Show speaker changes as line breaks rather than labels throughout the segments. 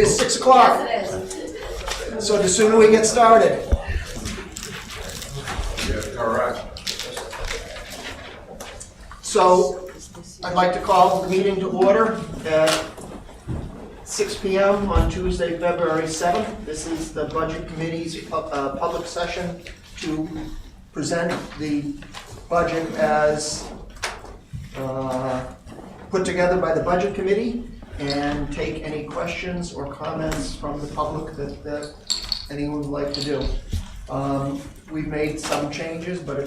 It's 6 o'clock,
Yes, it is.
so the sooner we get started.
Yes, correct.
So I'd like to call the meeting to order at 6 PM on Tuesday, February 7th. This is the Budget Committee's public session to present the budget as put together by the Budget Committee and take any questions or comments from the public that anyone would like to do. We've made some changes, but I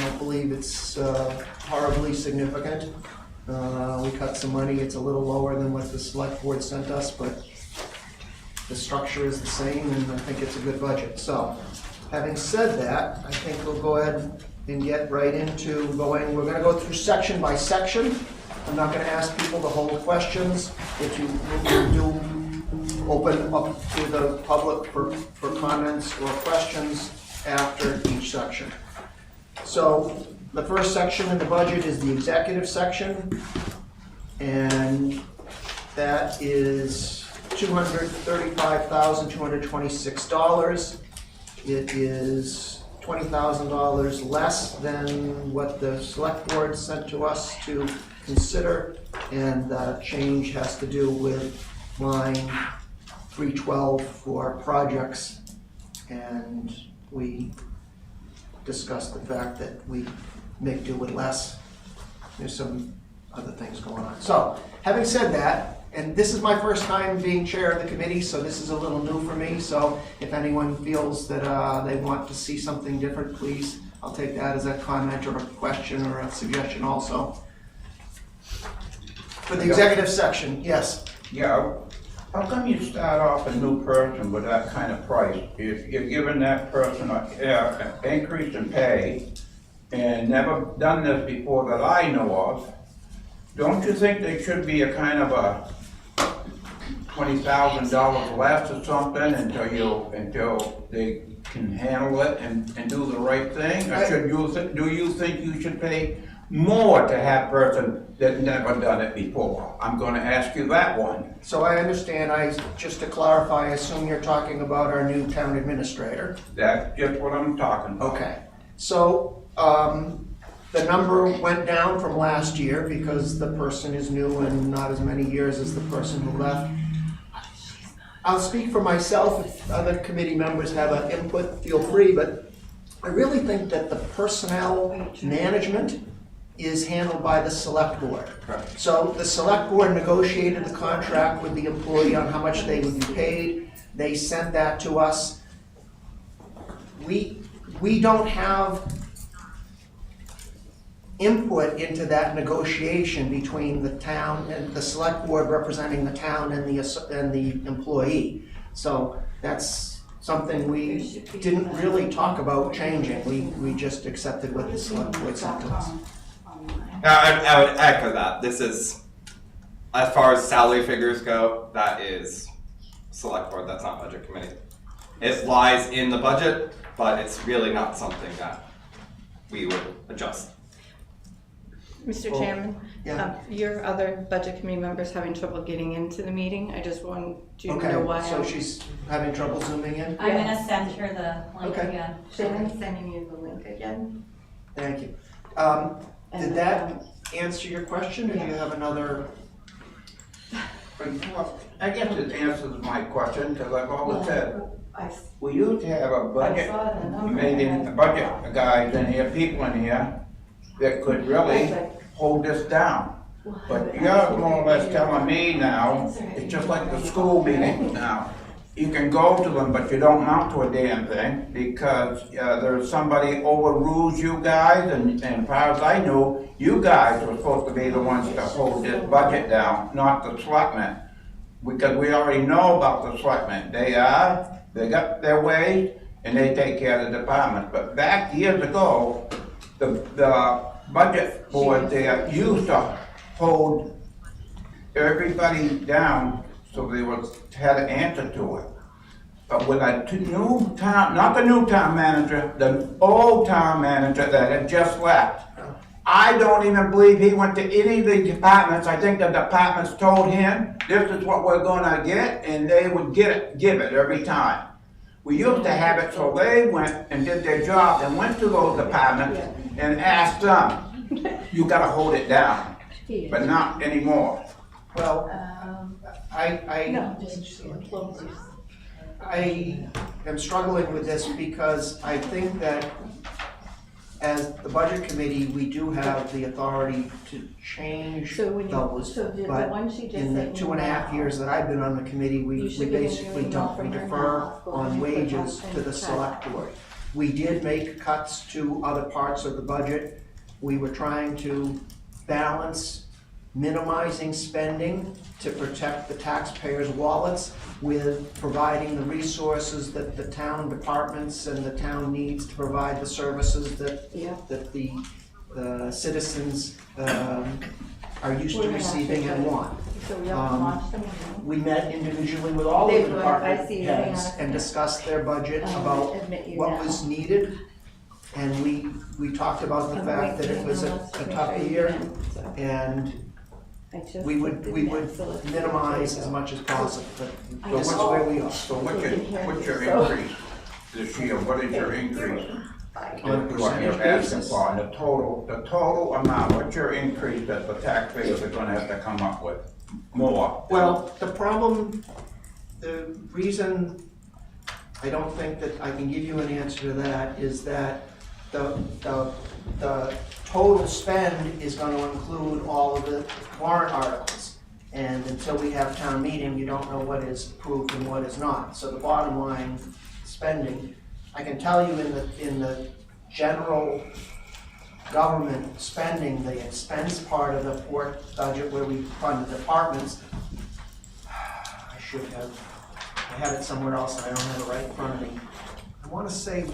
don't believe it's horribly significant. We cut some money, it's a little lower than what the select board sent us, but the structure is the same and I think it's a good budget. So, having said that, I think we'll go ahead and get right into going, we're gonna go through section by section. I'm not gonna ask people to hold questions. If you do open up to the public for comments or questions after each section. So the first section in the budget is the executive section, and that is $235,226. It is $20,000 less than what the select board sent to us to consider, and the change has to do with line 312 for projects, and we discussed the fact that we make do with less. There's some other things going on. So, having said that, and this is my first time being chair of the committee, so this is a little new for me, so if anyone feels that they want to see something different, please, I'll take that as a comment or a question or a suggestion also. For the executive section, yes.
Yeah, how come you start off a new person with that kind of price? If you're giving that person an increase in pay and never done this before that I know of, don't you think there should be a kind of a $20,000 less or something until they can handle it and do the right thing? Or do you think you should pay more to have a person that never done it before? I'm gonna ask you that one.
So I understand, just to clarify, I assume you're talking about our new town administrator.
That's just what I'm talking about.
Okay, so, the number went down from last year because the person is new and not as many years as the person who left. I'll speak for myself, if other committee members have an input, feel free, but I really think that the personnel management is handled by the select board.
Correct.
So the select board negotiated the contract with the employee on how much they would be paid. They sent that to us. We don't have input into that negotiation between the town and the select board representing the town and the employee. So that's something we didn't really talk about changing. We just accepted what the select board sent to us.
I would echo that. This is, as far as salary figures go, that is select board, that's not budget committee. It lies in the budget, but it's really not something that we would adjust.
Mr.
Well,
Chairman,
yeah.
your other budget committee members having trouble getting into the meeting. I just want you to know
Okay,
why.
so she's having trouble zooming in?
I'm gonna send her the link
Okay.
again.
Shannon's sending you the link again.
Thank you. Did
And,
that answer your question, or do you have another?
Well, I guess it answers my question, because I've always said,
I
we used to have a budget,
saw the number.
a budget guys in here, people in here, that could really hold this down. But you're more or less telling me now, it's just like the school meeting now. You can go to them, but you don't amount to a damn thing, because there's somebody overrules you guys, and as far as I know, you guys were supposed to be the ones to hold this budget down, not the selectmen. Because we already know about the selectmen. They got their way, and they take care of the departments. But back years ago, the budget board there used to hold everybody down so they had an answer to it. But with a new town, not the new town manager, the old town manager that had just left, I don't even believe he went to any of the departments. I think the departments told him, this is what we're gonna get, and they would give it every time. We used to have it so they went and did their job and went to those departments and asked them, you gotta hold it down, but not anymore.
Well, I am struggling with this because I think that as the budget committee, we do have the authority to change
So when you-
those.
so did the
But
one she just
in the
sent
2.5
you
years that I've been on the committee,
You
we
should get a new
basically
email
don't, we
from her
defer
now. Go
on
ahead, put
wages
that
to
in
the
the
select board. We did make cuts to other parts of the budget. We were trying to balance minimizing spending to protect the taxpayers' wallets with providing the resources that the town departments and the town needs to provide the services that,
Yeah.
that the citizens are used
We're
to
gonna
receiving and want.
So we have to launch them.
We met individually with all of
They
the
were,
department
I see,
heads
hang on.
and discussed their budget
I'm
about
gonna admit you
what
now.
was needed. And we talked about the
I'm
fact that it
waiting
was
on
a
us to make
tough
sure you
year,
get in, so
and
I just
we would
did that, so let's-
minimize as much as possible, but
I
this is
know.
where we are.
So what's your
So-
increase this year? What is your increase?
On a
What you're
percentage
asking
basis.
for, and the total amount, what's your increase that the taxpayers are gonna have to come up with? More?
Well, the problem, the reason I don't think that I can give you an answer to that is that the total spend is gonna include all of the warrant articles. And until we have town meeting, you don't know what is approved and what is not. So the bottom line spending, I can tell you in the general government spending, the expense part of the port budget where we fund the departments, I should have, I had it somewhere else and I don't have it right in front of me. I wanna say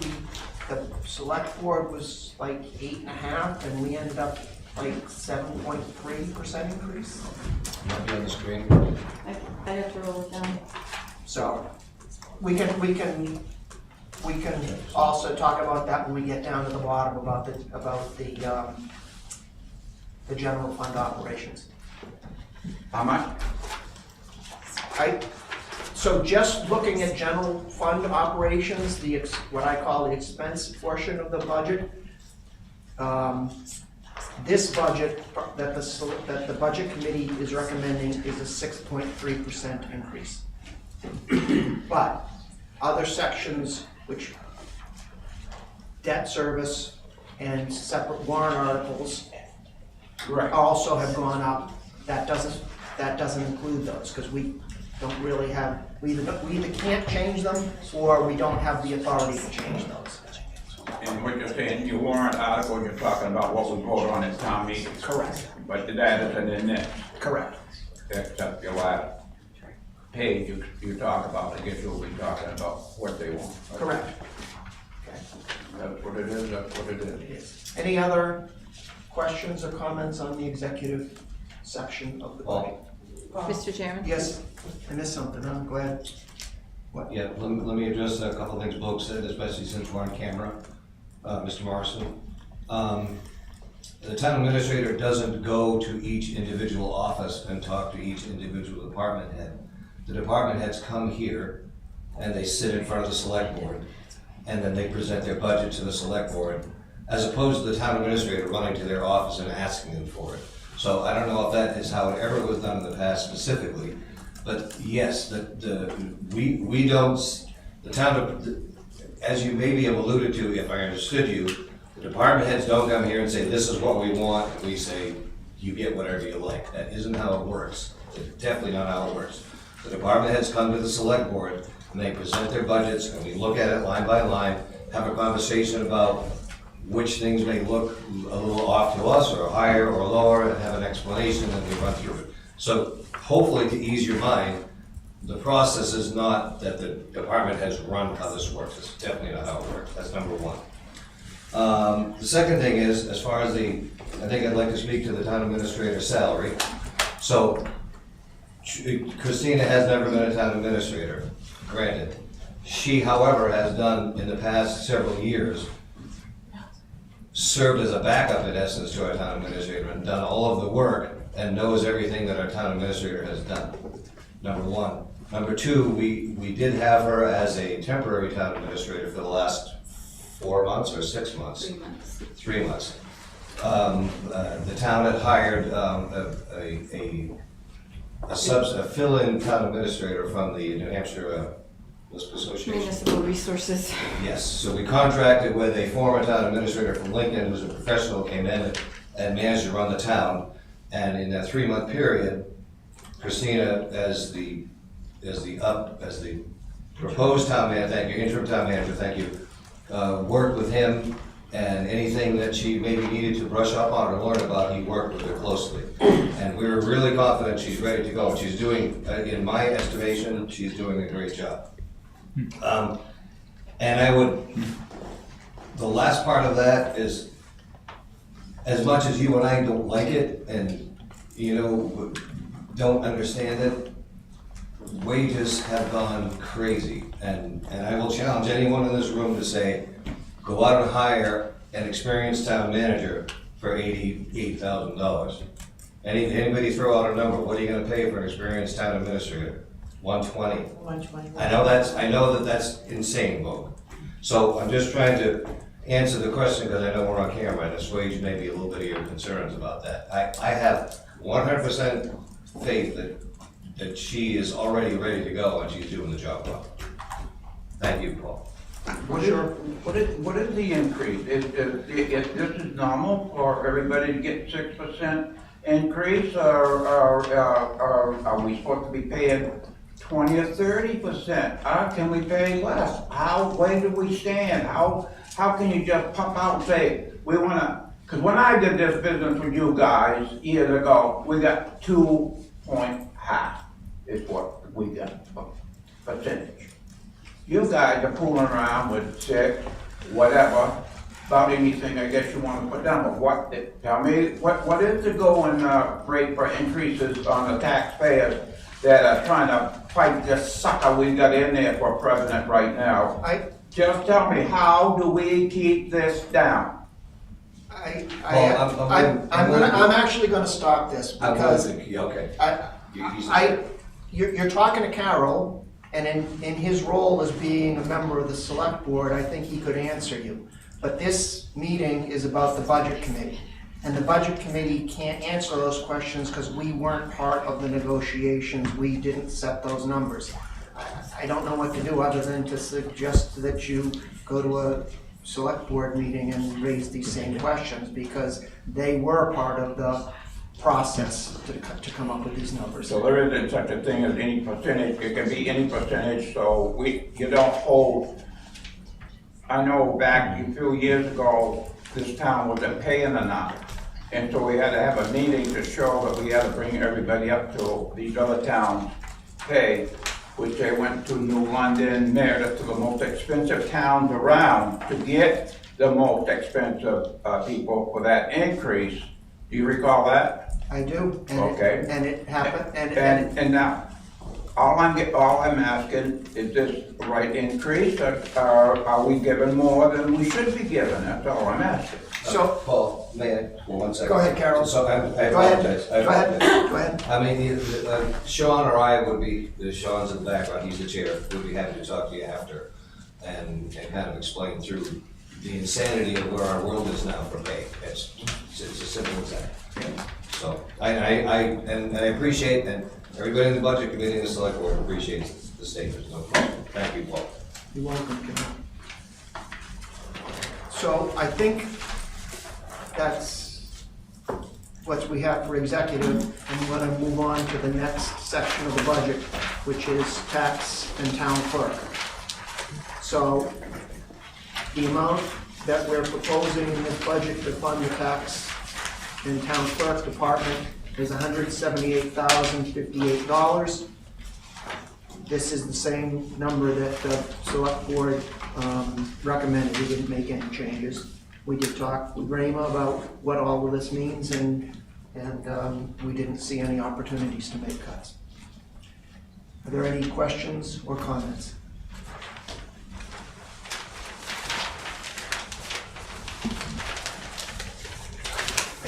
the select board was like 8.5 and we ended up like 7.3% increase.
Might be on the screen.
I have to roll it down.
So, we can also talk about that when we get down to the bottom about the general fund operations.
How much?
So just looking at general fund operations, what I call the expense portion of the budget, this budget that the budget committee is recommending is a 6.3% increase. But other sections, which debt service and separate warrant articles
Right.
also have gone up. That doesn't include those, because we don't really have, we either can't change them, or we don't have the authority to change those.
And what you're saying, your warrant article, you're talking about what we vote on at town meeting.
Correct.
But that isn't in it,
Correct.
except your last page, you talk about, I guess you'll be talking about what they want.
Correct.
That's what it is, that's what it is.
Any other questions or comments on the executive section of the budget?
Mr. Chairman?
Yes, I missed something, I'm glad.
Yeah, let me address a couple of things Blake said, especially since we're on camera, Mr. Morrison. The town administrator doesn't go to each individual office and talk to each individual department head. The department heads come here and they sit in front of the select board, and then they present their budget to the select board, as opposed to the town administrator running to their office and asking them for it. So I don't know if that is how it ever was done in the past specifically, but yes, we don't, the town, as you maybe have alluded to, if I understood you, the department heads don't come here and say, this is what we want, and we say, you get whatever you like. That isn't how it works. It's definitely not how it works. The department heads come to the select board, and they present their budgets, and we look at it line by line, have a conversation about which things may look a little off to us, or higher or lower, and have an explanation, and we run through it. So hopefully, to ease your mind, the process is not that the department has run how this works. It's definitely not how it works. That's number one. The second thing is, as far as I think I'd like to speak to the town administrator's salary. So Christina has never been a town administrator, granted. She, however, has done in the past several years served as a backup in essence to our town administrator and done all of the work and knows everything that our town administrator has done, number one. Number two, we did have her as a temporary town administrator for the last 4 months or 6 months?
3 months.
3 months. The town had hired a fill-in town administrator from the New Hampshire Association.
Municipal resources.
Yes, so we contracted with a former town administrator from Lincoln, who's a professional, came in and managed to run the town. And in that 3-month period, Christina, as the proposed town manager, thank you, interim town manager, thank you, worked with him, and anything that she maybe needed to brush up on or learn about, he worked with her closely. And we were really confident she's ready to go. She's doing, in my estimation, she's doing a great job. And the last part of that is, as much as you and I don't like it and, don't understand it, wages have gone crazy. And I will challenge anyone in this room to say, go out and hire an experienced town manager for $88,000. Anybody throw out a number, what are you gonna pay for an experienced town administrator? 120.
120.
I know that that's insane, Bo. So I'm just trying to answer the question because I know we're on camera and assuage maybe a little bit of your concerns about that. I have 100% faith that she is already ready to go and she's doing the job well. Thank you, Paul.
What is the increase? Is this is normal for everybody to get 6% increase, or are we supposed to be paying 20 or 30%? How can we pay less? Where do we stand? How can you just pop out and say, we wanna, because when I did this business with you guys years ago, we got 2.5 is what we got percentage. You guys are fooling around with 6, whatever, about anything I guess you want to put down, but tell me, what is the going rate for increases on the taxpayers that are trying to fight this sucker we got in there for president right now? Just tell me, how do we keep this down?
I'm actually gonna stop this because
Okay.
you're talking to Carol, and in his role as being a member of the select board, I think he could answer you. But this meeting is about the budget committee, and the budget committee can't answer those questions because we weren't part of the negotiations. We didn't set those numbers. I don't know what to do other than to suggest that you go to a select board meeting and raise these same questions, because they were part of the process to come up with these numbers.
So there isn't such a thing as any percentage, it can be any percentage, so you don't hold. I know back a few years ago, this town wasn't paying enough, and so we had to have a meeting to show that we had to bring everybody up to these other towns' pay, which they went to New London, Meredith, to the most expensive towns around to get the most expensive people for that increase. Do you recall that?
I do,
Okay.
and it happened,
And now, all I'm asking, is this the right increase, or are we giving more than we should be giving? That's all I'm asking.
So,
Paul, may I, for 1 second?
Go ahead, Carol.
So I
go ahead,
apologize.
go ahead, go ahead.
I mean, Sean or I would be, Sean's in the background, he's the chair, would be happy to talk to you after and kind of explain through the insanity of where our world is now for pay. It's as simple as that. So I appreciate, and everybody in the budget committee and the select board appreciates the statement, no problem. Thank you, Paul.
You're welcome, Kim. So I think that's what we have for executive, and we're gonna move on to the next section of the budget, which is tax and town clerk. So the amount that we're proposing in this budget to fund the tax and town clerk department is $178,058. This is the same number that the select board recommended. We didn't make any changes. We did talk with Rayma about what all of this means, and we didn't see any opportunities to make cuts. Are there any questions or comments?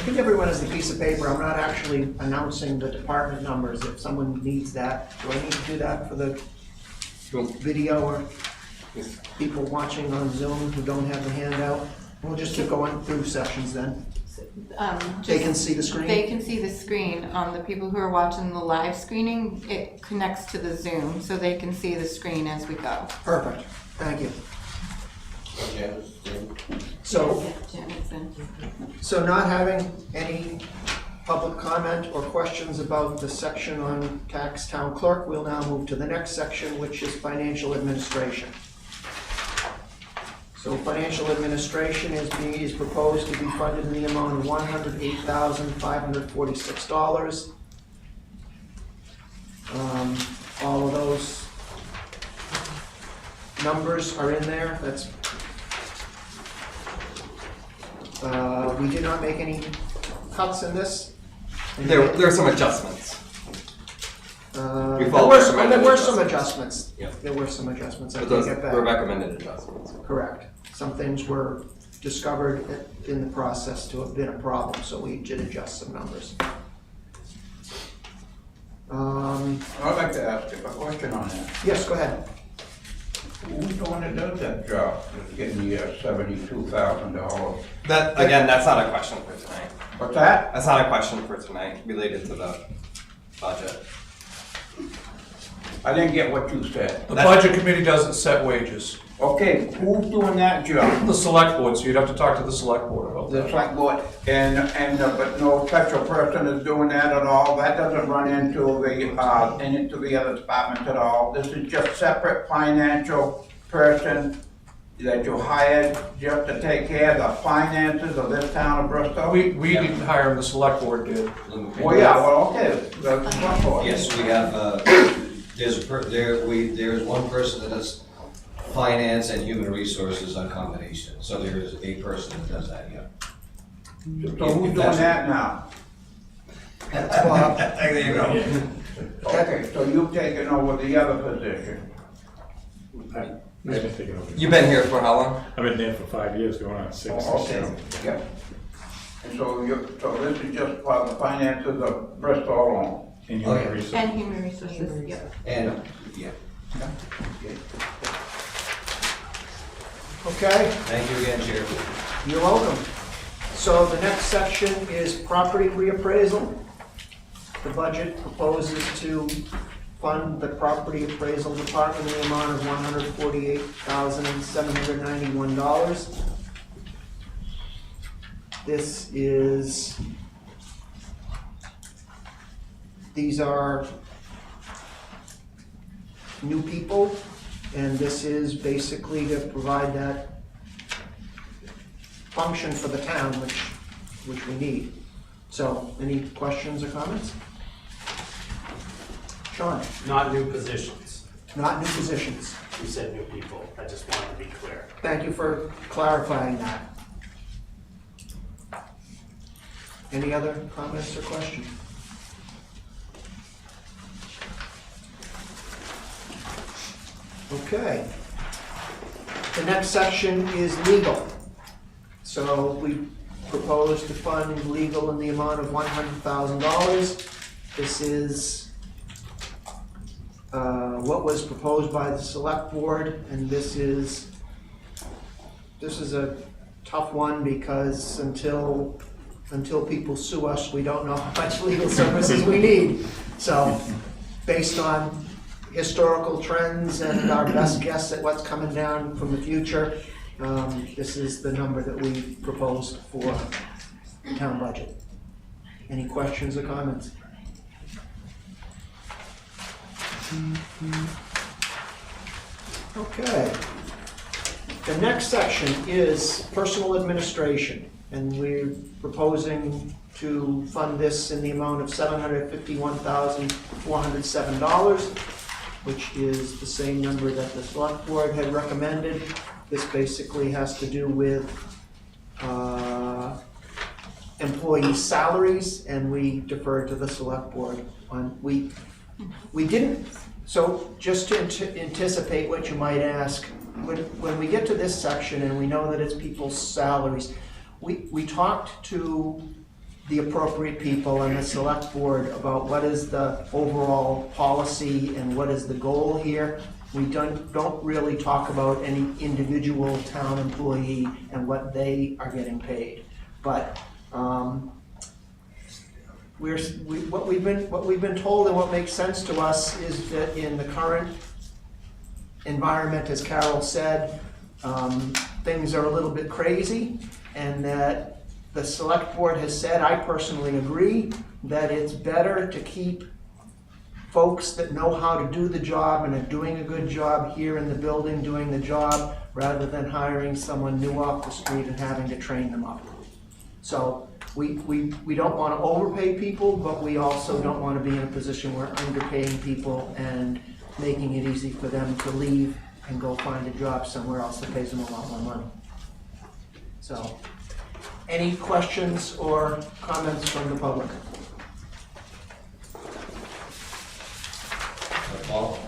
I think everyone has the piece of paper. I'm not actually announcing the department numbers. If someone needs that, do I need to do that for the video or people watching on Zoom who don't have the handout? We'll just keep going through sections then. They can see the screen?
They can see the screen. The people who are watching the live screening, it connects to the Zoom, so they can see the screen as we go.
Perfect, thank you.
Yeah.
So,
Janet's in.
so not having any public comment or questions about the section on tax town clerk, we'll now move to the next section, which is financial administration. So financial administration is proposed to be funded in the amount of $108,546. All of those numbers are in there. That's we did not make any cuts in this.
There are some adjustments.
There
followed
were
recommended
some
adjustments.
adjustments.
Yeah.
There were some adjustments. I
But
take
those
it back.
were recommended adjustments.
Correct. Some things were discovered in the process to have been a problem, so we did adjust some numbers.
I'd like to ask you a question on that.
Yes, go ahead.
Who's the one that does that job, that's getting the $72,000?
That, again, that's not a question for tonight.
What's that?
That's not a question for tonight related to the budget.
I didn't get what you said.
The budget committee doesn't set wages.
Okay, who's doing that job?
The select board, so you'd have to talk to the select board about
The
that.
select board, but no special person is doing that at all? That doesn't run into the other departments at all? This is just separate financial person that you hired just to take care of the finances of this town of Bristol?
We didn't hire him, the select board did.
Well, yeah, well, okay, the select board.
Yes, we have, there's one person that does finance and human resources on combination, so there is a person that does that, yeah.
So who's doing that now?
There you go.
Okay, so you've taken over the other position.
I've been taking over.
You've been here for how long?
I've been there for 5 years, going on 6.
Oh, okay, yeah. And so this is just for the finances of Bristol alone?
In
Oh,
human
yeah.
resources.
And human resources, yeah.
And, yeah,
Okay,
thank you again, Chair.
you're welcome. So the next section is property reappraisal. The budget proposes to fund the property appraisal department in the amount of $148,791. These are new people, and this is basically to provide that function for the town, which we need. So, any questions or comments? Sean?
Not new positions.
Not new positions.
You said new people. I just wanted to be clear.
Thank you for clarifying that. Any other comments or questions? Okay. The next section is legal. So we propose to fund legal in the amount of $100,000. This is what was proposed by the select board, and this is a tough one because until people sue us, we don't know how much legal services we need. So, based on historical trends and our best guess at what's coming down from the future, this is the number that we proposed for the town budget. Any questions or comments? Okay. The next section is personal administration, and we're proposing to fund this in the amount of $751,407, which is the same number that the select board had recommended. This basically has to do with employee salaries, and we defer to the select board on, we didn't, so just to anticipate what you might ask, when we get to this section and we know that it's people's salaries, we talked to the appropriate people and the select board about what is the overall policy and what is the goal here. We don't really talk about any individual town employee and what they are getting paid. But what we've been told and what makes sense to us is that in the current environment, as Carol said, things are a little bit crazy, and that the select board has said, I personally agree, that it's better to keep folks that know how to do the job and are doing a good job here in the building doing the job, rather than hiring someone new off the street and having to train them up. So we don't want to overpay people, but we also don't want to be in a position where underpaying people and making it easy for them to leave and go find a job somewhere else that pays them a lot more money. So, any questions or comments from the public?
Paul?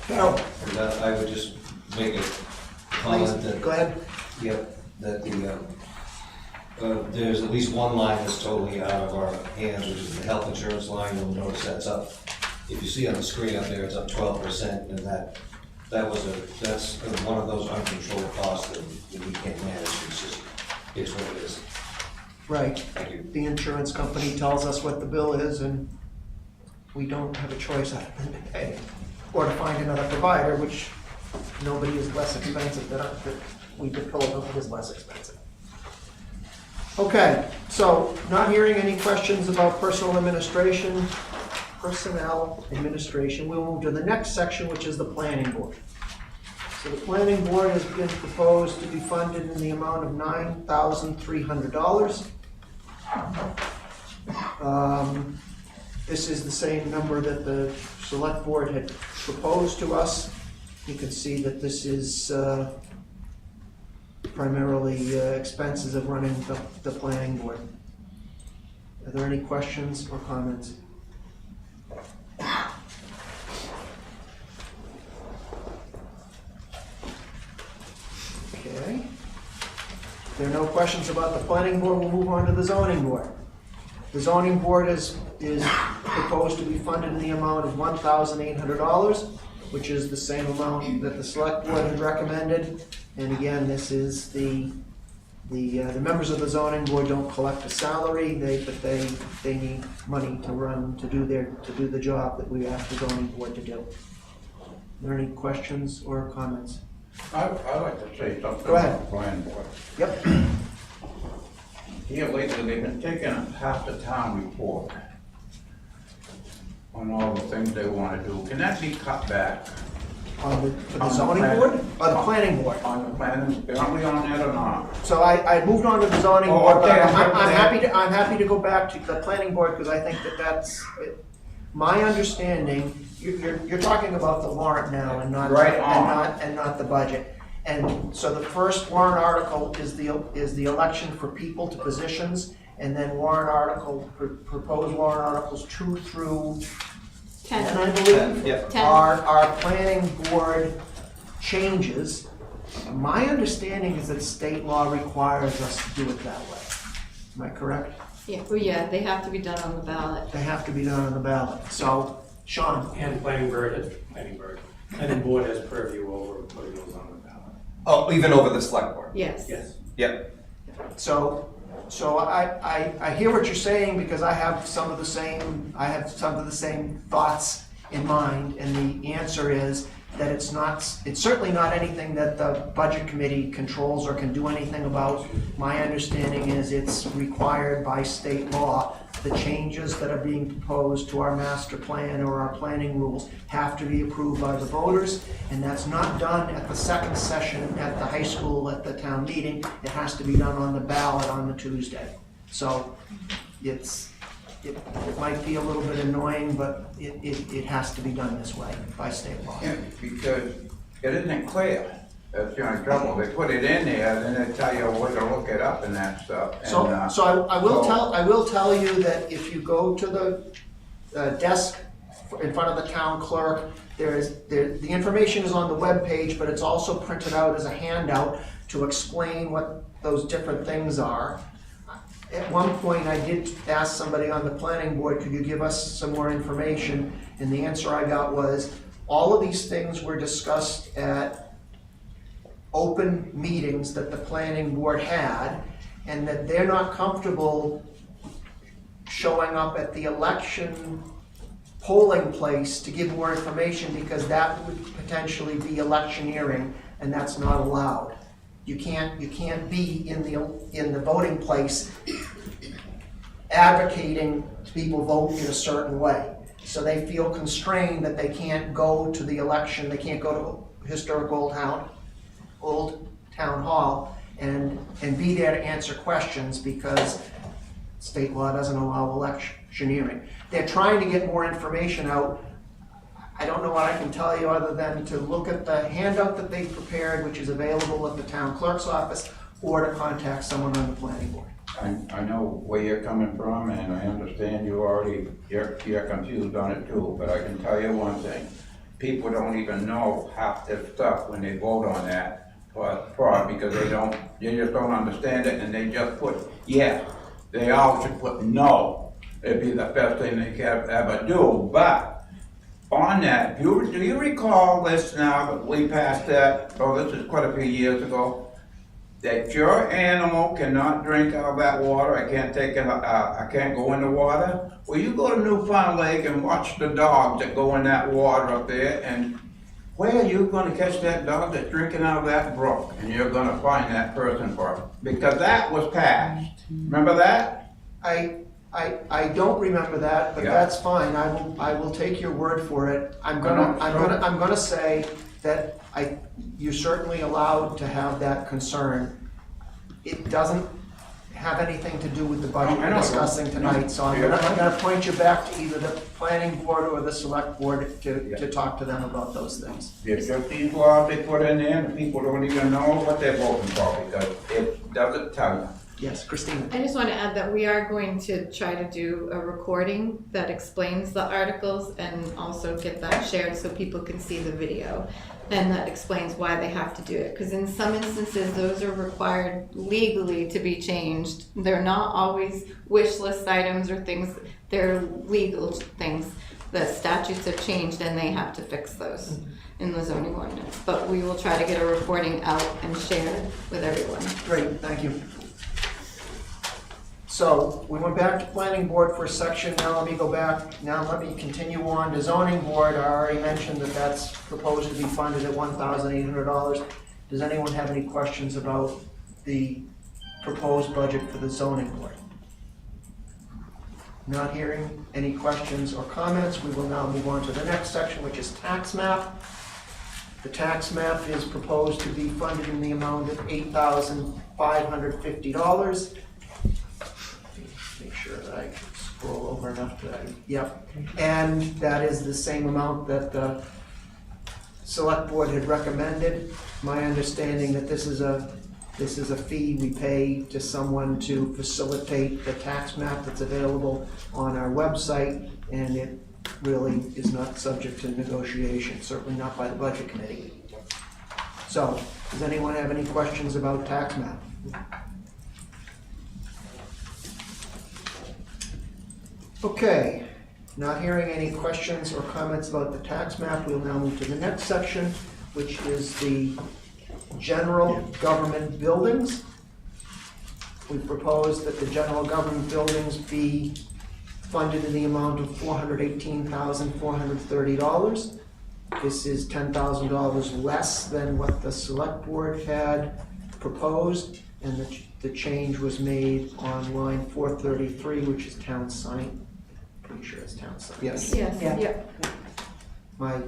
No.
And I would just make a comment that.
Go ahead.
Yep, that there's at least one line that's totally out of our hands, which is the health insurance line. You'll notice that's up. If you see on the screen up there, it's up 12%, and that's one of those uncontrolled costs that we can't manage. It's what it is.
Right.
Thank you.
The insurance company tells us what the bill is, and we don't have a choice other than to pay, or to find another provider, which nobody is less expensive than us, that we've been told nobody is less expensive. Okay, so not hearing any questions about personnel administration, we'll move to the next section, which is the planning board. So the planning board has been proposed to be funded in the amount of $9,300. This is the same number that the select board had proposed to us. You can see that this is primarily expenses of running the planning board. Are there any questions or comments? Okay. If there are no questions about the planning board, we'll move on to the zoning board. The zoning board is proposed to be funded in the amount of $1,800, which is the same amount that the select board had recommended. And again, this is the members of the zoning board don't collect a salary, but they need money to do the job that we asked the zoning board to do. Are there any questions or comments?
I'd like to say something.
Go ahead.
about the planning board.
Yep.
Here lately, they've been taking half the town report on all the things they want to do. Can that be cut back?
For the
On the
zoning
plan-
board or the planning board?
On the planning, aren't we on that or not?
So I moved on to the zoning
Oh,
board, but
okay,
I'm happy to go back to the planning board, because I think that's, my understanding, you're talking about the warrant now and not,
Right on.
and not the budget. And so the first warrant article is the election for people to positions, and then proposed warrant articles 2 through 10, I believe.
Yeah.
10.
Our planning board changes. My understanding is that state law requires us to do it that way. Am I correct?
Yeah, well, yeah, they have to be done on the ballot.
They have to be done on the ballot. So, Sean,
And planning board has purview over putting those on the ballot.
Oh, even over the select board?
Yes.
Yes.
Yep.
so I hear what you're saying, because I have some of the same thoughts in mind, and the answer is that it's certainly not anything that the budget committee controls or can do anything about. My understanding is it's required by state law. The changes that are being proposed to our master plan or our planning rules have to be approved by the voters, and that's not done at the second session at the high school at the town meeting. It has to be done on the ballot on the Tuesday. So it might be a little bit annoying, but it has to be done this way by state law.
Yeah, because it isn't clear. That's the only trouble. They put it in there, then they tell you where to look it up and that stuff. And,
So I will tell you that if you go to the desk in front of the town clerk, the information is on the webpage, but it's also printed out as a handout to explain what those different things are. at one point, I did ask somebody on the planning board, could you give us some more information? And the answer I got was, all of these things were discussed at open meetings that the planning board had, and that they're not comfortable showing up at the election polling place to give more information, because that would potentially be electioneering, and that's not allowed. You can't be in the voting place advocating people vote in a certain way. So they feel constrained that they can't go to the election, they can't go to historic Old Town Hall and be there to answer questions, because state law doesn't allow electioneering. They're trying to get more information out. I don't know what I can tell you other than to look at the handout that they prepared, which is available at the town clerk's office, or to contact someone on the planning board.
I know where you're coming from, and I understand you're confused on it too, but I can tell you one thing. People don't even know half this stuff when they vote on that part, because they just don't understand it, and they just put yes. They all should put no. It'd be the best thing they could ever do, but on that, do you recall this now that we passed that, this is quite a few years ago, that your animal cannot drink out of that water, I can't go in the water? Well, you go to Newfound Lake and watch the dogs that go in that water up there, and where are you gonna catch that dog that's drinking out of that brook? And you're gonna find that person for it, because that was passed. Remember that?
I don't remember that, but
Yeah.
that's fine. I will take your word for it. I'm gonna say that you're certainly allowed to have that concern. It doesn't have anything to do with the budget
I
we're
know.
discussing tonight, so I'm gonna point you back to either the planning board or the select board to talk to them about those things.
It's just these laws they put in there, and people don't even know what they're voting for, because it doesn't tell you.
Yes, Christina?
I just want to add that we are going to try to do a recording that explains the articles and also get that shared so people can see the video. And that explains why they have to do it. Because in some instances, those are required legally to be changed. They're not always wish list items or things, they're legal things. The statutes have changed and they have to fix those in the zoning ordinance. But we will try to get a recording out and shared with everyone.
Great, thank you. So, we went back to planning board for a section, now let me go back, now let me continue on to zoning board. I already mentioned that that's proposed to be funded at $1,800. Does anyone have any questions about the proposed budget for the zoning board? Not hearing any questions or comments, we will now move on to the next section, which is tax map. The tax map is proposed to be funded in the amount of $8,550. Make sure that I scroll over enough that yep. And that is the same amount that the select board had recommended. My understanding that this is a fee we pay to someone to facilitate the tax map that's available on our website, and it really is not subject to negotiation, certainly not by the budget committee. So, does anyone have any questions about tax map? Okay, not hearing any questions or comments about the tax map, we'll now move to the next section, which is the general government buildings. We propose that the general government buildings be funded in the amount of $418,430. This is $10,000 less than what the select board had proposed, and the change was made on line 433, which is town sign. Pretty sure it's town sign. Yes.
Yes, yeah.
My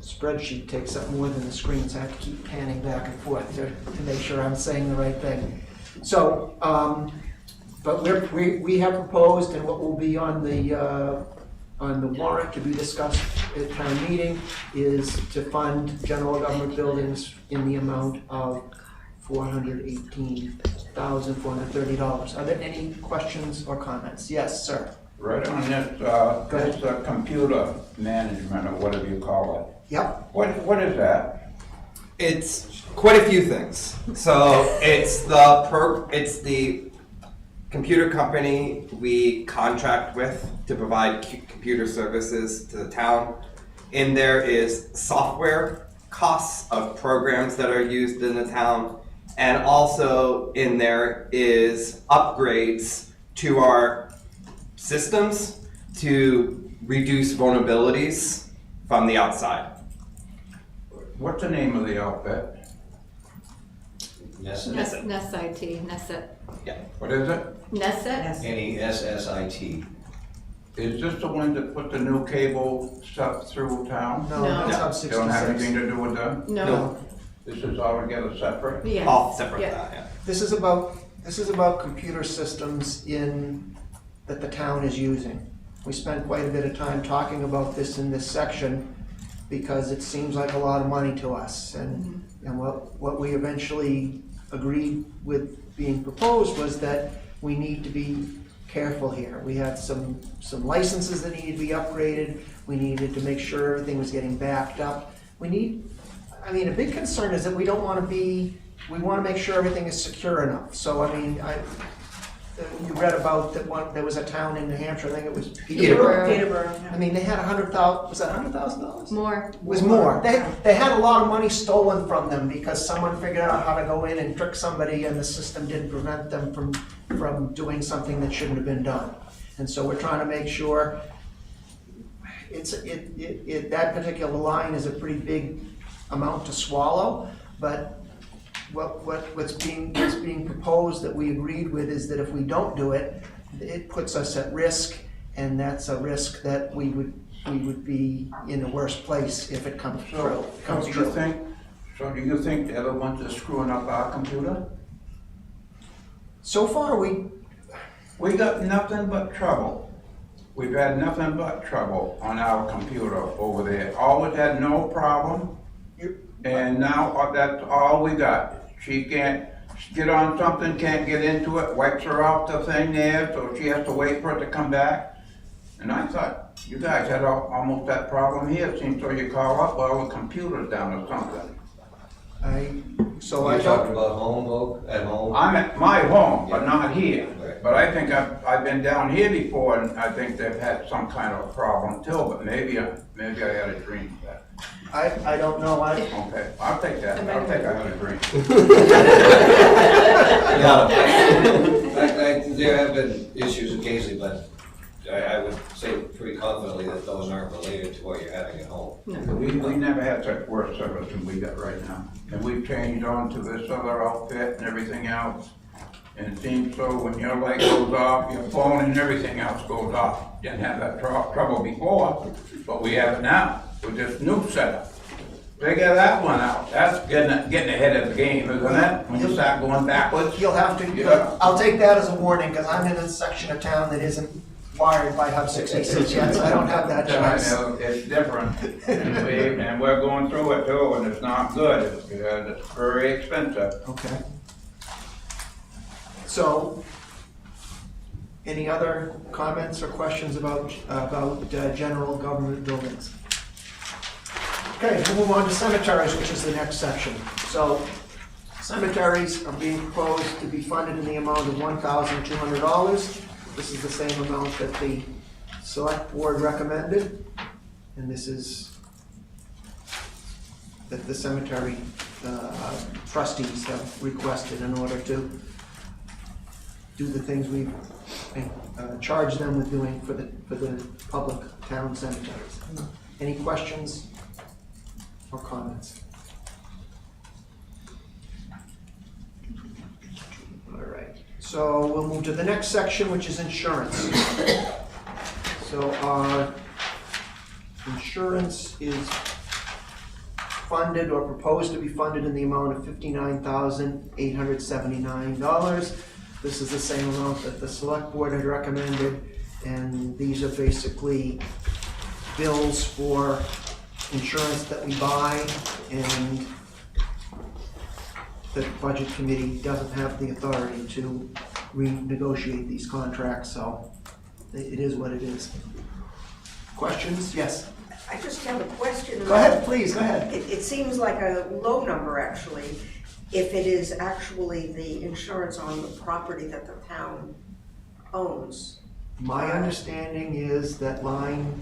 spreadsheet takes up more than the screen, so I have to keep panning back and forth to make sure I'm saying the right thing. So, but we have proposed, and what will be on the warrant to be discussed at town meeting is to fund general government buildings in the amount of $418,430. Are there any questions or comments? Yes, sir.
Right on this, computer management, or whatever you call it.
Yep.
What is that?
It's quite a few things. So it's the computer company we contract with to provide computer services to the town. In there is software costs of programs that are used in the town, and also in there is upgrades to our systems to reduce vulnerabilities from the outside.
What's the name of the outfit?
Nesset,
Ness IT, Nesset.
What is it?
Nesset?
Nessit.
Is this the one that put the new cable stuff through town?
No,
No.
that's Hub
Don't have
66.
anything to do with that?
No.
This is altogether separate?
Yes.
All separate
Yeah.
that, yeah.
This is about computer systems that the town is using. We spent quite a bit of time talking about this in this section because it seems like a lot of money to us. And what we eventually agreed with being proposed was that we need to be careful here. We had some licenses that needed to be upgraded. We needed to make sure everything was getting backed up. A big concern is that we want to make sure everything is secure enough. So, you read about there was a town in New Hampshire, I think it was Peterborough.
Peterborough.
They had $100,000, was that $100,000?
More.
It was more. They had a lot of money stolen from them because someone figured out how to go in and trick somebody and the system didn't prevent them from doing something that shouldn't have been done. And so we're trying to make sure that particular line is a pretty big amount to swallow, but what's being proposed that we agreed with is that if we don't do it, it puts us at risk, and that's a risk that we would be in a worse place if it comes true.
So do you think the other ones are screwing up our computer?
So far, we
got nothing but trouble. We've had nothing but trouble on our computer over there. Always had no problem. And now that's all we got. She can't get on something, can't get into it, wipes her off the thing there, so she has to wait for it to come back. And I thought, you guys had almost that problem here. It seems so you call up, well, the computer's down or something.
You talking about home, Oak, at home?
I'm at my home, but not here.
Right.
But I think I've been down here before, and I think they've had some kind of a problem too, but maybe I had a dream of that.
I don't know.
Okay, I'll take that. I'll take I had a dream.
There have been issues occasionally, but I would say pretty confidently that those aren't related to what you're having at home.
We never had such worse service than we got right now. And we've changed on to this other outfit and everything else. And it seems so when your light goes off, your phone and everything else goes off. Didn't have that trouble before, but we have it now with this new setup. Figure that one out. That's getting ahead of the game, isn't it? When you start going backwards.
You'll have to,
Yeah.
I'll take that as a warning, because I'm in a section of town that isn't wired by Hub 66 yet, so I don't have that choice.
It's different, and we're going through it too, and it's not good, because it's very expensive.
Okay. So, any other comments or questions about general government buildings? Okay, we'll move on to cemeteries, which is the next section. So, cemeteries are being proposed to be funded in the amount of $1,200. This is the same amount that the select board recommended, and this is that the cemetery trustees have requested in order to do the things we've charged them with doing for the public town cemeteries. Any questions or comments? All right, so we'll move to the next section, which is insurance. So our insurance is funded or proposed to be funded in the amount of $59,879. This is the same amount that the select board had recommended, and these are basically bills for insurance that we buy, and the budget committee doesn't have the authority to renegotiate these contracts, so it is what it is. Questions? Yes?
I just have a question.
Go ahead, please, go ahead.
It seems like a low number, actually, if it is actually the insurance on the property that the town owns.
My understanding is that line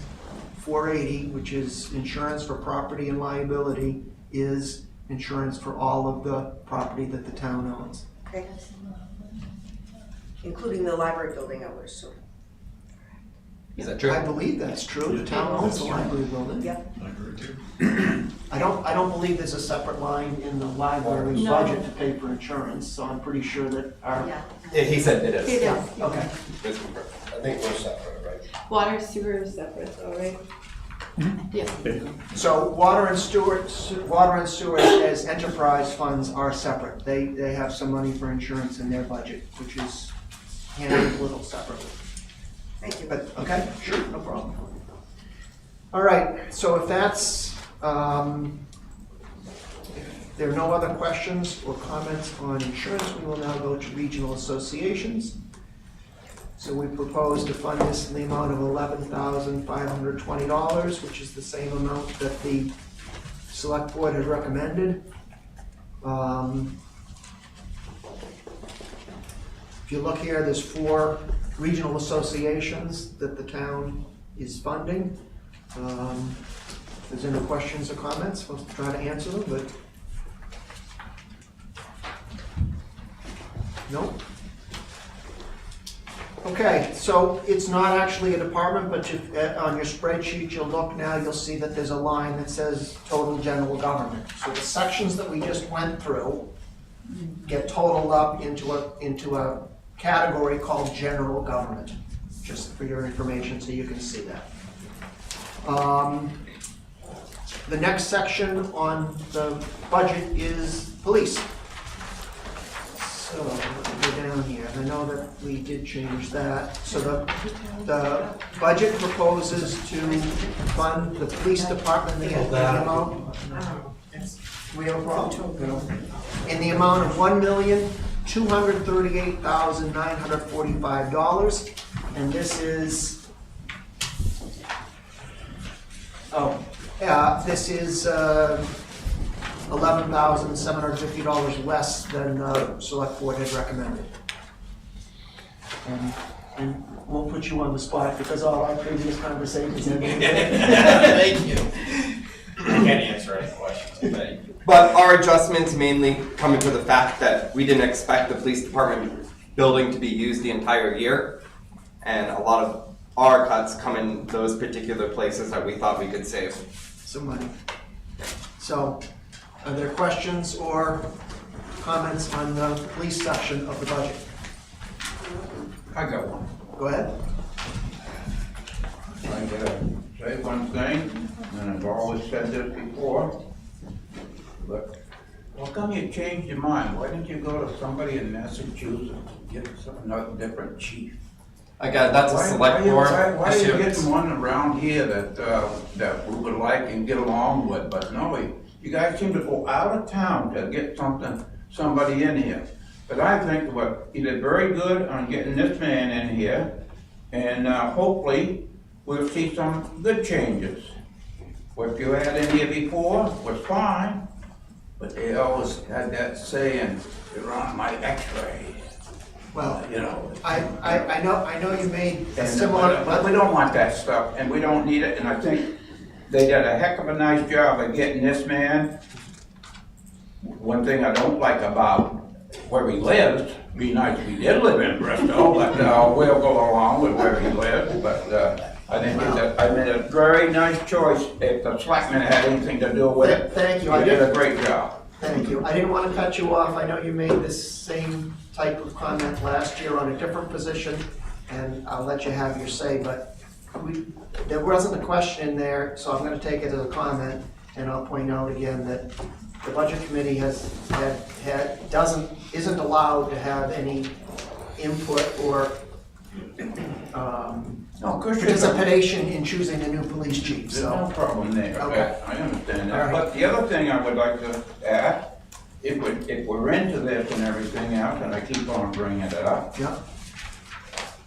480, which is insurance for property and liability, is insurance for all of the property that the town owns.
Okay. Including the library building, I would assume.
Is that true?
I believe that's true. The town owns the library building.
Yep.
I don't believe there's a separate line in the library
No.
budget to pay for insurance, so I'm pretty sure that our.
Yeah.
He said it is.
It
Yeah,
is.
okay.
It's confirmed.
I think we're separate, right?
Water, sewer is separate though, right? Yeah.
So water and sewer as enterprise funds are separate. They have some money for insurance in their budget, which is handled a little separately.
Thank you.
But, okay, sure, no problem. All right, so if that's, if there are no other questions or comments on insurance, we will now go to regional associations. So we propose to fund this in the amount of $11,520, which is the same amount that the select board had recommended. If you look here, there's 4 regional associations that the town is funding. If there's any questions or comments, we'll try to answer them, but. No? Okay, so it's not actually a department, but on your spreadsheet, you'll look now, you'll see that there's a line that says total general government. So the sections that we just went through get totaled up into a category called general government, just for your information so you can see that. The next section on the budget is police. So let me go down here, I know that we did change that. So the budget proposes to fund the police department in the amount. Do we have a problem? No. In the amount of $1,238,945, and this is, this is $11,750 less than the select board had recommended. And we'll put you on the spot because all our previous conversations have been.
Thank you.
I can't answer any questions, but
But our adjustments mainly come into the fact that we didn't expect the police department building to be used the entire year. And a lot of our cuts come in those particular places that we thought we could save.
Some money. So, are there questions or comments on the police section of the budget?
I got one.
Go ahead.
I gotta say one thing, and I've always said this before, but how come you changed your mind? Why didn't you go to somebody in Massachusetts and get another different chief?
Again, that's a select board
Why are you
issue.
getting one around here that we would like and get along with, but no, you guys seem to go out of town to get somebody in here. But I think what you did very good on getting this man in here, and hopefully we'll see some good changes. What you had in here before was fine, but they always had that saying, "You're on my X-ray."
Well,
You know.
I know you made a
And,
similar,
but we don't want that stuff, and we don't need it, and I think they did a heck of a nice job of getting this man. One thing I don't like about where he lives, be nice if he did live in Bristol, but we'll go along with where he lives, but I think I made a very nice choice if the selectmen had anything to do with it.
Thank you.
They did a great job.
Thank you. I didn't want to cut you off. I know you made this same type of comment last year on a different position, and I'll let you have your say, but there wasn't a question in there, so I'm going to take it as a comment, and I'll point out again that the budget committee isn't allowed to have any input or
No, Christian,
participation in choosing a new police chief,
there's no
so.
problem there.
Okay.
I understand
All
that.
right.
But the other thing I would like to ask, if we're into this and everything else, and I keep on bringing it up,
Yeah.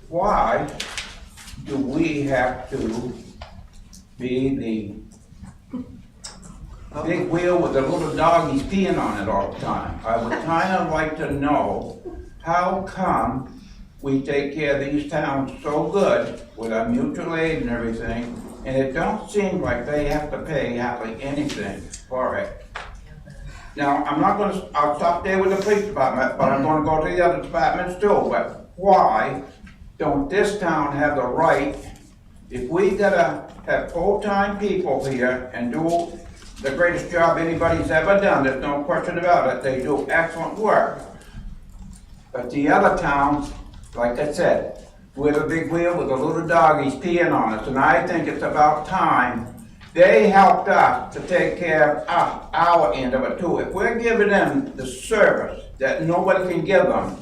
why do we have to be the big wheel with the little doggies peeing on it all the time? I would kind of like to know, how come we take care of these towns so good with our mutual aid and everything, and it don't seem like they have to pay hardly anything for it. Now, I'll stop there with the police department, but I'm gonna go to the other departments too, but why don't this town have the right, if we gotta have full-time people here and do the greatest job anybody's ever done, there's no question about it, they do excellent work. But the other towns, like I said, we're the big wheel with the little doggies peeing on us, and I think it's about time they helped us to take care of our end of it too. If we're giving them the service that nobody can give them,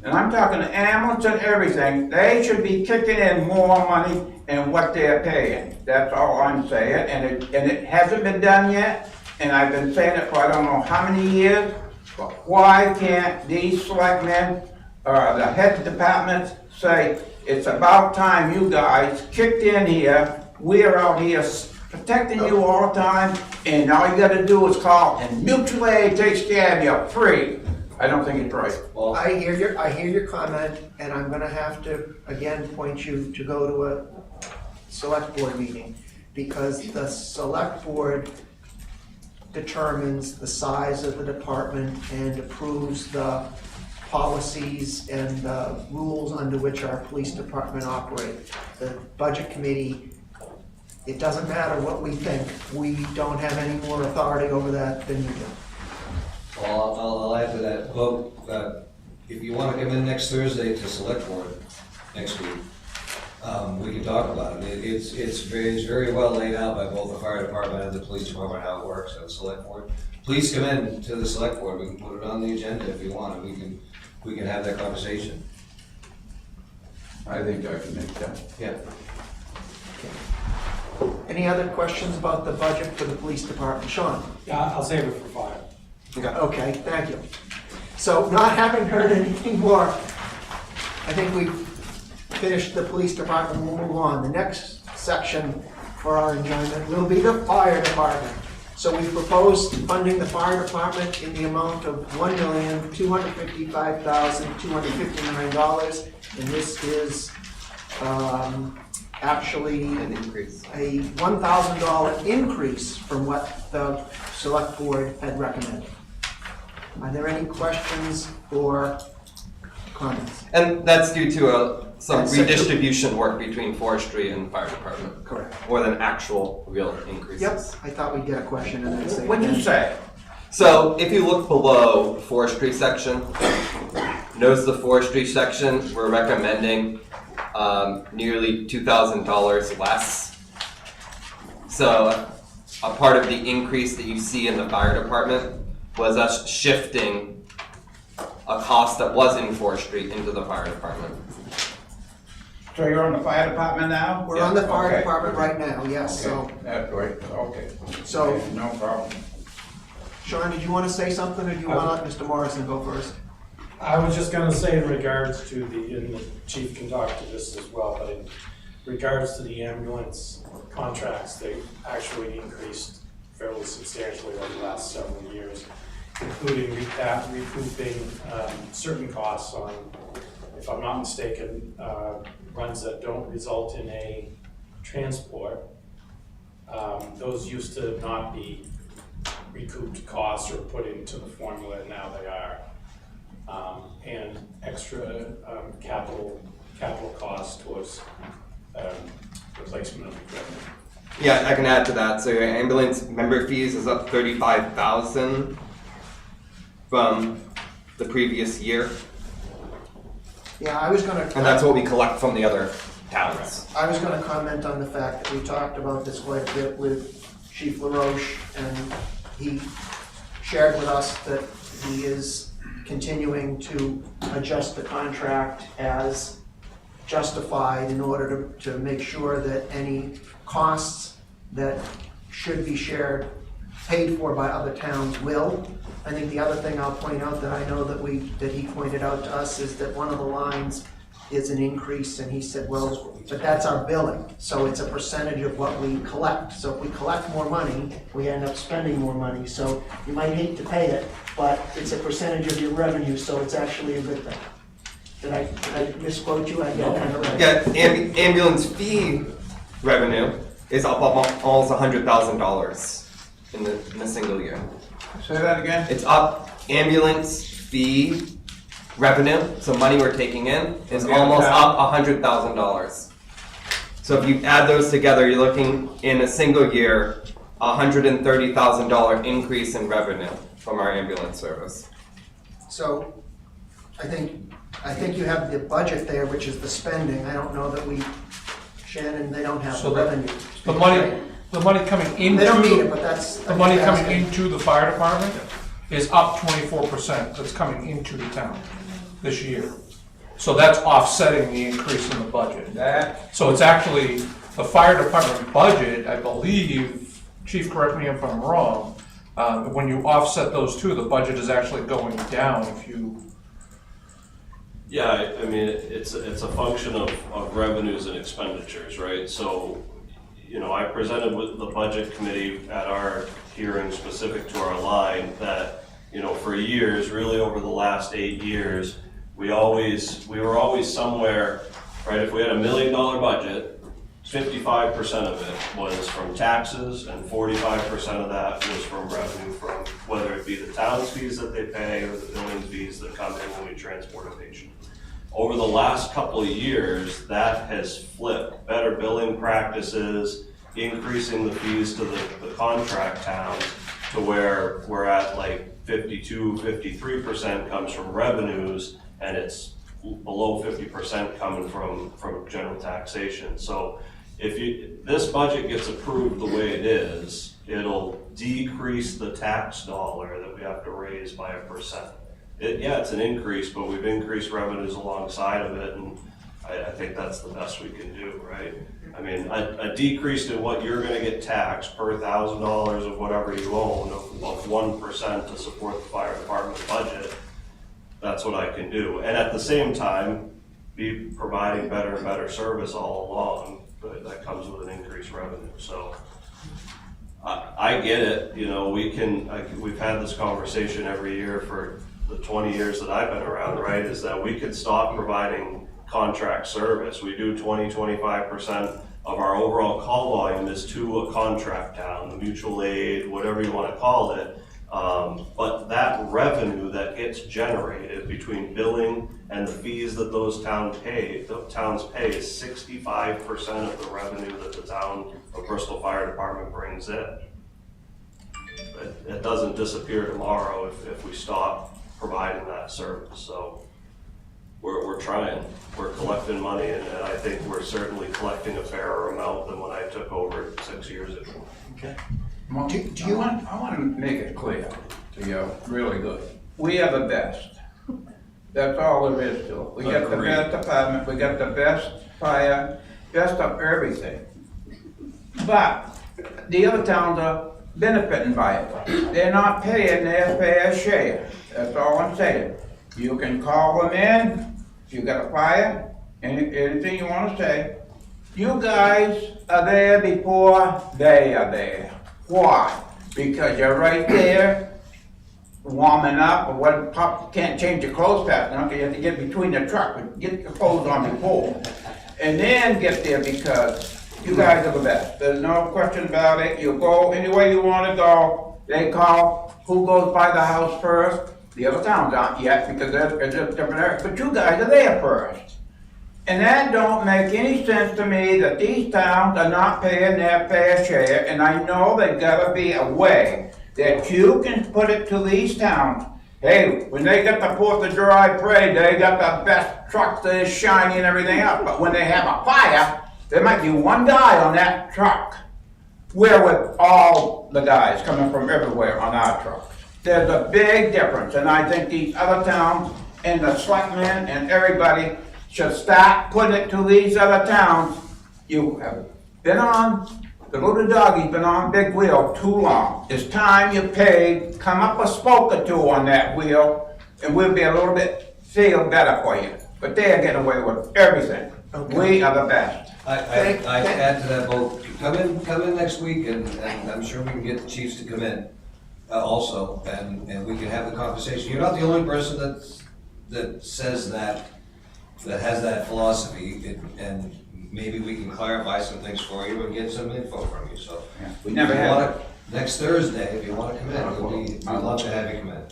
and I'm talking the ambulance and everything, they should be kicking in more money than what they're paying. That's all I'm saying, and it hasn't been done yet, and I've been saying it for I don't know how many years, but why can't these selectmen, the head departments say, it's about time you guys kicked in here, we're out here protecting you all the time, and all you gotta do is call, and mutual aid takes care of you, free. I don't think it's right.
Well,
I hear your comment, and I'm gonna have to, again, point you to go to a select board meeting, because the select board determines the size of the department and approves the policies and the rules under which our police department operates. The budget committee, it doesn't matter what we think, we don't have any more authority over that than you do.
well, I'll add to that, vote, if you wanna come in next Thursday to select board next week, we can talk about it. It's very well laid out by both the fire department and the police department, how it works at the select board. Please come in to the select board, we can put it on the agenda if you want, and we can have that conversation.
I think I can make that.
Yeah.
Any other questions about the budget for the police department? Sean?
Yeah, I'll save it for fire.
Okay, thank you. So, not having heard anything more, I think we've finished the police department, we'll move on. The next section for our enjoyment will be the fire department. So we proposed funding the fire department in the amount of $1,255,259, and this is actually
An increase.
a $1,000 increase from what the select board had recommended. Are there any questions or comments?
And that's due to some
That's
redistribution work between forestry and fire department,
Correct.
more than actual real increases.
Yep, I thought we'd get a question and then say.
What'd you say?
So if you look below forestry section, notice the forestry section, we're recommending nearly $2,000 less. So a part of the increase that you see in the fire department was us shifting a cost that was in forestry into the fire department.
So you're on the fire department now?
We're on the fire
Okay.
department right now, yes, so,
Okay, that's right, okay.
So-
Okay, no problem.
Sean, did you want to say something, or do you want to let Mr. Morrison go first?
I was just gonna say in regards to and the chief can talk to this as well, but in regards to the ambulance contracts, they actually increased fairly substantially over the last several years, including recouping certain costs on, if I'm not mistaken, runs that don't result in a transport. Those used to not be recouped costs or put into the formula, and now they are. And extra capital costs towards replacement of equipment.
Yeah, I can add to that. So your ambulance member fees is up 35,000 from the previous year,
Yeah, I was gonna.
and that's what we collect from the other towns.
I was gonna comment on the fact that we talked about this quite a bit with Chief LaRoche, and he shared with us that he is continuing to adjust the contract as justified in order to make sure that any costs that should be shared, paid for by other towns will. I think the other thing I'll point out that I know that he pointed out to us is that one of the lines is an increase, and he said, well, but that's our billing, so it's a percentage of what we collect. So if we collect more money, we end up spending more money, so you might hate to pay it, but it's a percentage of your revenue, so it's actually a good thing. Did I misquote you? I got kind of right.
Yeah, ambulance fee revenue is up almost $100,000 in a single year.
Say that again?
It's up. Ambulance fee revenue, so money we're taking in, is
From the
almost
town?
up $100,000. So if you add those together, you're looking in a single year, $130,000 increase in revenue from our ambulance service.
So, I think you have the budget there, which is the spending. I don't know that Shannon, they don't have the
So
revenue.
The money coming into.
They don't need it, but that's.
The money coming into the fire department is up 24%, that's coming into the town this year. So that's offsetting the increase in the budget.
That,
So it's actually, the fire department budget, I believe, Chief, correct me if I'm wrong, when you offset those two, the budget is actually going down if you.
Yeah, I mean, it's a function of revenues and expenditures, right? So, you know, I presented with the budget committee at our hearing specific to our line that, you know, for years, really over the last 8 years, we were always somewhere, right? If we had $1 million budget, 55% of it was from taxes and 45% of that was from revenue from whether it be the town's fees that they pay or the billing fees that come in when we transport a patient. Over the last couple of years, that has flipped. Better billing practices, increasing the fees to the contract towns to where we're at like 52, 53% comes from revenues, and it's below 50% coming from general taxation. So if this budget gets approved the way it is, it'll decrease the tax dollar that we have to raise by 1%. It's an increase, but we've increased revenues alongside of it, and I think that's the best we can do, right? I mean, a decrease in what you're gonna get taxed per $1,000 of whatever you own of 1% to support the fire department budget, that's what I can do. And at the same time, be providing better and better service all along, but that comes with an increased revenue. So I get it, you know, we've had this conversation every year for the 20 years that I've been around, right, is that we could stop providing contract service. We do 20-25% of our overall call volume is to a contract town, the mutual aid, whatever you want to call it. But that revenue that gets generated between billing and the fees that those towns pay is 65% of the revenue that the town of Bristol Fire Department brings in. But it doesn't disappear tomorrow if we stop providing that service. So we're trying, we're collecting money, and I think we're certainly collecting a fairer amount than when I took over 6 years ago.
Okay.
well, I want to make it clear to you, really good. We are the best. That's all there is to it. We got the best department, we got the best fire, best of everything. But the other towns are benefiting by it. They're not paying their fair share. That's all I'm saying. You can call them in, if you got a fire, anything you want to say. You guys are there before they are there. Why? Because you're right there, warming up, or what, can't change your clothes fast enough, you have to get between the truck, but get your clothes on before. And then get there, because you guys are the best. There's no question about it. You go any way you want to go. They call who goes by the house first. The other towns aren't yet because they're just different areas. But you guys are there first. And that don't make any sense to me that these towns are not paying their fair share. And I know there's got to be a way that you can put it to these towns. Hey, when they got the 4th of July parade, they got the best trucks that is shiny and everything else. But when they have a fire, there might be one guy on that truck. We're with all the guys coming from everywhere on our trucks. There's a big difference, and I think these other towns and the selectmen and everybody should start putting it to these other towns. You have been on, the little doggy's been on big wheel too long. It's time you paid, come up a spoke or two on that wheel, and we'll be a little bit, feel better for you. But they're getting away with everything.
Okay.
We are the best.
I add to that vote, come in next week, and I'm sure we can get the chiefs to come in also, and we can have the conversation. You're not the only person that says that that has that philosophy, and maybe we can clarify some things for you and get some info from you, so.
Yeah. We never
If you
had,
wanna- Next Thursday, if you wanna come in, we'd love to have you come in.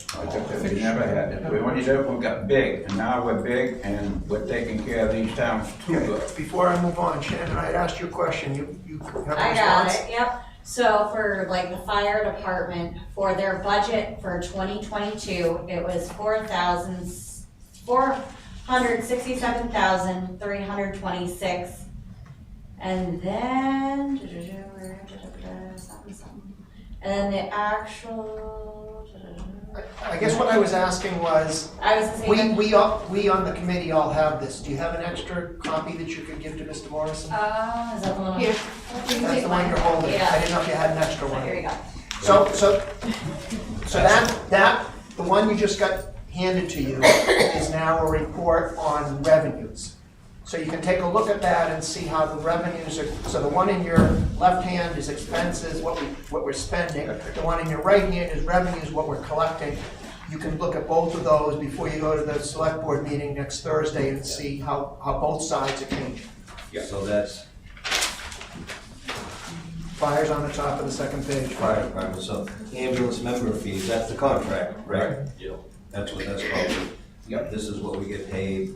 we never had it. We only did, we got big, and now we're big, and we're taking care of these towns too good.
Before I move on, Shannon, I had asked you a question, you have a response?
I got it, yep. So for like the fire department, for their budget for 2022, it was $467,326. And then, and then the actual,
I guess what I was asking was,
I was gonna say.
we on the committee all have this. Do you have an extra copy that you could give to Mr. Morrison?
Is that the one?
Here.
That's the one you're holding. I didn't know if you had an extra one.
Here you go.
So that, the one you just got handed to you is now a report on revenues. So you can take a look at that and see how the revenues are, so the one in your left hand is expenses, what we're spending. The one in your right hand is revenues, what we're collecting. You can look at both of those before you go to the select board meeting next Thursday and see how both sides are changing.
So that's
Fire's on the top of the second page.
fire department, so ambulance member fees, that's the contract, right?
Yep.
That's what that's called.
Yep.
This is what we get paid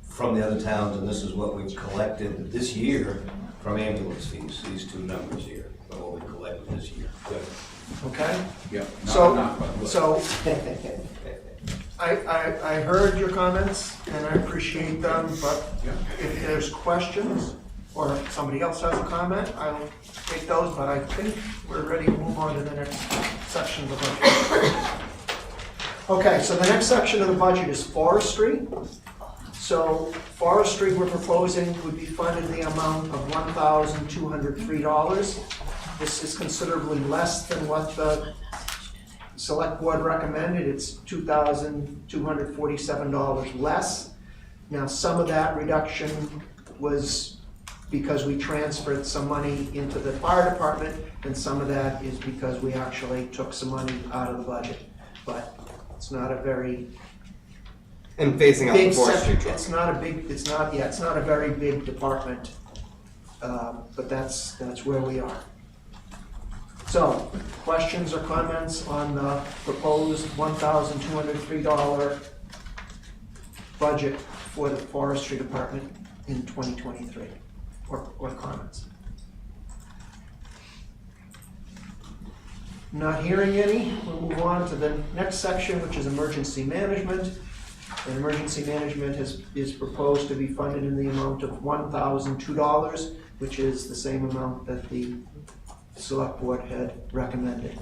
from the other towns, and this is what we've collected this year from ambulance fees, these two numbers here, what we collected this year.
Okay?
Yep.
So I heard your comments and I appreciate them, but if there's questions or if somebody else has a comment, I'll take those, but I think we're ready to move on to the next section of the budget. Okay, so the next section of the budget is forestry. So forestry we're proposing would be funded in the amount of $1,203. This is considerably less than what the select board recommended. It's $2,247 less. Now, some of that reduction was because we transferred some money into the fire department, and some of that is because we actually took some money out of the budget. But it's not a very
And phasing out the
big,
forestry truck.
it's not a very big department, but that's where we are. So, questions or comments on the proposed $1,203 budget for the forestry department in 2023, or comments? Not hearing any, we'll move on to the next section, which is emergency management. And emergency management is proposed to be funded in the amount of $1,002, which is the same amount that the select board had recommended.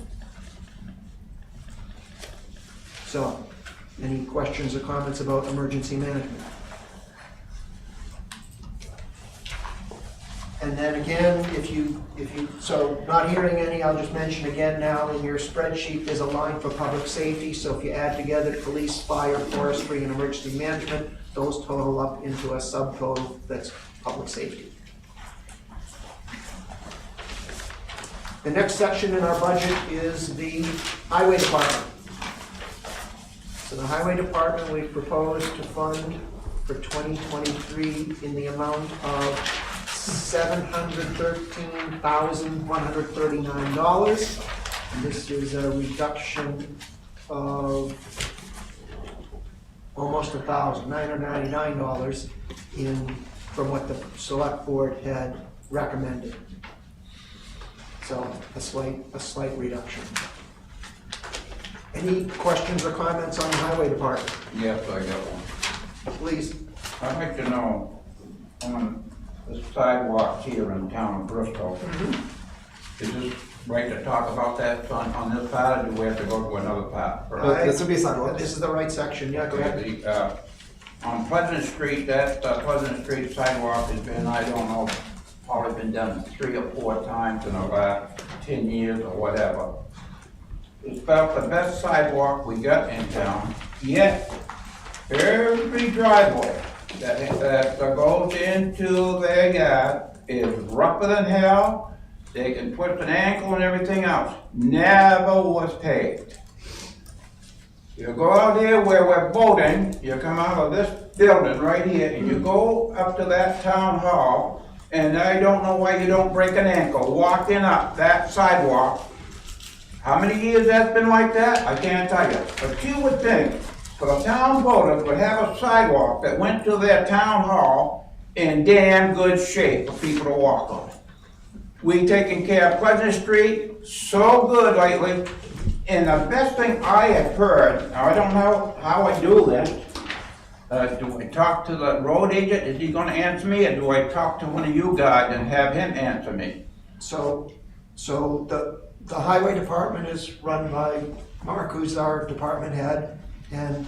So, any questions or comments about emergency management? And then again, so not hearing any, I'll just mention again now, in your spreadsheet, there's a line for public safety, so if you add together police, fire, forestry, and emergency management, those total up into a subtotal that's public safety. The next section in our budget is the highway department. So the highway department, we propose to fund for 2023 in the amount of $713,139. This is a reduction of almost $1,999 from what the select board had recommended. So a slight reduction. Any questions or comments on the highway department?
Yes, I got one.
Please.
I'd like to know, on the sidewalks here in town of Bristol, is this right to talk about that on this part, or do we have to go to another part?
This would be a sidewalk.
This is the right section, yeah, go ahead.
On Pleasant Street, that Pleasant Street sidewalk has been, I don't know, probably been done 3 or 4 times in the last 10 years or whatever. It's about the best sidewalk we got in town, yet every driveway that goes into their yard is rougher than hell. They can twist an ankle and everything else. Never was paved. You go out here where we're voting, you come out of this building right here, and you go up to that town hall, and I don't know why you don't break an ankle walking up that sidewalk. How many years that's been like that? I can't tell you. But you would think, for the town voters would have a sidewalk that went to their town hall in damn good shape for people to walk on. We taken care of Pleasant Street so good lately, and the best thing I have heard, now I don't know how I do this, do I talk to the road agent, is he gonna answer me, or do I talk to one of you guys and have him answer me?
So the highway department is run by Mark, who's our department head, and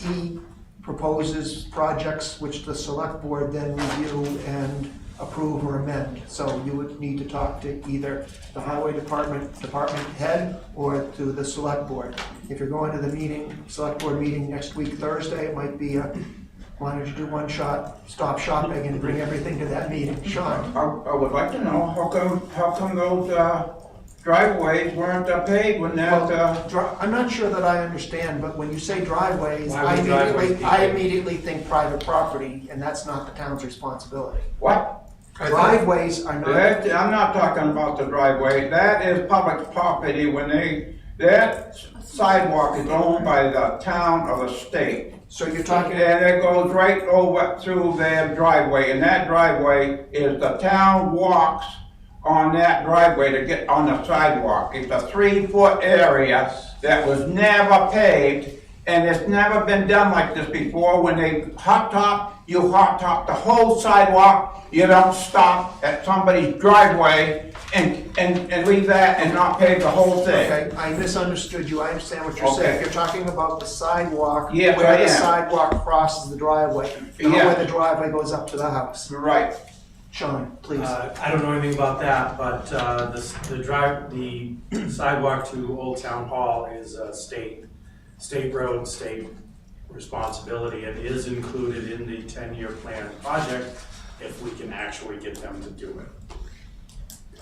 he proposes projects which the select board then review and approve or amend. So you would need to talk to either the highway department head or to the select board. If you're going to the meeting, select board meeting next week, Thursday, it might be why don't you do one stop shopping and bring everything to that meeting? Sean?
I would like to know, how come those driveways weren't paved when that,
I'm not sure that I understand, but when you say driveways,
Why
I
would driveways be paved?
immediately think private property, and that's not the town's responsibility.
what?
Driveways are not.
I'm not talking about the driveway, that is public property that sidewalk is owned by the town or the state.
So you're talking,
And it goes right over through their driveway, and that driveway is the town walks on that driveway to get on the sidewalk. It's a 3-foot area that was never paved, and it's never been done like this before. When they hot top the whole sidewalk. You don't stop at somebody's driveway and leave that and not pave the whole thing.
okay, I misunderstood you, I understand what you're
Okay.
saying. You're talking about the sidewalk,
Yes,
where
I
the
am.
sidewalk crosses the driveway, not
Yeah.
where the driveway goes up to the house.
Right.
Sean, please.
I don't know anything about that, but the sidewalk to Old Town Hall is a state road, state responsibility. It is included in the 10-year plan project if we can actually get them to do it.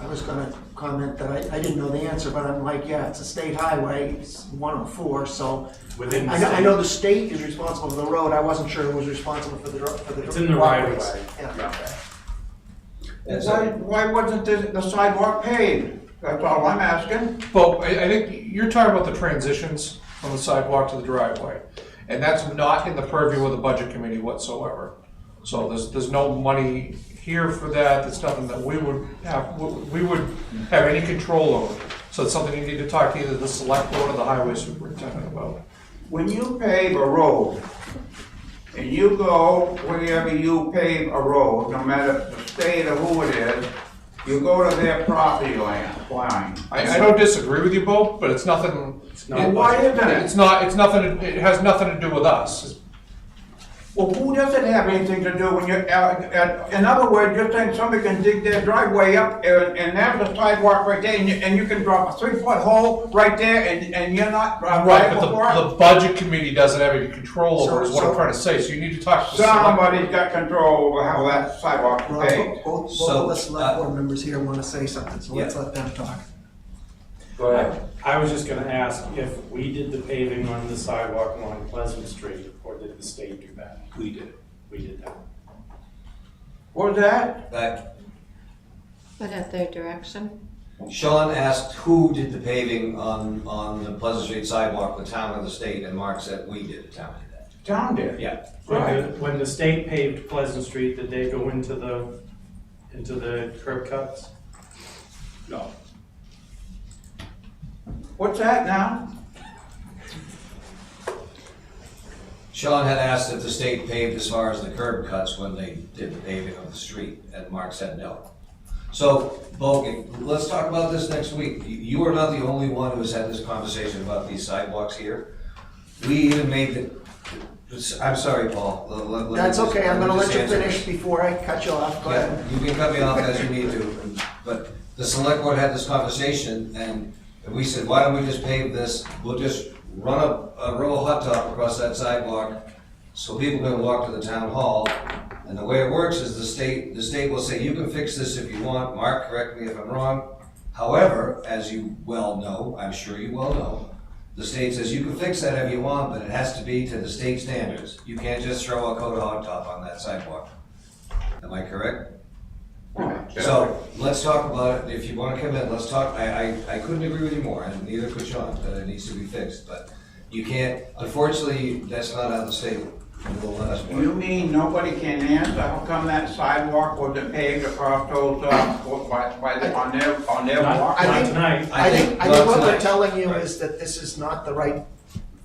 I was gonna comment that I didn't know the answer, but I'm like, yeah, it's a state highway, it's 104, so.
Within the
I
state.
know the state is responsible for the road, I wasn't sure it was responsible for the.
It's in the right of
driveways.
way.
Yeah.
That's
Why wasn't the sidewalk paved? That's all I'm asking.
Well, I think you're talking about the transitions from the sidewalk to the driveway. And that's not in the purview of the budget committee whatsoever. So there's no money here for that. It's nothing that we would have any control over. So it's something you need to talk to either the select board or the highway superintendent about.
When you pave a road, and you go wherever you pave a road, no matter the state or who it is, you go to their property line.
I don't disagree with you both, but it's nothing.
not
Why isn't it?
It's nothing, it has nothing to do with us.
Well, who does it have anything to do when you're, in other words, you're saying somebody can dig their driveway up and there's a sidewalk right there and you can drop a 3-foot hole right there and you're not
Right,
liable for
but
it?
the budget committee doesn't have any control over it, is what I'm
So-
trying to say, so you need to talk to the select.
Somebody's got control over how that sidewalk is
Well,
paved.
both
So,
of the select board members here wanna say something, so let's let them talk.
Go ahead.
I was just gonna ask if we did the paving on the sidewalk along Pleasant Street, or did the state do that?
We did.
We did that.
What was that?
That,
But at their direction.
Sean asked who did the paving on the Pleasant Street sidewalk, the town or the state, and Mark said we did, the town did that.
Town did.
Yeah.
When the state paved Pleasant Street, did they go into the curb cuts?
No.
What's that now?
Sean had asked if the state paved as far as the curb cuts when they did the paving of the street, and Mark said no. So, Bogan, let's talk about this next week. You are not the only one who has had this conversation about these sidewalks here. We even made the, I'm sorry, Paul. Let me
That's
just-
okay, I'm
let me
gonna let
just
you
answer
finish
this.
before I cut you off, go ahead.
Yeah, you can cut me off as you need to, but the select board had this conversation, and we said, why don't we just pave this? We'll just run a row of hot top across that sidewalk, so people can walk to the town hall. And the way it works is the state will say, you can fix this if you want. Mark, correct me if I'm wrong. However, as you well know, I'm sure you well know, the state says you can fix that if you want, but it has to be to the state standards. You can't just throw a coat of hot top on that sidewalk. Am I correct? So, let's talk about it, if you wanna come in, let's talk, I couldn't agree with you more, and neither could Sean, that it needs to be fixed, but you can't, unfortunately, that's not how the state will let us work.
You mean nobody can answer how come that sidewalk wasn't paved across those, on their walk?
I
Not
think-
tonight.
I think
not
what we're
tonight.
telling you
Right.
is that this is not the right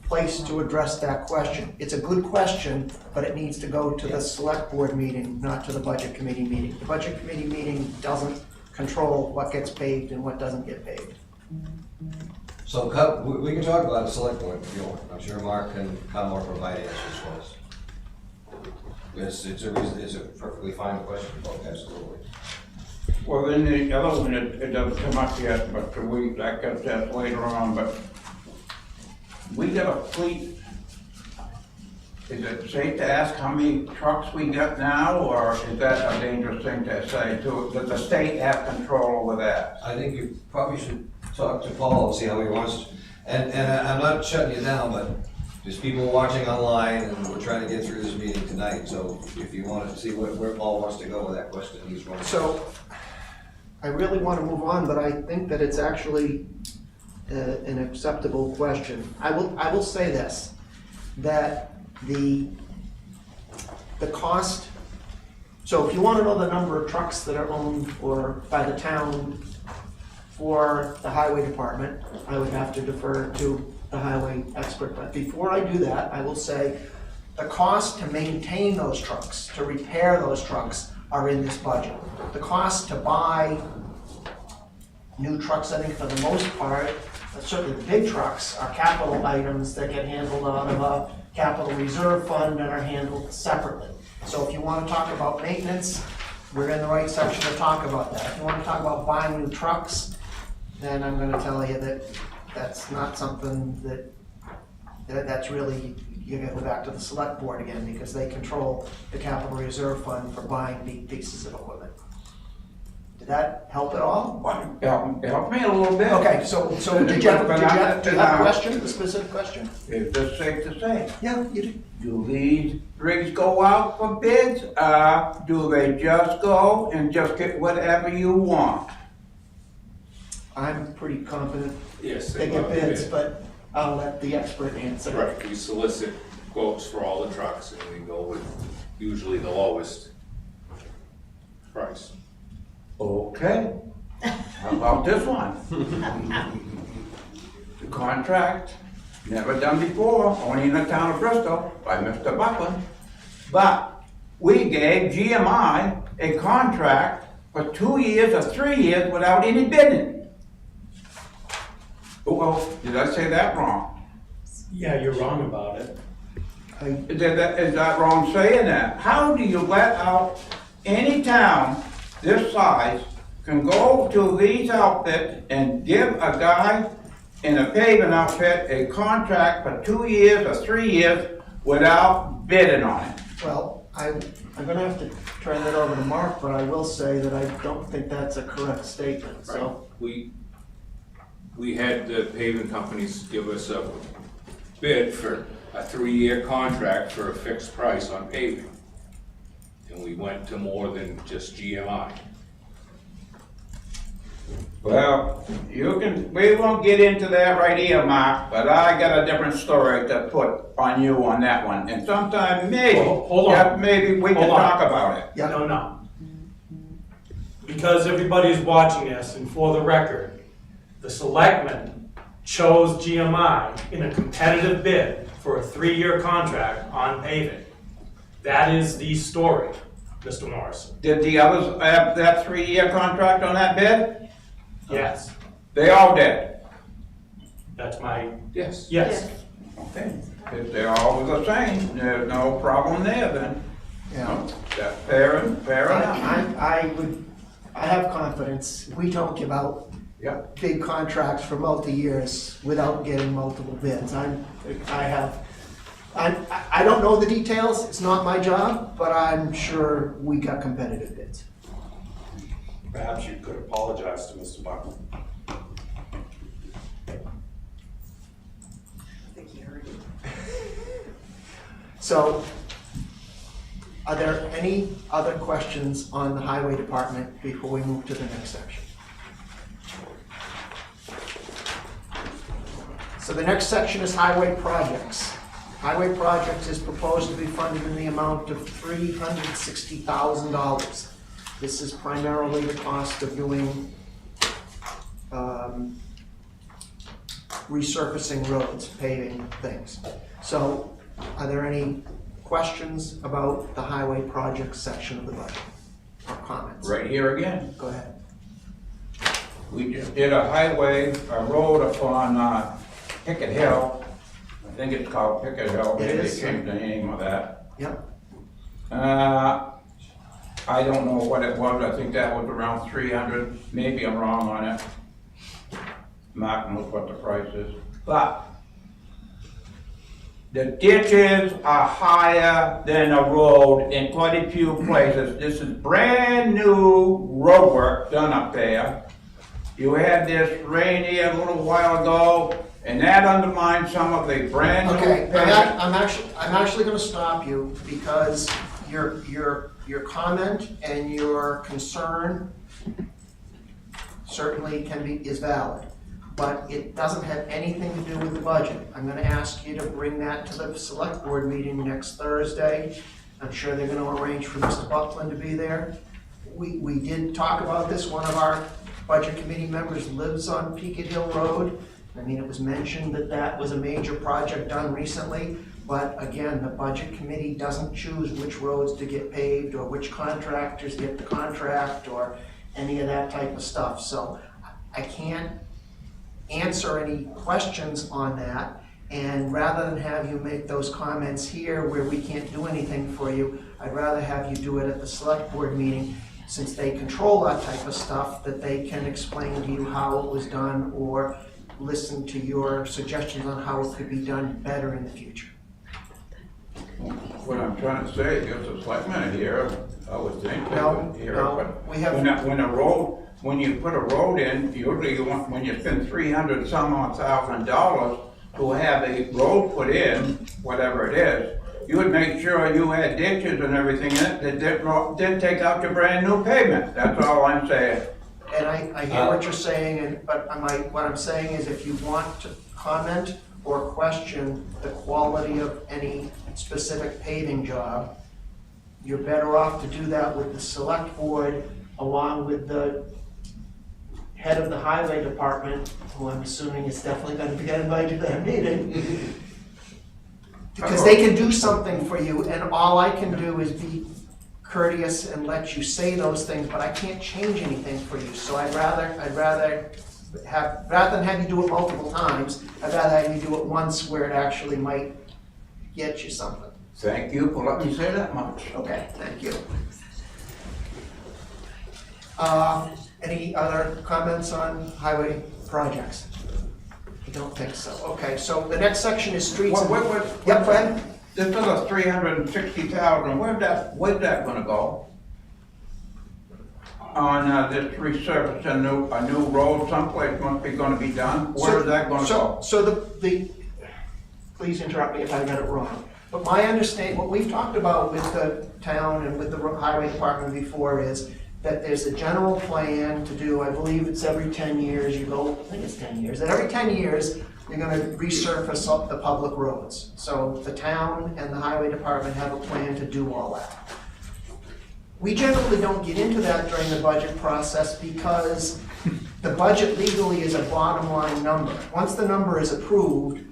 place to address that question. It's a good question, but it needs to go to the select board meeting, not to the budget committee meeting. The budget committee meeting doesn't control what gets paved and what doesn't get paved.
So, we can talk about the select board if you want, I'm sure Mark can come or provide answers for us. It's a perfectly fine question, absolutely.
Well, then the other one, it doesn't come up yet, but that gets that later on, but we got a fleet. Is it safe to ask how many trucks we got now, or is that a dangerous thing to say? Does the state have control over that?
I think you probably should talk to Paul and see how he wants, and I'm not shutting you down, but there's people watching online, and we're trying to get through this meeting tonight, so if you want to see where Paul wants to go with that question, he's going to.
So, I really want to move on, but I think that it's actually an acceptable question. I will say this, that the cost, so if you want to know the number of trucks that are owned or by the town for the highway department, I would have to defer to the highway expert. But before I do that, I will say the cost to maintain those trucks, to repair those trucks, are in this budget. The cost to buy new trucks, I think for the most part, but certainly the big trucks, are capital items that get handled out of a capital reserve fund and are handled separately. So if you want to talk about maintenance, we're in the right section to talk about that. If you want to talk about buying new trucks, then I'm going to tell you that that's not something that's really, you're going to go back to the select board again, because they control the capital reserve fund for buying big pieces of equipment. Did that help at all?
Help me a little bit.
Okay, so do you have a question, a specific question?
Is this safe to say?
Yeah, you do.
Do these rigs go out for bids? Do they just go and just get whatever you want?
I'm pretty confident
Yes,
they
they
get
love
bids,
it.
but I'll let the expert answer.
Right, we solicit quotes for all the trucks and we go with usually the lowest price.
Okay. How about this one? The contract, never done before, only in the town of Bristol by Mr. Buckland. But we gave GMI a contract for 2 years or 3 years without any bidding. Well, did I say that wrong?
Yeah, you're wrong about it.
Is that wrong saying that? How do you let out any town this size can go to these outfits and give a guy in a paving outfit a contract for 2 years or 3 years without bidding on it?
Well, I'm gonna have to turn that over to Mark, but I will say that I don't think that's a correct statement, so.
We had the paving companies give us a bid for a 3-year contract for a fixed price on paving. And we went to more than just GMI.
Well, we won't get into that right here, Mark, but I got a different story to put on you on that one. And sometime maybe,
Hold on.
yeah, maybe we can
Hold on.
talk about it.
Yeah.
No. Because everybody's watching this, and for the record, the selectmen chose GMI in a competitive bid for a 3-year contract on paving. That is the story, Mr. Morrison.
Did the others have that 3-year contract on that bid?
Yes,
They all did.
that's my,
Yes.
yes.
Okay. If they're all the same, there's no problem there then.
Yeah.
That's fair enough.
I have confidence, we don't give out
Yeah.
big contracts for multi-years without getting multiple bids. I don't know the details, it's not my job, but I'm sure we got competitive bids.
Perhaps you could apologize to Mr. Buckland.
So, are there any other questions on the highway department before we move to the next section? So the next section is highway projects. Highway projects is proposed to be funded in the amount of $360,000. This is primarily the cost of doing resurfacing roads, paving things. So, are there any questions about the highway projects section of the budget, or comments?
Right here again.
Go ahead.
We just did a road up on Picket Hill. I think it's called Picket Hill.
It
Maybe
is.
they changed the name of that.
Yep.
I don't know what it was. I think that was around 300. Maybe I'm wrong on it. Mark knows what the price is. But the ditches are higher than a road in quite a few places. This is brand new road work done up there. You had this rain here a little while ago, and that undermined some of the brand new.
Okay, I'm actually gonna stop you because your comment and your concern certainly is valid, but it doesn't have anything to do with the budget. I'm gonna ask you to bring that to the select board meeting next Thursday. I'm sure they're gonna arrange for Mr. Buckland to be there. We did talk about this. One of our budget committee members lives on Picket Hill Road. I mean, it was mentioned that that was a major project done recently, but again, the budget committee doesn't choose which roads to get paved or which contractors get the contract or any of that type of stuff. So I can't answer any questions on that. And rather than have you make those comments here where we can't do anything for you, I'd rather have you do it at the select board meeting, since they control that type of stuff, that they can explain to you how it was done or listen to your suggestions on how it could be done better in the future.
What I'm trying to say, if the selectmen are here, I would think they would hear it, but
we have.
when you put a road in, usually you want, when you spend $300,000 to have a road put in, whatever it is, you would make sure you had ditches and everything in it that didn't take out your brand new pavement. That's all I'm saying.
And I hear what you're saying, but what I'm saying is if you want to comment or question the quality of any specific paving job, you're better off to do that with the select board along with the head of the highway department, who I'm assuming is definitely going to get invited to that meeting. Because they can do something for you, and all I can do is be courteous and let you say those things, but I can't change anything for you. So rather than have you do it multiple times, I'd rather have you do it once where it actually might get you something.
Thank you for letting me say that much.
Okay, thank you. Any other comments on highway projects? I don't think so. Okay, so the next section is streets. Yep, go ahead.
This other $360,000, where's that gonna go? On this resurface a new road, someplace must be gonna be done. Where is that gonna go?
So please interrupt me if I got it wrong. But my understanding, what we've talked about with the town and with the highway department before is that there's a general plan to do, I believe it's every 10 years, I think it's 10 years, that every 10 years, you're gonna resurface up the public roads. So the town and the highway department have a plan to do all that. We generally don't get into that during the budget process because the budget legally is a bottom line number. Once the number is approved,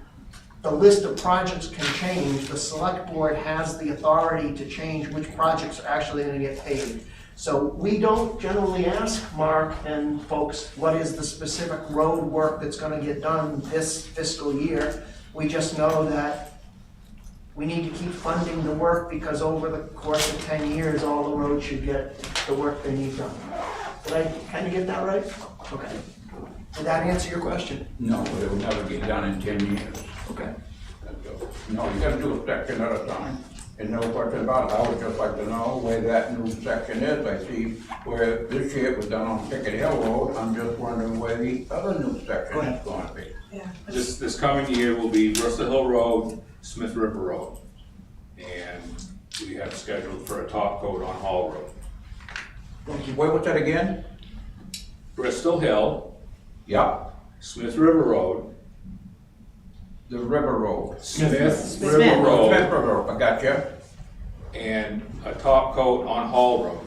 the list of projects can change. The select board has the authority to change which projects are actually gonna get paid. So we don't generally ask Mark and folks, what is the specific road work that's gonna get done this fiscal year? We just know that we need to keep funding the work because over the course of 10 years, all the roads should get the work they need done. Did I kind of get that right? Okay. Did that answer your question?
No, but it will never get done in 10 years.
Okay.
No, you gotta do a section at a time. And no question about it, I would just like to know where that new section is. I see where this year it was done on Picket Hill Road. I'm just wondering where the other new section is going to be.
This coming year will be Bristol Hill Road, Smith River Road. and we have scheduled for a top coat on Hall Road.
Where was that again?
Bristol Hill,
Yep,
Smith River Road,
the River Road.
Smith
Smith.
River Road,
River Road, I got you.
and a top coat on Hall Road.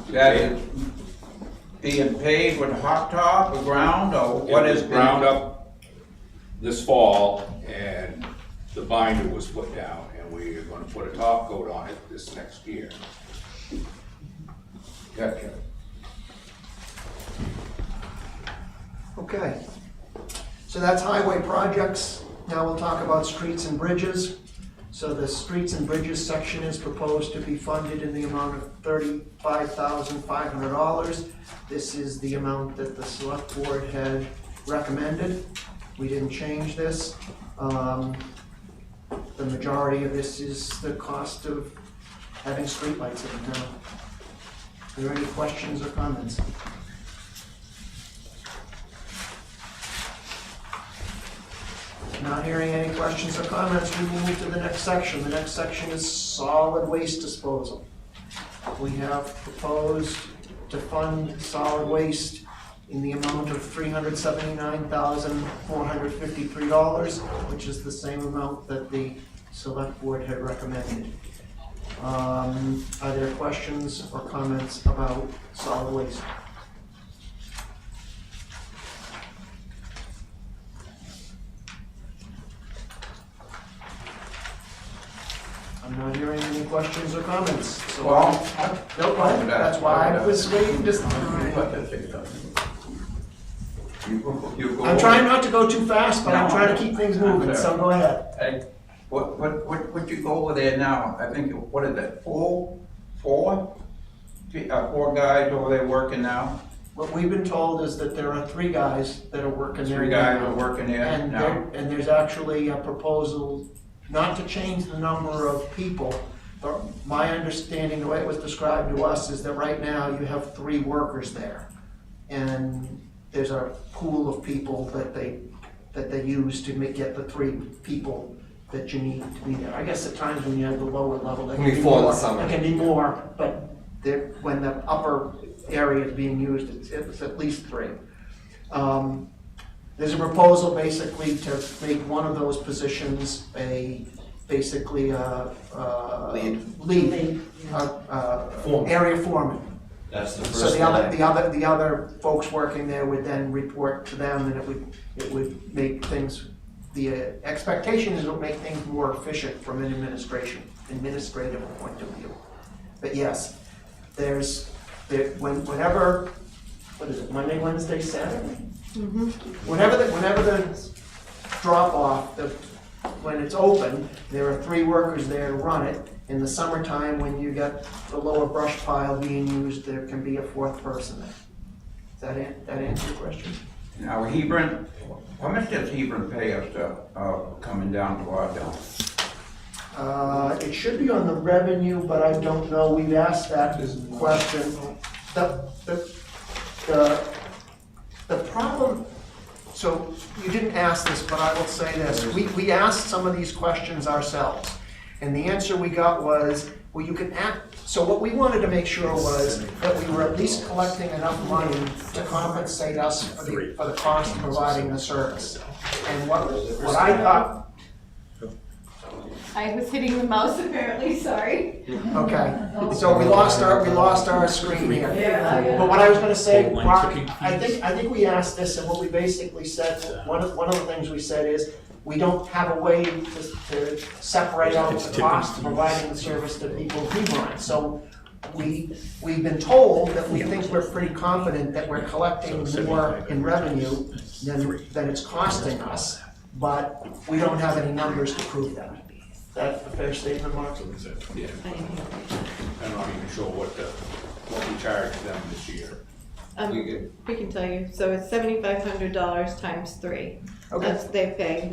That is being paved with hot top or ground, or what
It
is?
was ground up this fall, and the binder was put down, and we are gonna put a top coat on it this next year.
Gotcha.
Okay. So that's highway projects. Now we'll talk about streets and bridges. So the streets and bridges section is proposed to be funded in the amount of $35,500. This is the amount that the select board had recommended. We didn't change this. The majority of this is the cost of having streetlights in town. Are there any questions or comments? Not hearing any questions or comments, we move to the next section. The next section is solid waste disposal. We have proposed to fund solid waste in the amount of $379,453, which is the same amount that the select board had recommended. Are there questions or comments about solid waste? I'm not hearing any questions or comments, so.
Well,
Nope, that's why I was waiting, just.
You go.
I'm trying not to go too fast, but I'm trying to keep things moving, so go ahead.
Hey, what you go over there now? I think, what is that, four guys over there working now?
What we've been told is that there are 3 guys that are working there.
3 guys
now.
are working there
And
now.
there's actually a proposal not to change the number of people, but my understanding, the way it was described to us, is that right now you have 3 workers there. And there's a pool of people that they use to get the 3 people that you need to be there. I guess at times when you have the lower level, there can
Can
be
be 4 in the
more.
summer.
There can be more, but when the upper area is being used, it's at least 3. There's a proposal basically to make one of those positions basically a lead, area foreman.
That's the
So
first line.
the other folks working there would then report to them, and it would make things, the expectation is it would make things more efficient from an administrative point of view. But yes, whenever, what is it, Monday, Wednesday, Saturday? Whenever the drop off, when it's open, there are 3 workers there to run it. In the summertime, when you get the lower brush pile being used, there can be a 4th person there. Does that answer your question?
Now, Hebron, how much does Hebron pay us to, coming down to our dump?
It should be on the revenue, but I don't know. We've asked that question. The problem, so you didn't ask this, but I will say this. We asked some of these questions ourselves, and the answer we got was, well, you can act, so what we wanted to make sure was that we were at least collecting enough money to compensate us for the cost of providing the service. And what I thought,
I was hitting the mouse apparently, sorry.
okay, so we lost our screen here. But what I was gonna say, I think we asked this, and what we basically said, one of the things we said is, we don't have a way to separate out the cost of providing the service to people who run. So we've been told that we think we're pretty confident that we're collecting more in revenue than it's costing us, but we don't have any numbers to prove that. Is that a fair statement, Mark?
Yeah. I'm not even sure what we charged them this year.
We can tell you, so it's $7,500 times 3.
Okay.
That's they pay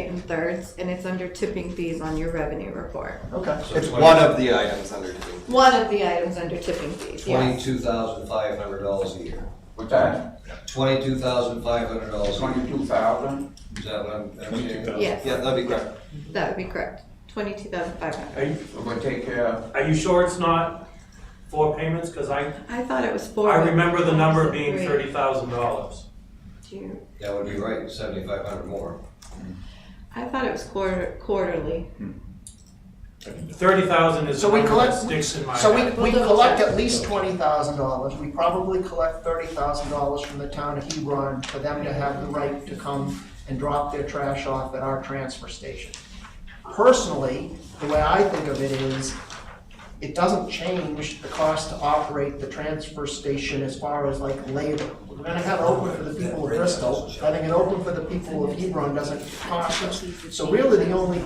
it in thirds, and it's under tipping fees on your revenue report.
Okay.
It's one of the items under tipping.
One of the items under tipping fees, yes.
$22,500 a year.
What's that?
$22,500 a year.
22,000?
Is that what I'm hearing?
Yes,
Yeah, that'd be correct.
that would be correct. 22,500.
So we take care of,
Are you sure it's not 4 payments? Because I
I thought it was 4.
I remember the number
but
being
three.
$30,000.
Do you-
That would be right, 7,500 more.
I thought it was quarterly.
30,000 is the
So we
number that
collect,
sticks in my
so
head.
we collect at least $20,000. We probably collect $30,000 from the town of Hebron for them to have the right to come and drop their trash off at our transfer station. Personally, the way I think of it is, it doesn't change the cost to operate the transfer station as far as like labor. We're gonna have it open for the people of Bristol, having it open for the people of Hebron doesn't cost us. So really, the only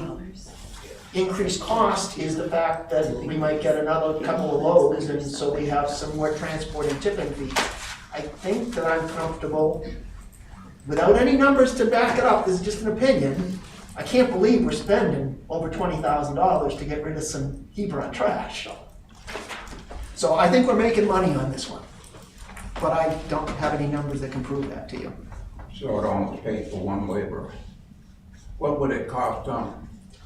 increased cost is the fact that we might get another couple of loads, and so we have some more transport and tipping fees. I think that I'm comfortable, without any numbers to back it up, this is just an opinion, I can't believe we're spending over $20,000 to get rid of some Hebron trash. So I think we're making money on this one, but I don't have any numbers that can prove that to you.
so it almost pays for one laborer. What would it cost them?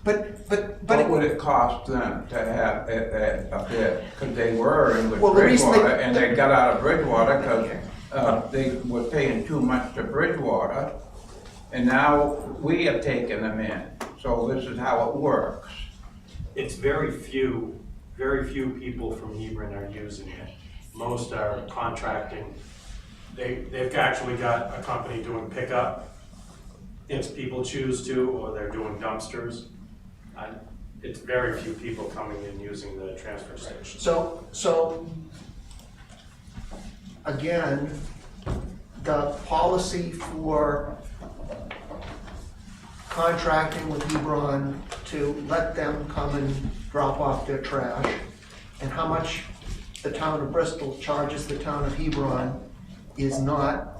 But
What would it cost them to have it a bid? Because they were in with
Well, the reason
Bridgewater, and they got out of Bridgewater because they were paying too much to Bridgewater. And now we have taken them in. So this is how it works.
It's very few people from Hebron are using it. Most are contracting. They've actually got a company doing pickup if people choose to, or they're doing dumpsters. It's very few people coming in using the transfer station.
So again, the policy for contracting with Hebron to let them come and drop off their trash, and how much the town of Bristol charges the town of Hebron is not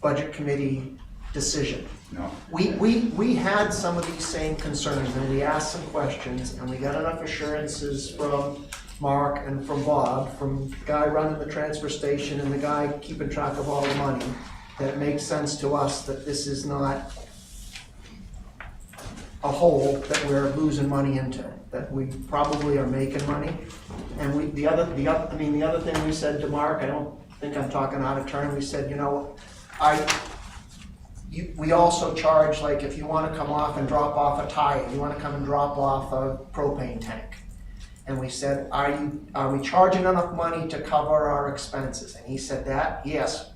budget committee decision.
No.
We had some of these same concerns, and we asked some questions, and we got enough assurances from Mark and from Bob, from the guy running the transfer station and the guy keeping track of all the money, that it makes sense to us that this is not a hole that we're losing money into, that we probably are making money. And the other thing we said to Mark, I don't think I'm talking out of turn, we said, we also charge, like, if you wanna come off and drop off a tire, you wanna come and drop off a propane tank. And we said, are we charging enough money to cover our expenses? And he said that, yes,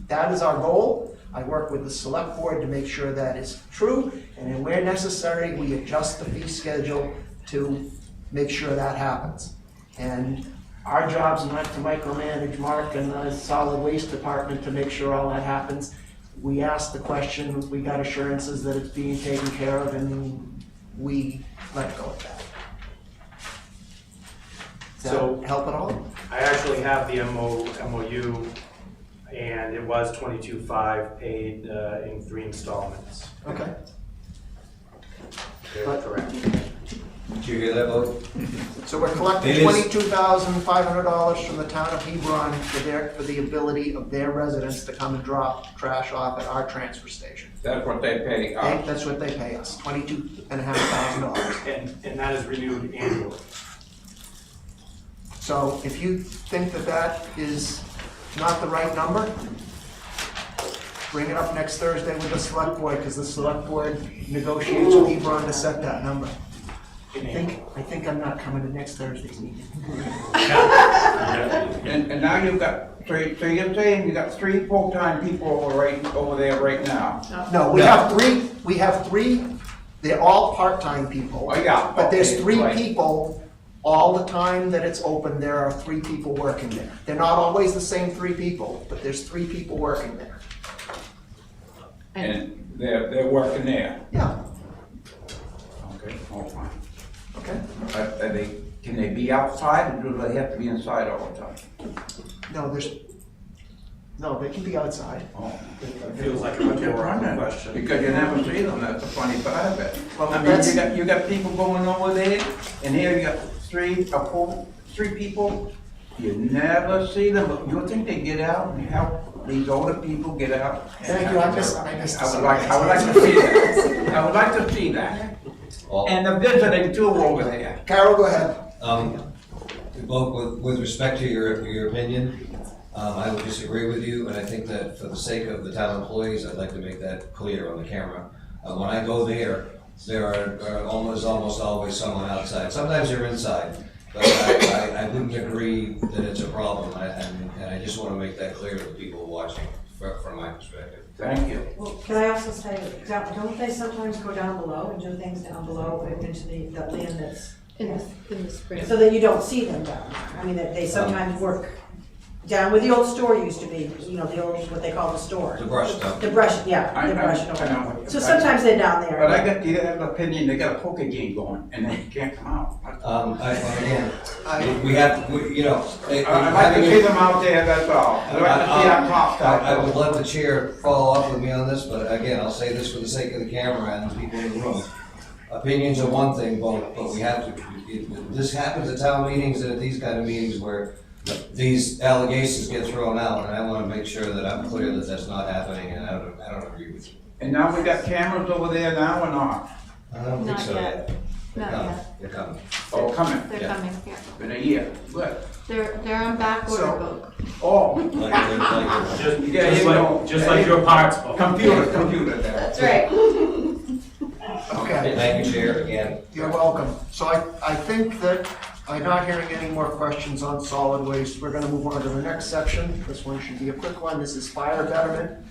that is our goal. I work with the select board to make sure that is true, and then where necessary, we adjust the fee schedule to make sure that happens. And our job's not to micromanage Mark and the solid waste department to make sure all that happens. We asked the question, we got assurances that it's being taken care of, and we let go of that. Does
So-
that help at all?
I actually have the MOU, and it was $22,500 paid in 3 installments.
Okay.
They're correct.
Did you hear that vote?
So we're collecting
It is-
$22,500 from the town of Hebron for the ability of their residents to come and drop trash off at our transfer station.
That's what they pay us.
That's what they pay us, $22,500.
And that is renewed annually.
So if you think that that is not the right number, bring it up next Thursday with the select board, because the select board negotiates with Hebron to set that number. I think I'm not coming to next Thursday's meeting.
And now you've got, so you're saying you got 3 full-time people over there right now?
No, we have three, they're all part-time people.
Oh, yeah.
But there's
Okay,
3
right.
people, all the time that it's open, there are 3 people working there. They're not always the same 3 people, but there's 3 people working there.
And they're working there?
Yeah,
Okay, all fine.
okay.
Can they be outside, or do they have to be inside all the time?
No, they can be outside.
Oh.
It feels like a rhetorical question.
Because you never see them, that's the funny part of it.
Well,
I mean, you got people going over there, and here you got 3 people You never see them, you think they get out and help these older people get out?
Thank you, I missed
I would like to see that. I would like to see that. And the visiting too over there.
Carol, go ahead.
Both with respect to your opinion, I would disagree with you, and I think that for the sake of the town employees, I'd like to make that clear on the camera. When I go there are almost always someone outside. Sometimes they're inside, but I wouldn't agree that it's a problem, and I just want to make that clear to the people watching, from my perspective.
Thank you.
Well, can I also say, don't they sometimes go down below and do things down below into the land that's,
In the spring.
so that you don't see them down there? I mean, that they sometimes work down where the old store used to be, you know, the old, what they call the store.
The brush dump.
The brush, yeah,
I
the brush.
know.
So sometimes they're down there.
But I got the other opinion, they got a poker game going, and they can't come out.
Again, we have, you know.
I'd like to see them out there, that's all. I'd like to see our top
I would
guys.
let the chair follow up with me on this, but again, I'll say this for the sake of the camera and the people in the room. Opinions are one thing, but we have to, this happens at town meetings and at these kind of meetings where these allegations get thrown out, and I want to make sure that I'm clear that that's not happening, and I don't agree with you.
And now we got cameras over there now or not?
I don't think
Not
so
yet.
They're
Not
coming.
yet.
They're coming.
Oh, coming,
They're
Yeah.
coming, yeah.
in a year, good.
They're on back order
So-
book.
Oh,
Just,
Yeah,
just
you know,
like, just like your parts, folks.
computer there.
That's right.
Okay.
Thank you, Chair, again.
You're welcome. So I think that I'm not hearing any more questions on solid waste. We're gonna move on to the next section. This one should be a quick one. This is fire betterment.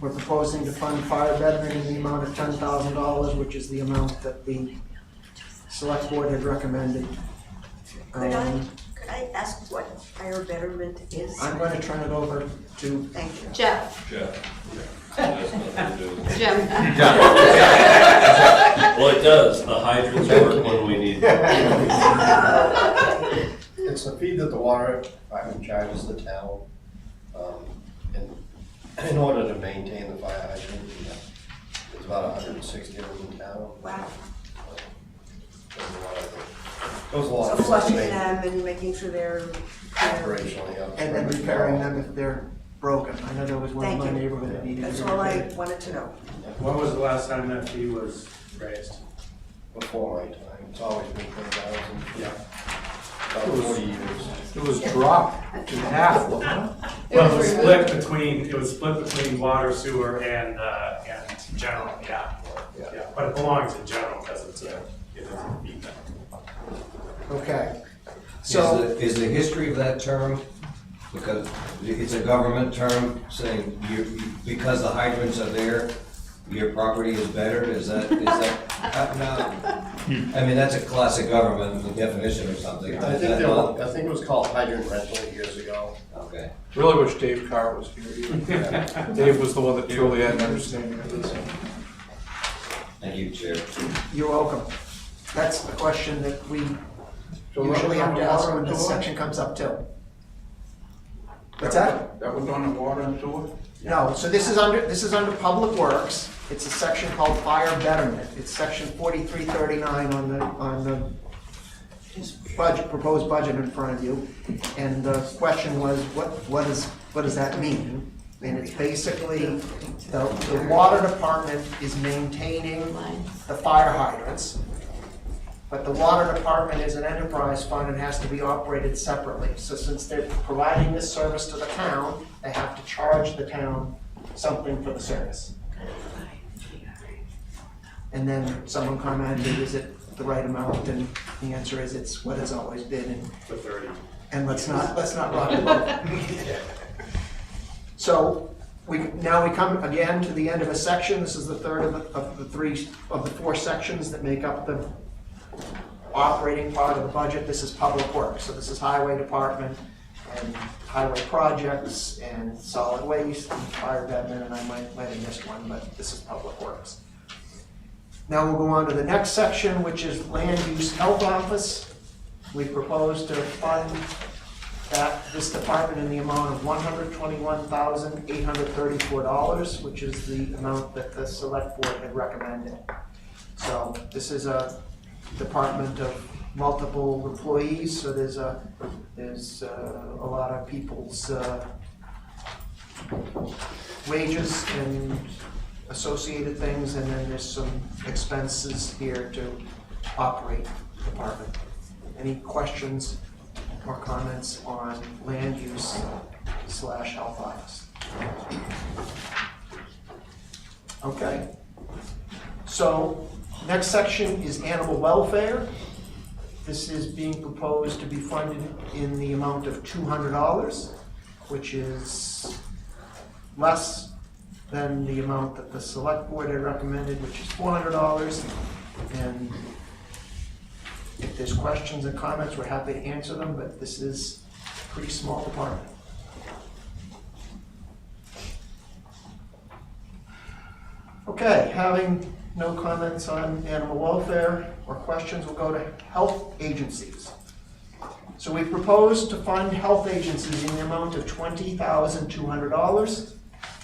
We're proposing to fund fire betterment in the amount of $10,000, which is the amount that the select board had recommended.
Could I ask what fire betterment is?
I'm gonna turn it over to,
Thank you.
Jeff,
Jeff. Has nothing to do with it.
Jeff.
Well, it does, the hydrants work when we need them.
It's a fee that the water department charges the town, in order to maintain the fire hydrant. It's about 160 of them in town.
Wow.
Goes a lot.
So flushing them and making sure they're
Operationally, yeah.
and then repairing them if they're broken. I know there was one in my
Thank you.
neighborhood that needed to be
That's all I
repaired.
wanted to know.
When was the last time that fee was raised?
Before my time, it's always been 10,000.
Yeah.
About 40 years.
It was dropped in half, wasn't it?
Well, it was split between water, sewer, and general, yeah. Yeah, but it belongs in general because it doesn't feed them.
Okay. So,
Is the history of that term, because it's a government term saying because the hydrants are there, your property is better, is that, no? I mean, that's a classic government definition or something.
I
Is that
think
not-
I think it was called hydrant rental years ago.
Okay.
Really wish Dave Carr was here. Dave was the one that truly had an understanding of this.
Thank you, Chair.
you're welcome. That's the question that we
So
usually
that
have
was
to
on
ask
water
when
and
this
sewer?
section comes up too. What's that?
That was on the water and sewer?
No, so this is under Public Works. It's a section called Fire Betterment. It's section 4339 on the budget, proposed budget in front of you. And the question was, what does that mean? And it's basically, the water department is maintaining the fire hydrants. But the water department is an enterprise fund and has to be operated separately. So since they're providing this service to the town, they have to charge the town something for the service. And then someone commented, is it the right amount? And the answer is, it's what it's always been.
For 30.
And let's not rock the boat. So now we come again to the end of a section. This is the third of the four sections that make up the operating part of the budget. This is public works. So this is highway department and highway projects and solid waste and fire betterment, and I might have missed one, but this is public works. Now we'll go on to the next section, which is land use health office. We propose to fund this department in the amount of $121,834, which is the amount that the select board had recommended. So this is a department of multiple employees, so there's a lot of people's wages and associated things, and then there's some expenses here to operate the department. Any questions or comments on land use / health office? Okay. So, next section is animal welfare. This is being proposed to be funded in the amount of $200, which is less than the amount that the select board had recommended, which is $400. And if there's questions and comments, we're happy to answer them, but this is a pretty small department. Okay, having no comments on animal welfare or questions, we'll go to health agencies. So we propose to fund health agencies in the amount of $20,200.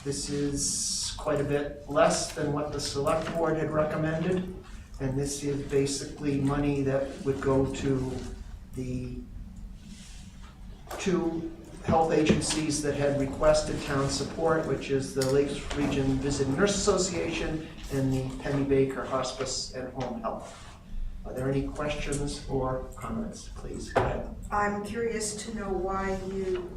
This is quite a bit less than what the select board had recommended. And this is basically money that would go to the two health agencies that had requested town support, which is the Lakes Region Visiting Nurse Association and the Penny Baker Hospice and Home Health. Are there any questions or comments? Please, go ahead.
I'm curious to know why you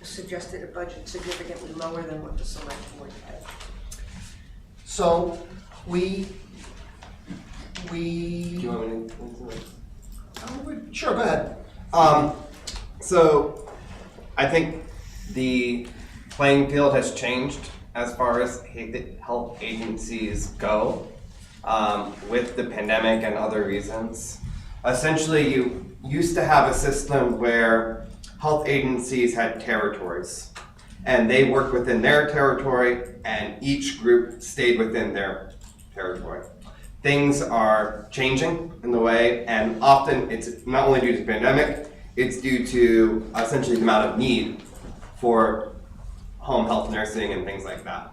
suggested a budget significantly lower than what the select board had.
So,
Do you want me to?
Sure, go ahead.
So I think the playing field has changed as far as health agencies go, with the pandemic and other reasons. Essentially, you used to have a system where health agencies had territories, and they worked within their territory, and each group stayed within their territory. Things are changing in the way, and often it's not only due to the pandemic, it's due to essentially the amount of need for home health nursing and things like that.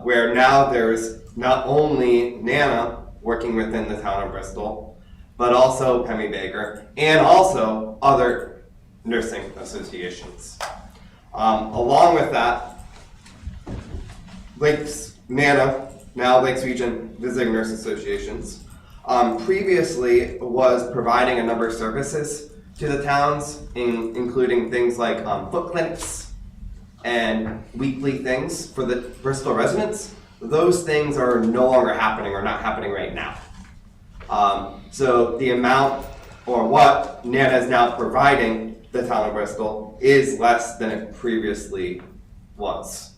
Where now there's not only NANA working within the town of Bristol, but also Penny Baker, and also other nursing associations. Along with that, NANA, now Lakes Region Visiting Nurse Associations, previously was providing a number of services to the towns, including things like foot clinics and weekly things for the Bristol residents. Those things are no longer happening or not happening right now. So the amount or what NANA is now providing the town of Bristol is less than it previously was.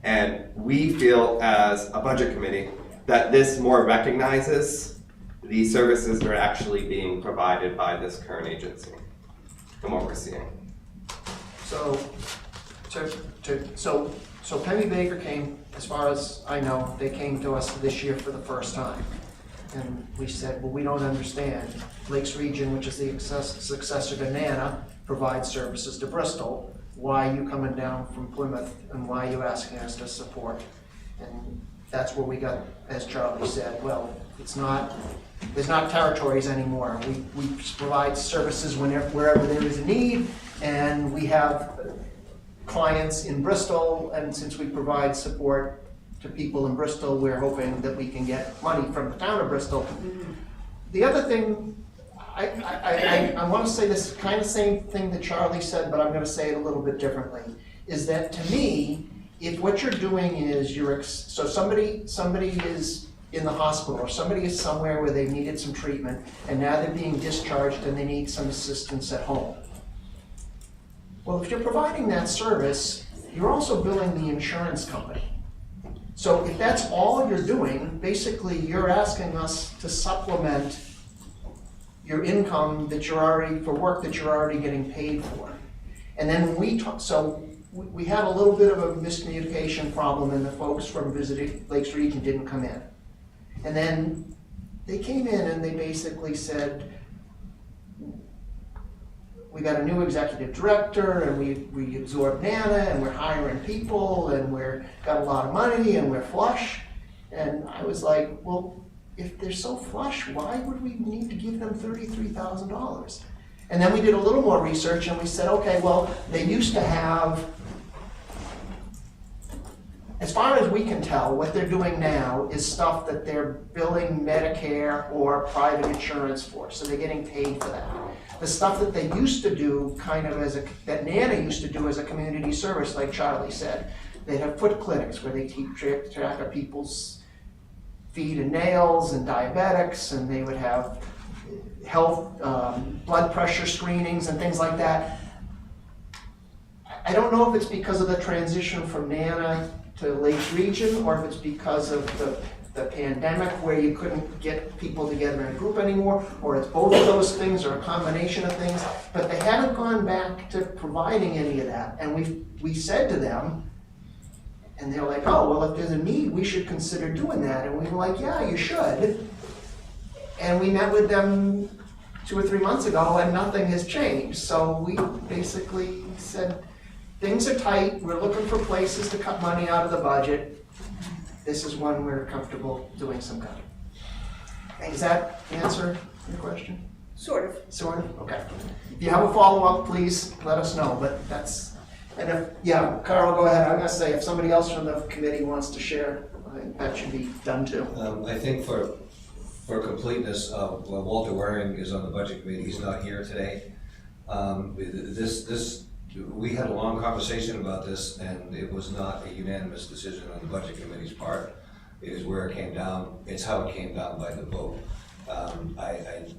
And we feel as a budget committee that this more recognizes the services that are actually being provided by this current agency and what we're seeing.
So Penny Baker came, as far as I know, they came to us this year for the first time. And we said, well, we don't understand. Lakes Region, which is the successor to NANA, provides services to Bristol. Why are you coming down from Plymouth, and why are you asking us to support? And that's where we got, as Charlie said, well, there's not territories anymore. We provide services wherever there is a need, and we have clients in Bristol, and since we provide support to people in Bristol, we're hoping that we can get money from the town of Bristol. The other thing, I want to say this kind of same thing that Charlie said, but I'm going to say it a little bit differently, is that to me, if what you're doing is so somebody is in the hospital, or somebody is somewhere where they needed some treatment, and now they're being discharged and they need some assistance at home. Well, if you're providing that service, you're also billing the insurance company. So if that's all you're doing, basically you're asking us to supplement your income that you're already, for work that you're already getting paid for. And then we had a little bit of a miscommunication problem, and the folks from Visiting Lakes Region didn't come in. And then they came in and they basically said, we got a new executive director, and we absorbed NANA, and we're hiring people, and we're got a lot of money, and we're flush. And I was like, well, if they're so flush, why would we need to give them $33,000? And then we did a little more research and we said, okay, well, they used to have, as far as we can tell, what they're doing now is stuff that they're billing Medicare or private insurance for, so they're getting paid for that. The stuff that they used to do, kind of that Nana used to do as a community service, like Charlie said, they'd have foot clinics where they keep track of people's feet and nails and diabetics, and they would have health, blood pressure screenings and things like that. I don't know if it's because of the transition from Nana to Lakes Region, or if it's because of the pandemic where you couldn't get people together in a group anymore, or it's both of those things or a combination of things, but they haven't gone back to providing any of that. And we said to them, and they're like, oh, well, if there's a need, we should consider doing that. And we were like, yeah, you should. And we met with them 2 or 3 months ago and nothing has changed. So we basically said, things are tight, we're looking for places to cut money out of the budget. This is one we're comfortable doing some cutting. Does that answer your question?
Sort of.
Sort of, okay. If you have a follow-up, please let us know, but that's, and if, yeah, Carl, go ahead. I'm gonna say, if somebody else from the committee wants to share, I think that should be done too.
I think for completeness, Walter Waring is on the budget committee, he's not here today. We had a long conversation about this, and it was not a unanimous decision on the budget committee's part. It is where it came down, it's how it came down by the vote. I'd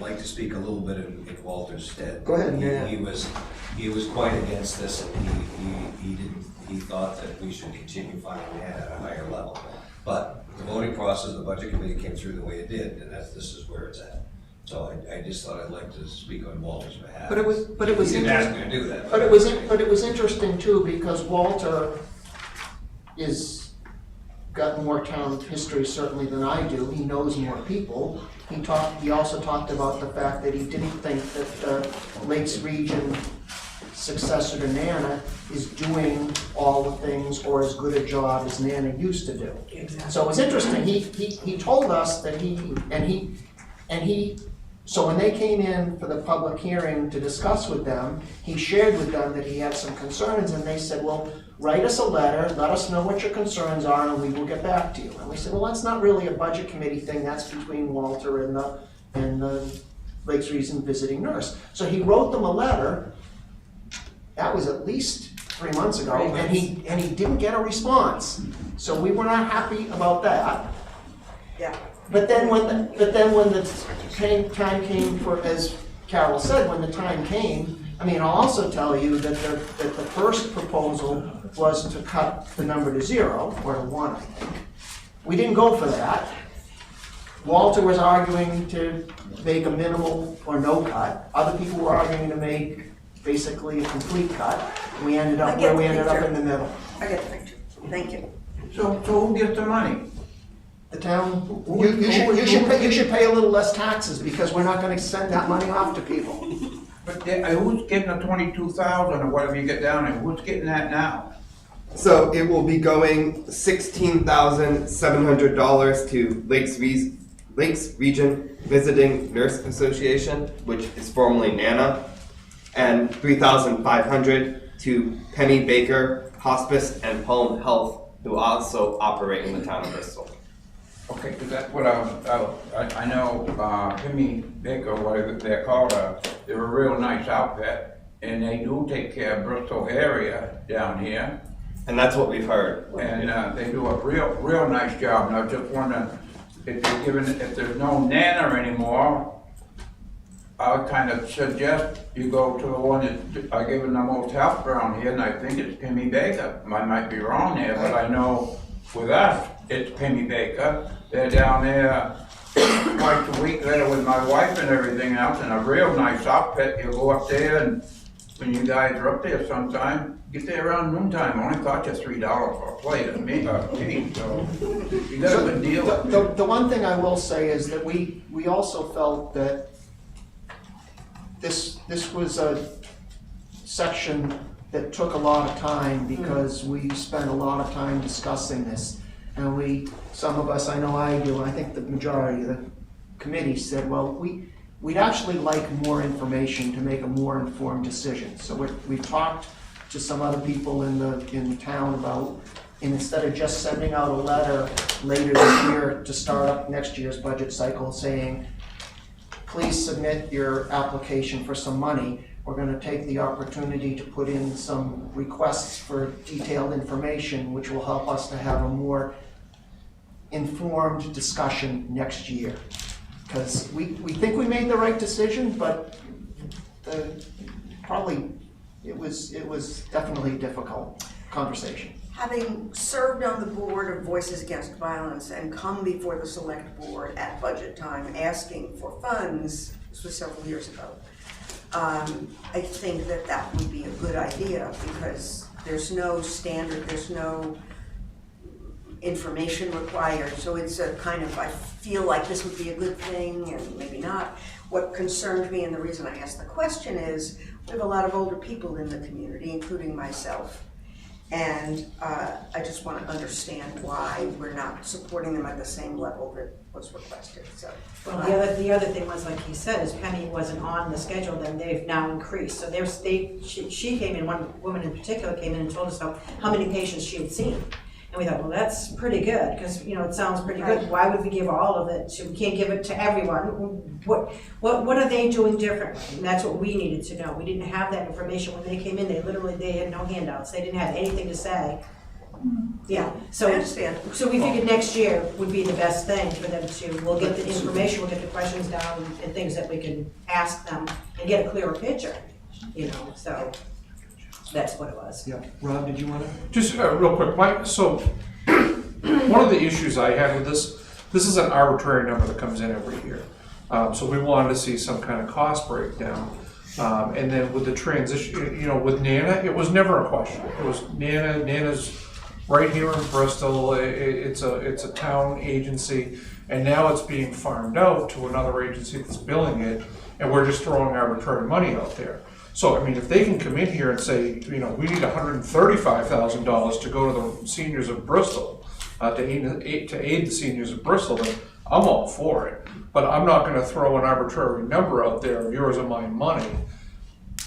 like to speak a little bit in Walter's stead.
Go ahead.
He was quite against this, and he thought that we should continue funding that at a higher level. But the voting process, the budget committee came through the way it did, and this is where it's at. So I just thought I'd like to speak on Walter's behalf.
But it was
He didn't ask me to do that.
But it was interesting too, because Walter got more town history certainly than I do. He knows more people. He also talked about the fact that he didn't think that the Lakes Region successor to Nana is doing all the things or as good a job as Nana used to do.
Exactly.
So it was interesting. He told us that so when they came in for the public hearing to discuss with them, he shared with them that he had some concerns, and they said, well, write us a letter, let us know what your concerns are, and we will get back to you. And we said, well, that's not really a budget committee thing, that's between Walter and the Lakes Region visiting nurse. So he wrote them a letter, that was at least 3 months ago, and he didn't get a response. So we were not happy about that.
Yeah.
But then when the time came for, as Carol said, when the time came, I mean, I'll also tell you that the first proposal was to cut the number to 0, or to 1, I think. We didn't go for that. Walter was arguing to make a minimal or no cut. Other people were arguing to make basically a complete cut. We ended up where we ended up in the middle.
I get the picture. Thank you.
So who gets the money?
The town, you should pay a little less taxes because we're not gonna send that money off to people.
But who's getting the 22,000 or whatever you get down there? Who's getting that now?
So it will be going $16,700 to Lakes Region Visiting Nurse Association, which is formerly NANA, and $3,500 to Penny Baker Hospice and Home Health, who also operate in the town of Bristol.
Okay, because that's what I know, Jimmy Baker, whatever they're called, they're a real nice outfit, and they do take care of Bristol area down here.
And that's what we've heard.
And they do a real nice job. And I just wonder if there's no Nana anymore, I would kind of suggest you go to the one that I given the most help around here, and I think it's Jimmy Baker. I might be wrong there, but I know with us, it's Penny Baker. They're down there twice a week there with my wife and everything else, and a real nice outfit. You go up there, and when you guys are up there sometime, get there around noontime. Only cost you $3 for a plate of meat, so you got a good deal.
The one thing I will say is that we also felt that this was a section that took a lot of time because we spent a lot of time discussing this. And some of us, I know I do, I think the majority of the committee said, well, we'd actually like more information to make a more informed decision. So we've talked to some other people in the town about, and instead of just sending out a letter later this year to start up next year's budget cycle saying, please submit your application for some money, we're gonna take the opportunity to put in some requests for detailed information, which will help us to have a more informed discussion next year. Because we think we made the right decision, but it was definitely a difficult conversation.
Having served on the board of Voices Against Violence and come before the select board at budget time asking for funds, this was several years ago, I think that would be a good idea because there's no standard, there's no information required, so it's a kind of, I feel like this would be a good thing and maybe not. What concerned me and the reason I asked the question is we have a lot of older people in the community, including myself. And I just want to understand why we're not supporting them at the same level that was requested, so.
Well, the other thing was, like he said, is Penny wasn't on the schedule, then they've now increased. So she came in, one woman in particular came in and told us how many patients she had seen. And we thought, well, that's pretty good, because, it sounds pretty good. Why would we give all of it we can't give it to everyone? What are they doing differently? And that's what we needed to know. We didn't have that information when they came in. They had no handouts. They didn't have anything to say. Yeah, so
I understand.
So we figured next year would be the best thing for them we'll get the information, we'll get the questions down and things that we can ask them and get a clearer picture, so. That's what it was.
Yeah, Rob, did you want to?
Just real quick, Mike, so one of the issues I had with this is an arbitrary number that comes in every year. So we wanted to see some kind of cost breakdown. And then with the transition, with Nana, it was never a question. It was Nana's right here in Bristol. It's a town agency, and now it's being farmed out to another agency that's billing it, and we're just throwing arbitrary money out there. So, if they can come in here and say, we need $135,000 to go to the seniors of Bristol, to aid the seniors of Bristol, then I'm all for it. But I'm not gonna throw an arbitrary number out there of yours or mine money,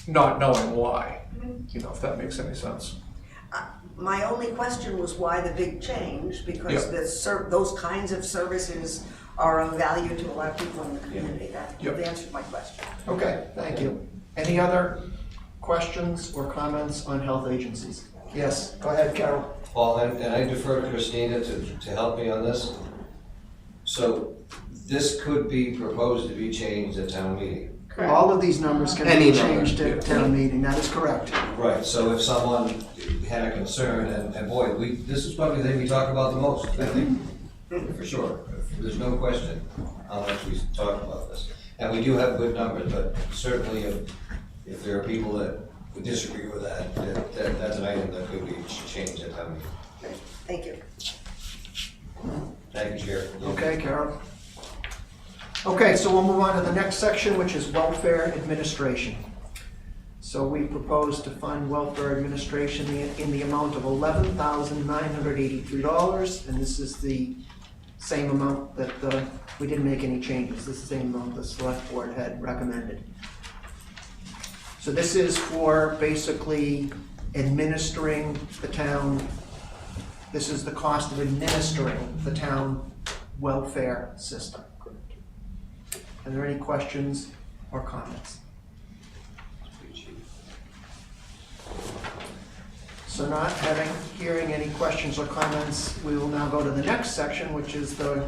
not knowing why, if that makes any sense.
My only question was why the big change, because those kinds of services are of value to a lot of people in the community. That answered my question.
Okay, thank you. Any other questions or comments on health agencies? Yes, go ahead, Carol.
Well, and I defer to Christina to help me on this. So this could be proposed to be changed at town meeting.
Correct. All of these numbers can be changed at town meeting, that is correct.
Right, so if someone had a concern, and boy, this is probably the thing we talk about the most, I think, for sure. There's no question how much we talk about this. And we do have good numbers, but certainly if there are people that would disagree with that's an item that could be changed at town meeting.
Okay, thank you.
Thank you, Chair.
Okay, Carol. Okay, so we'll move on to the next section, which is welfare administration. So we propose to fund welfare administration in the amount of $11,983, and this is the same amount that we didn't make any changes. This is the same amount the select board had recommended. So this is for basically administering the town. This is the cost of administering the town welfare system. Are there any questions or comments? So not hearing any questions or comments, we will now go to the next section, which is the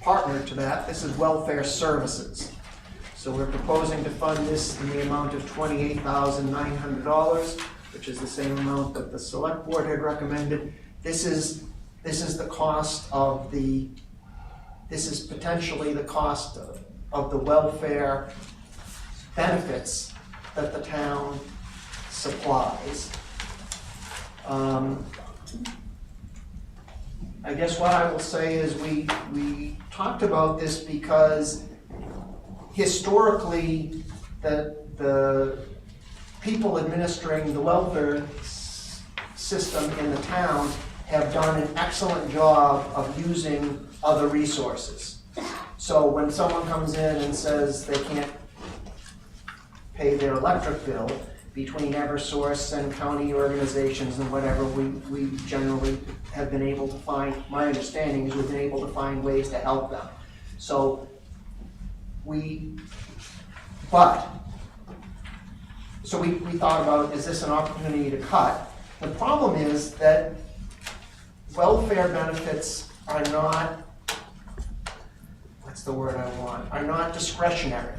partner to that. This is welfare services. So we're proposing to fund this in the amount of $28,900, which is the same amount that the select board had recommended. This is the cost of this is potentially the cost of the welfare benefits that the town supplies. I guess what I will say is we talked about this because historically the people administering the welfare system in the town have done an excellent job of using other resources. So when someone comes in and says they can't pay their electric bill, between Eversource and county organizations and whatever, we generally have been able to find, my understanding is we've been able to find ways to help them. So we thought about, is this an opportunity to cut? The problem is that welfare benefits are not, what's the word I want, are not discretionary.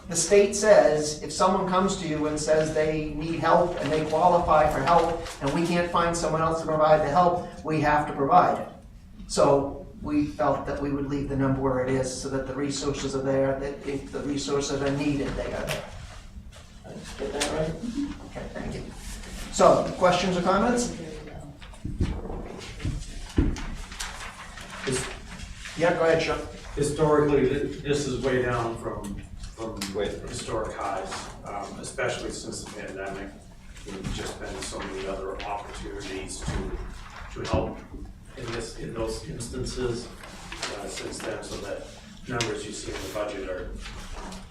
The state says if someone comes to you and says they need help and they qualify for help and we can't find someone else to provide the help, we have to provide it. So we felt that we would leave the number where it is so that the resources are there, that if the resources are needed, they are there. Did I get that right? Okay, thank you. So, questions or comments? Yeah, go ahead, Sean.
Historically, this is way down from historic highs, especially since the pandemic. There's just been so many other opportunities to help in those instances since then, so that numbers you see in the budget are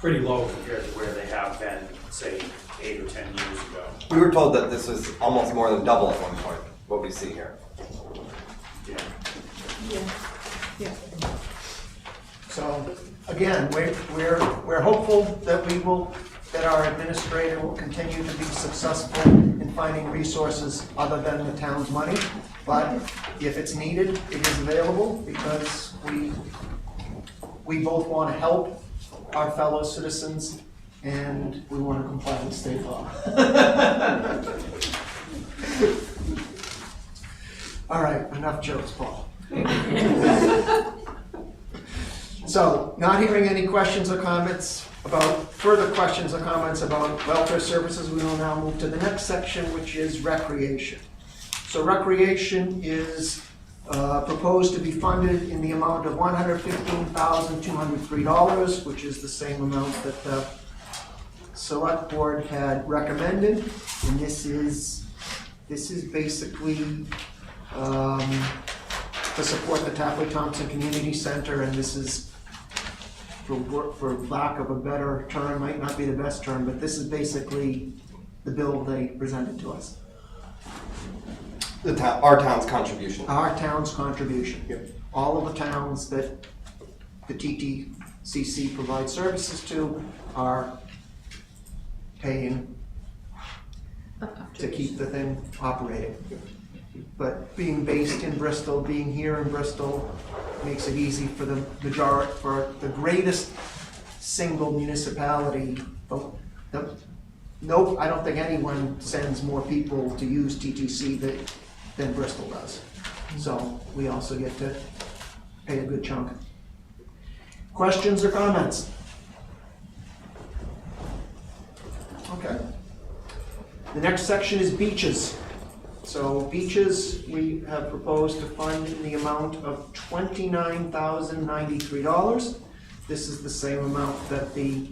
pretty low compared to where they have been, say, 8 or 10 years ago.
We were told that this was almost more than double at one point, what we see here.
Yeah.
Yeah.
So, again, we're hopeful that that our administrator will continue to be successful in finding resources other than the town's money. But if it's needed, it is available because we both want to help our fellow citizens and we want to comply with state law. All right, enough jokes, Paul. So, not hearing any questions or comments further questions or comments about welfare services, we will now move to the next section, which is recreation. So recreation is proposed to be funded in the amount of $115,203, which is the same amount that the select board had recommended. And this is basically to support the Tapley Thompson Community Center, and this is, for lack of a better term, might not be the best term, but this is basically the bill they presented to us.
Our town's contribution.
Our town's contribution. Yep. All of the towns that the TTCC provides services to are paying to keep the thing operating. But being based in Bristol, being here in Bristol, makes it easy for the majority, for the greatest single municipality. Nope, I don't think anyone sends more people to use TTC than Bristol does. So we also get to pay a good chunk. Questions or comments? Okay. The next section is beaches. So beaches, we have proposed to fund in the amount of $29,093. This is the same amount that the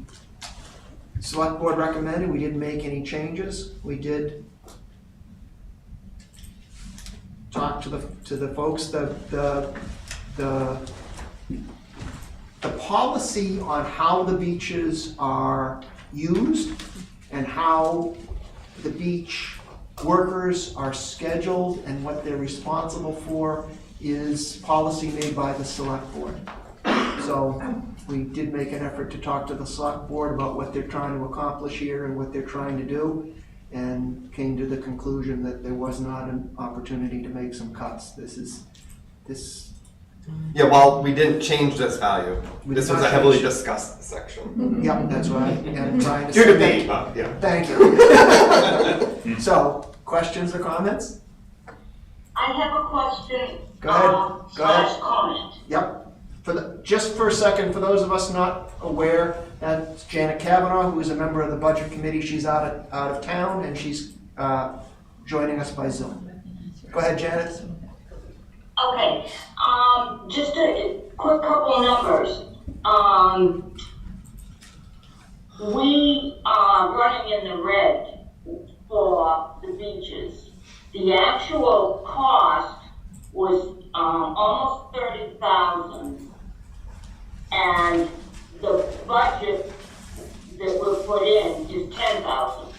select board recommended. We didn't make any changes. We did talk to the folks. The policy on how the beaches are used and how the beach workers are scheduled and what they're responsible for is policy made by the select board. So we did make an effort to talk to the select board about what they're trying to accomplish here and what they're trying to do, and came to the conclusion that there was not an opportunity to make some cuts.
Yeah, well, we didn't change this value. This was a heavily discussed section.
Yep, that's right. And trying to
Due to me, but yeah.
Thank you. So, questions or comments?
I have a question.
Go ahead. Go ahead.
/ comment.
Yep. Just for a second, for those of us not aware, that's Janet Kavanaugh, who is a member of the budget committee. She's out of town and she's joining us by Zoom. Go ahead, Janet.
Okay, just a quick couple of numbers. We are running in the red for the beaches. the actual cost was, almost 30,000. And the budget that was put in is 10,000.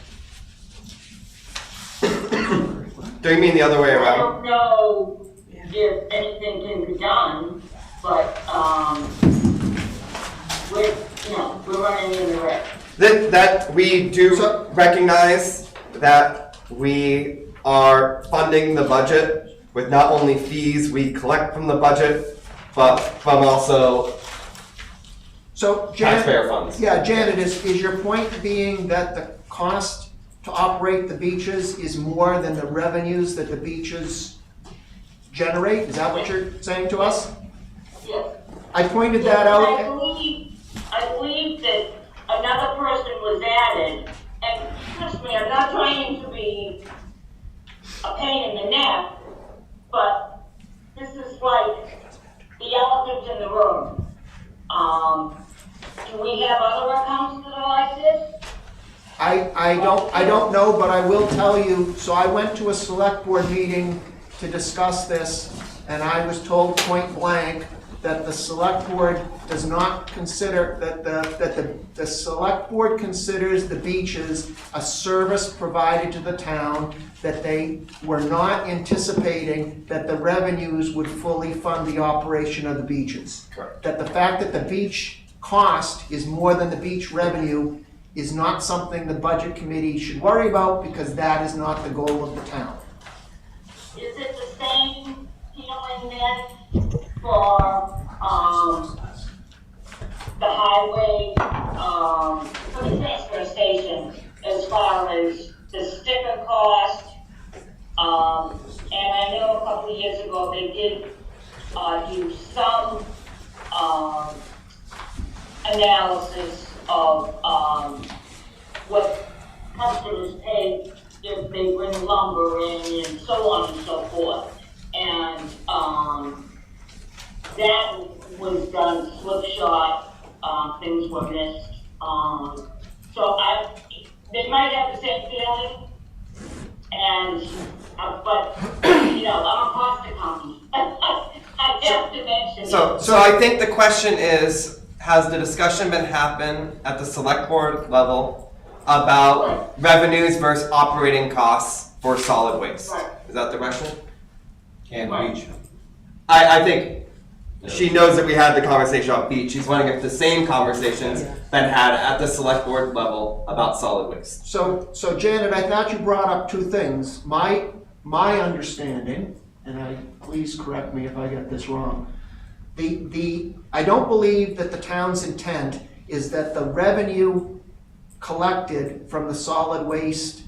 Do you mean the other way
I
around?
don't know if anything can be done, but, we're running in the red.
That we do recognize that we are funding the budget with not only fees we collect from the budget, but from also
So Janet,
taxpayer funds.
yeah, Janet, is your point being that the cost to operate the beaches is more than the revenues that the beaches generate? Is that what you're saying to us?
Yes.
I pointed that out.
I believe that another person was added, and trust me, I'm not trying to be a pain in the neck, but this is like the elephant in the room. Do we have other accounts that are like this?
I don't know, but I will tell you, so I went to a select board meeting to discuss this, and I was told point blank that the select board does not consider, that the select board considers the beaches a service provided to the town, that they were not anticipating that the revenues would fully fund the operation of the beaches.
Correct.
That the fact that the beach cost is more than the beach revenue is not something the budget committee should worry about, because that is not the goal of the town.
Is it the same feeling then for, the highway, for the transfer station, as far as the sticker cost? And I know a couple of years ago, they did, do some, analysis of, what customers pay if they bring lumber in and so on and so forth. And, that was done slipshod, things were missed. So they might have the same feeling, and, but, I'm a cost accountant. I have to mention it.
So I think the question is, has the discussion been happen at the select board level about revenues versus operating costs for solid waste?
Right.
Is that the question?
And beach.
I think she knows that we had the conversation about beach. She's wondering if the same conversation's been had at the select board level about solid waste.
So Janet, I thought you brought up two things. My understanding, and please correct me if I get this wrong, I don't believe that the town's intent is that the revenue collected from the solid waste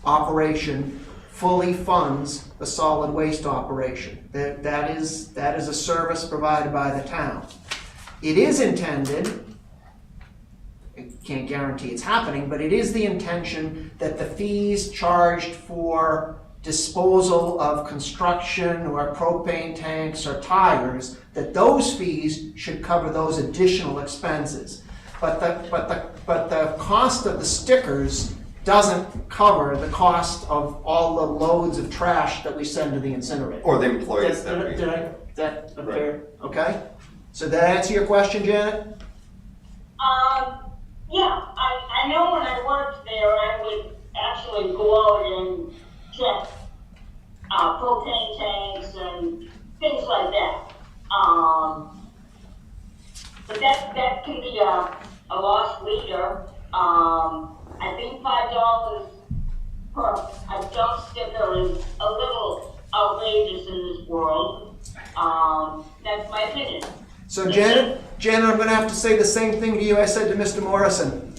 operation fully funds the solid waste operation. That is a service provided by the town. It is intended, I can't guarantee it's happening, but it is the intention that the fees charged for disposal of construction or propane tanks or tires, that those fees should cover those additional expenses. But the cost of the stickers doesn't cover the cost of all the loads of trash that we send to the incinerator.
Or the employees
Is that fair? Okay? So did that answer your question, Janet?
Yeah, I know when I worked there, I would actually go out and check propane tanks and things like that. But that can be a lost leader. I think $5 per a dump sticker is a little outrageous in this world. That's my opinion.
So Janet, I'm gonna have to say the same thing to you I said to Mr. Morrison.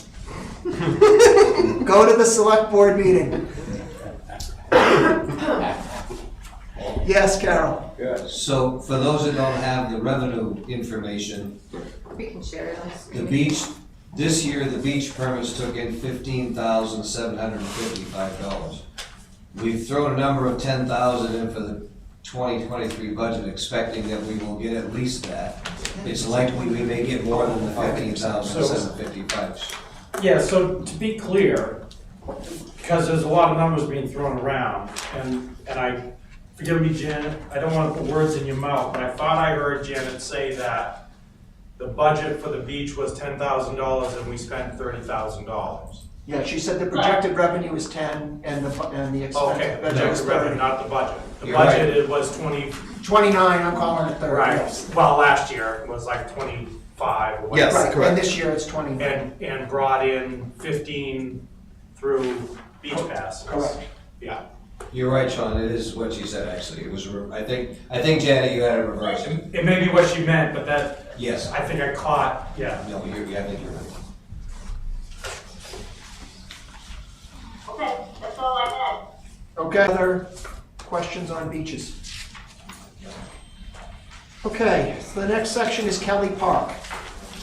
Go to the select board meeting. Yes, Carol.
So for those that don't have the revenue information,
We can share it on
the
screen.
beach, this year, the beach permits took in $15,755. We've thrown a number of 10,000 in for the 2023 budget, expecting that we will get at least that. It's likely we may get more than the 15,755.
Yeah, so to be clear, because there's a lot of numbers being thrown around, and I, forgive me, Janet, I don't wanna put words in your mouth, but I thought I heard Janet say that the budget for the beach was $10,000 and we spent $30,000.
Yeah, she said the projected revenue is 10 and the expense.
Okay,
budget is
that's revenue,
30.
not the budget. The
You're right.
budget, it was 20,
29, I'm calling it 30.
right,
Yes.
well, last year it was like 25 or
Yes,
whatever.
Right,
correct.
and this year it's 20.
And brought in 15 through beach passes.
Correct.
Yeah.
You're right, Sean, it is what she said, actually. It was, I think Janet, you had it reversed.
It may be what she meant, but that,
Yes.
I think I caught, yeah.
No, I think you're right.
Okay, that's all I had.
Okay, other questions on beaches? Okay, so the next section is Kelly Park.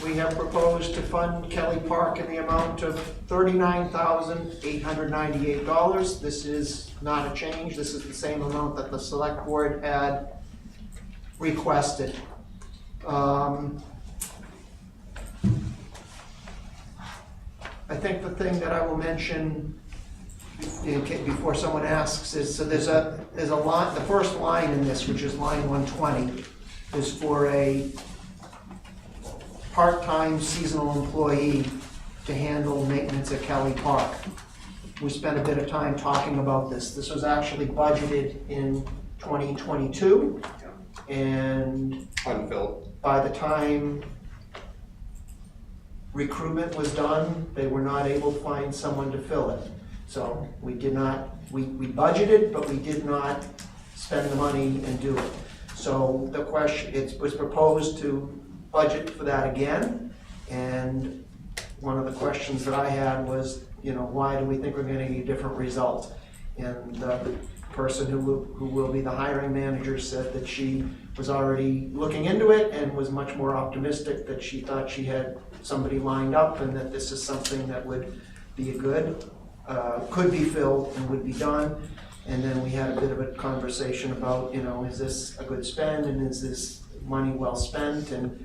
We have proposed to fund Kelly Park in the amount of $39,898. This is not a change, this is the same amount that the select board had requested. I think the thing that I will mention before someone asks is, so there's a line, the first line in this, which is line 120, is for a part-time seasonal employee to handle maintenance at Kelly Park. We spent a bit of time talking about this. This was actually budgeted in 2022, and
Unfilled.
by the time recruitment was done, they were not able to find someone to fill it. So we did not, we budgeted, but we did not spend the money and do it. So the question, it was proposed to budget for that again, and one of the questions that I had was, why do we think we're getting a different result? And the person who will be the hiring manager said that she was already looking into it and was much more optimistic, that she thought she had somebody lined up and that this is something that would be could be filled and would be done. And then we had a bit of a conversation about, is this a good spend and is this money well spent? And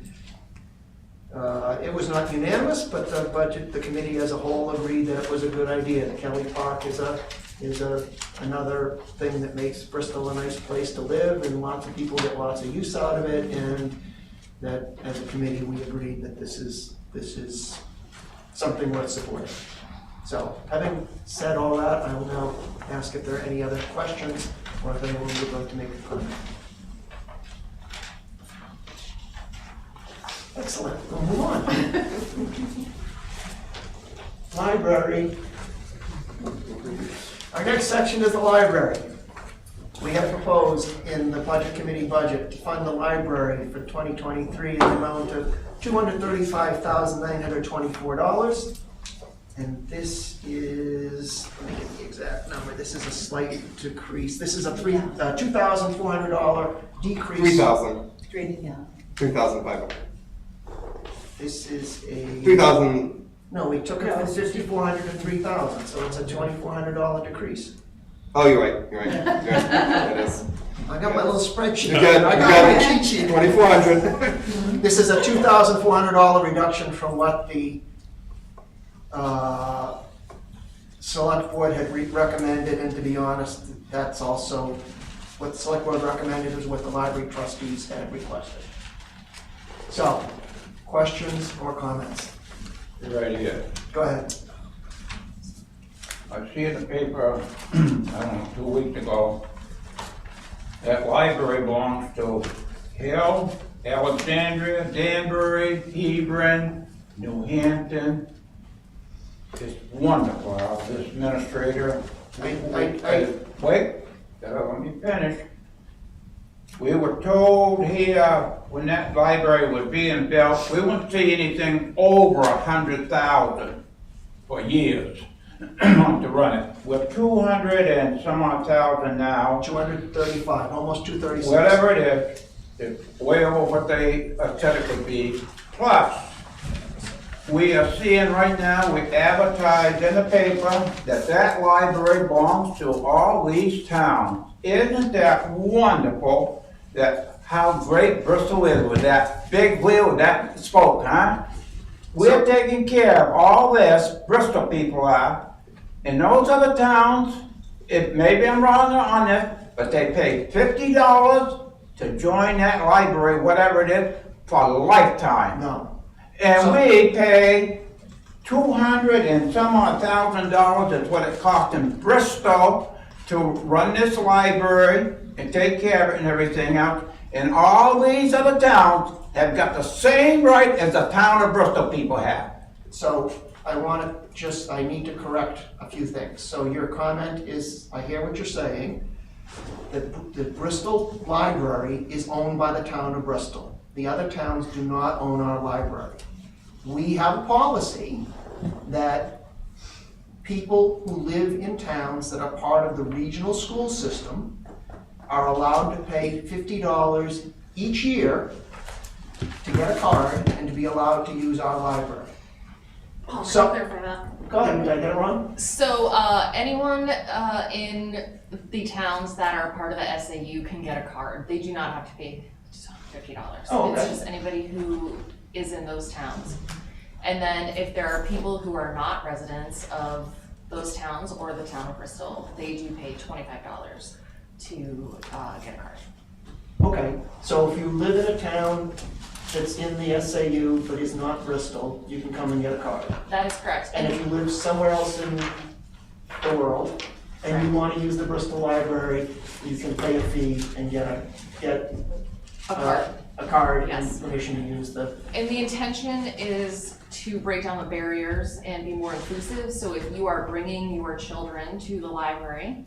it was not unanimous, but the committee as a whole agreed that it was a good idea. Kelly Park is another thing that makes Bristol a nice place to live, and lots of people get lots of use out of it, and that as a committee, we agreed that this is something worth supporting. So, having said all that, I will now ask if there are any other questions, or if anyone would like to make a comment. Excellent, we'll move on. Library. Our next section is the library. We have proposed in the Budget Committee budget to fund the library for 2023 in the amount of $235,924. And this is, let me get the exact number, this is a slight decrease. This is a $2,400 decrease.
3,000.
3,500.
This is a.
3,000.
No, we took it from 5,400 to 3,000, so it's a $2,400 decrease.
Oh, you're right. It is.
I got my little spreadsheet.
You got
I
it.
got my cheat sheet.
2,400.
This is a $2,400 reduction from what the select board had recommended, and to be honest, that's also what the select board recommended is what the library trustees had requested. So, questions or comments?
Right here.
Go ahead.
I see in the paper, I don't know, 2 weeks ago, that library belongs to Hill, Alexandria, Danbury, Hebron, New Hampton. It's wonderful, this administrator. Wait, let me finish. We were told here, when that library was being built, we wouldn't see anything over 100,000 for years to run it. We're 200 and some odd thousand now.
235, almost 236.
Whatever it is, it's way over what they said it would be. Plus, we are seeing right now, we advertise in the paper that library belongs to all these towns. Isn't that wonderful? That how great Bristol is with that big wheel, with that spoke, huh? We're taking care of all this, Bristol people are, in those other towns, maybe I'm wrong on this, but they pay $50 to join that library, whatever it is, for a lifetime.
No.
And we pay $200 and some odd $1,000 is what it cost in Bristol to run this library and take care of it and everything else. And all these other towns have got the same right as the town of Bristol people have.
So I need to correct a few things. So your comment is, I hear what you're saying, that the Bristol Library is owned by the town of Bristol. The other towns do not own our library. We have a policy that people who live in towns that are part of the regional school system are allowed to pay $50 each year to get a card and to be allowed to use our library.
Oh,
So-
can I clarify that?
Go ahead, did I get it wrong?
So, anyone in the towns that are part of the SAU can get a card. They do not have to pay $50.
Oh, okay.
It's just anybody who is in those towns. And then if there are people who are not residents of those towns or the town of Bristol, they do pay $25 to get a card.
Okay, so if you live in a town that's in the SAU but is not Bristol, you can come and get a card.
That is correct.
And if you live somewhere else in the world and you want to use the Bristol Library, you can pay a fee and get a card
Yes.
and permission to use the.
And the intention is to break down the barriers and be more inclusive. So if you are bringing your children to the library,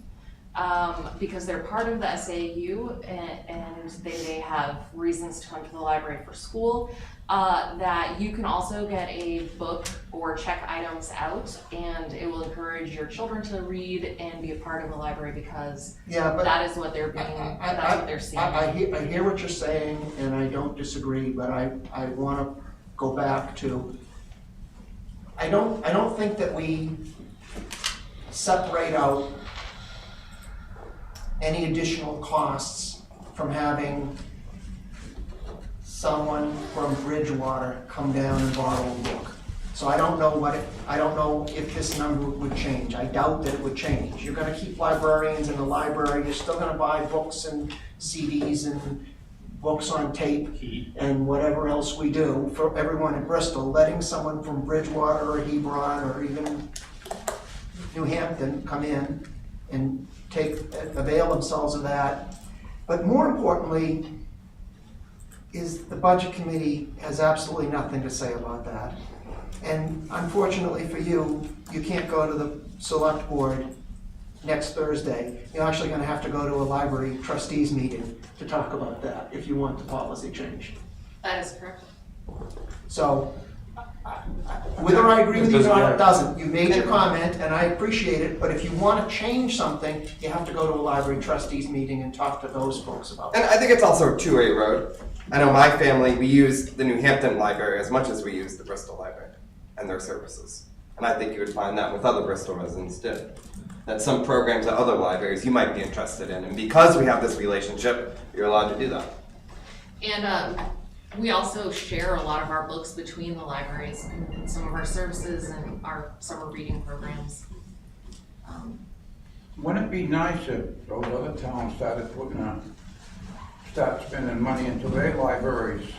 because they're part of the SAU and they have reasons to come to the library for school, that you can also get a book or check items out, and it will encourage your children to read and be a part of the library because that is what they're being, that's what they're seeing.
I hear what you're saying and I don't disagree, but I want to go back to, I don't think that we separate out any additional costs from having someone from Bridgewater come down and borrow a book. So I don't know if this number would change. I doubt that it would change. You're gonna keep librarians in the library, you're still gonna buy books and CDs and books on tape and whatever else we do for everyone in Bristol. Letting someone from Bridgewater or Hebron or even New Hampton come in and avail themselves of that. But more importantly, is the Budget Committee has absolutely nothing to say about that. And unfortunately for you, you can't go to the Select Board next Thursday. You're actually gonna have to go to a library trustees meeting to talk about that if you want the policy changed.
That is correct.
So, whether I agree with you or not, it doesn't. You made your comment, and I appreciate it, but if you want to change something, you have to go to a library trustees meeting and talk to those folks about it.
And I think it's also a two-way road. I know my family, we use the New Hampton Library as much as we use the Bristol Library and their services. And I think you would find that with other Bristol residents too. That some programs at other libraries you might be interested in, and because we have this relationship, you're allowed to do that.
And we also share a lot of our books between the libraries and some of our services and our summer reading programs.
Wouldn't it be nice if those other towns started start spending money into their libraries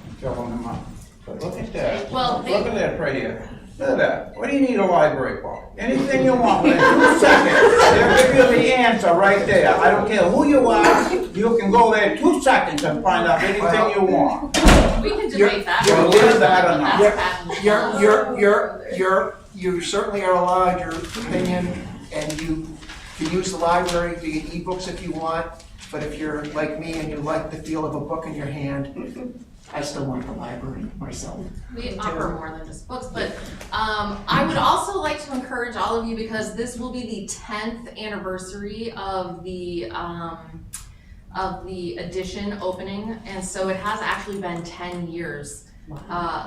and filling them up? But look at that.
Well,
Look at that right here. Look at that. What do you need a library for? Anything you want, within 2 seconds. They'll give you the answer right there. I don't care who you are, you can go there in 2 seconds and find out anything you want.
We can debate that.
You're aware of that or not?
You certainly are allowed your opinion, and you can use the library to get ebooks if you want, but if you're like me and you like the feel of a book in your hand, I still want the library myself.
We offer more than just books, but I would also like to encourage all of you, because this will be the 10th anniversary of the edition opening, and so it has actually been 10 years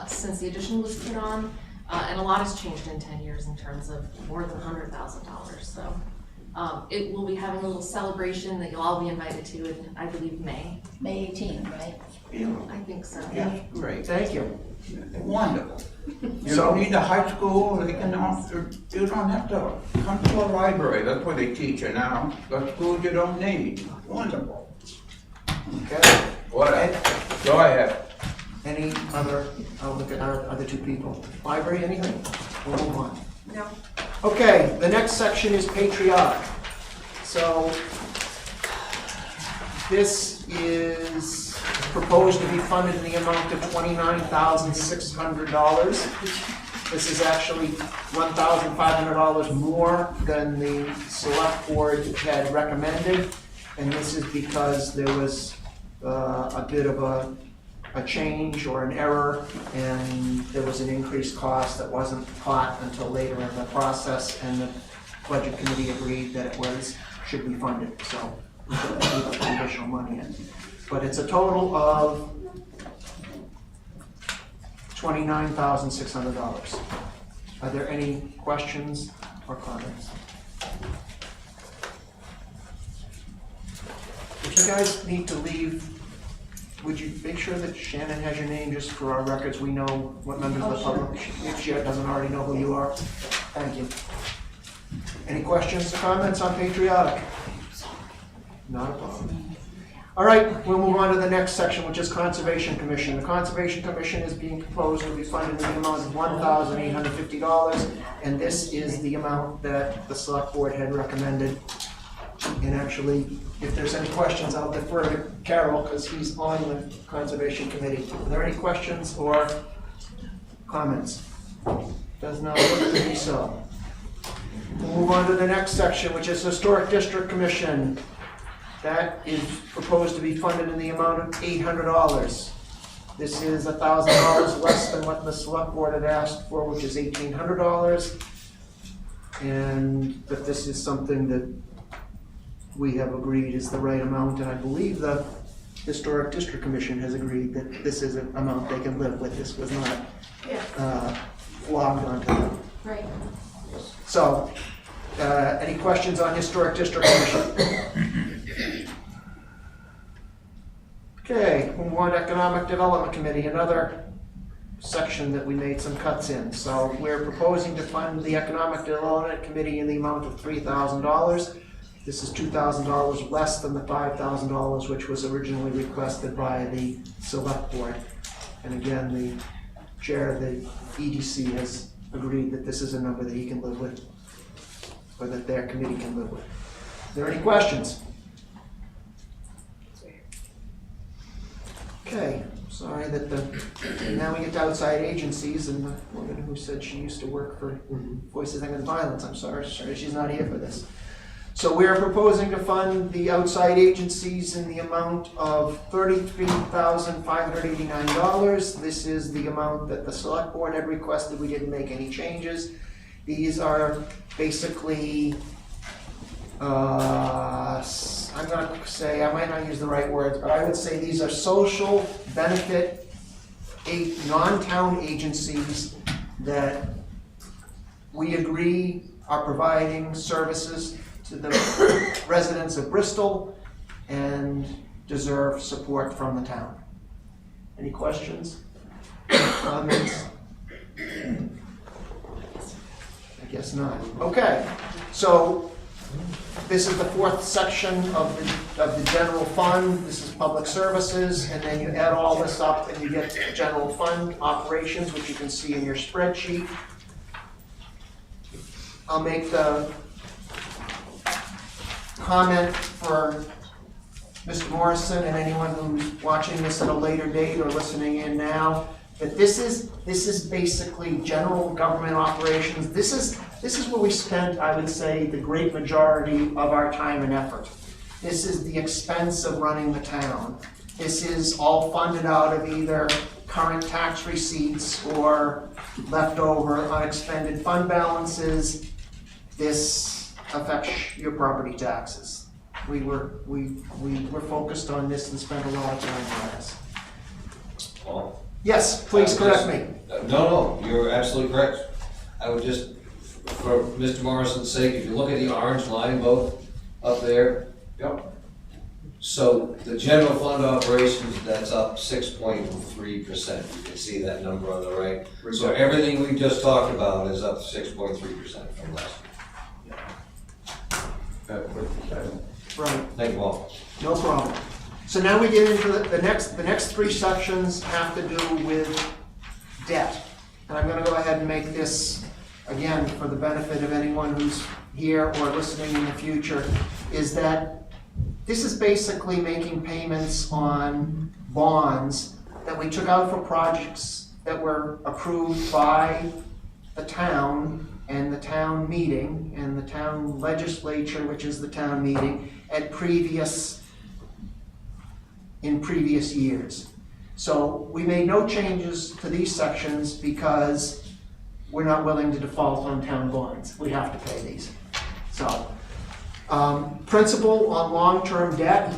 since the edition was put on, and a lot has changed in 10 years in terms of more than $100,000. So It will be having a little celebration that you'll all be invited to in, I believe, May.
May 18, right?
I think so.
Yeah, great.
Thank you.
Wonderful. You don't need the high school, they can, you don't have to come to a library, that's where they teach you now. The schools you don't need. Wonderful.
Okay.
Whatever. Go ahead.
Any other, I'll look at our other two people. Library, anything? We'll move on.
No.
Okay, the next section is patriotic. So this is proposed to be funded in the amount of $29,600. This is actually $1,500 more than the select board had recommended. And this is because there was a bit of a change or an error, and there was an increased cost that wasn't caught until later in the process, and the budget committee agreed that it should be funded, so we put additional money in. But it's a total of $29,600. Are there any questions or comments? If you guys need to leave, would you make sure that Shannon has your name just for our records? We know what members of the public, if she doesn't already know who you are. Thank you. Any questions or comments on patriotic? Not a problem. All right, we'll move on to the next section, which is Conservation Commission. The Conservation Commission is being proposed to be funded in the amount of $1,850, and this is the amount that the select board had recommended. And actually, if there's any questions, I'll defer to Carol, because he's on the Conservation Committee. Are there any questions or comments? Does not look to be so. We'll move on to the next section, which is Historic District Commission. That is proposed to be funded in the amount of $800. This is $1,000 less than what the select board had asked for, which is $1,800. And that this is something that we have agreed is the right amount, and I believe the Historic District Commission has agreed that this is an amount they can live with. This was not flogged onto them.
Right.
So, any questions on Historic District Commission? Okay, we'll move on to Economic Development Committee, another section that we made some cuts in. So we're proposing to fund the Economic Development Committee in the amount of $3,000. This is $2,000 less than the $5,000 which was originally requested by the Select Board. And again, the chair of the EDC has agreed that this is a number that he can live with, or that their committee can live with. Are there any questions? Okay, sorry that now we get to outside agencies, and the woman who said she used to work for Voices Against Violence, I'm sorry she's not here for this. So we are proposing to fund the outside agencies in the amount of $33,589. This is the amount that the select board had requested. We didn't make any changes. These are basically, I'm going to say, I might not use the right words, but I would say these are social benefit non-town agencies that we agree are providing services to the residents of Bristol and deserve support from the town. Any questions? Comments? I guess not. Okay, so this is the fourth section of the general fund. This is public services, and then you add all this up and you get general fund operations, which you can see in your spreadsheet. I'll make the comment for Mr. Morrison and anyone who's watching this at a later date or listening in now, that this is basically general government operations. This is where we spent, I would say, the great majority of our time and effort. This is the expense of running the town. This is all funded out of either current tax receipts or leftover unexpended fund balances. This affects your property taxes. We were focused on this and spent a lot of time on this.
Paul?
Yes, please correct me.
No, you're absolutely correct. I would just for Mr. Morrison's sake, if you look at the orange line both up there.
Yep.
So the general fund operations, that's up 6.3%. You can see that number on the right. So everything we just talked about is up 6.3% from last year.
That's what you said.
Right.
Thank you all.
No problem. So now we get into the next three sections have to do with debt. And I'm gonna go ahead and make this, again, for the benefit of anyone who's here or listening in the future, is that this is basically making payments on bonds that we took out for projects that were approved by the town and the town meeting and the town legislature, which is the town meeting, in previous years. So we made no changes to these sections because we're not willing to default on town bonds. We have to pay these. So, principal on long-term debt,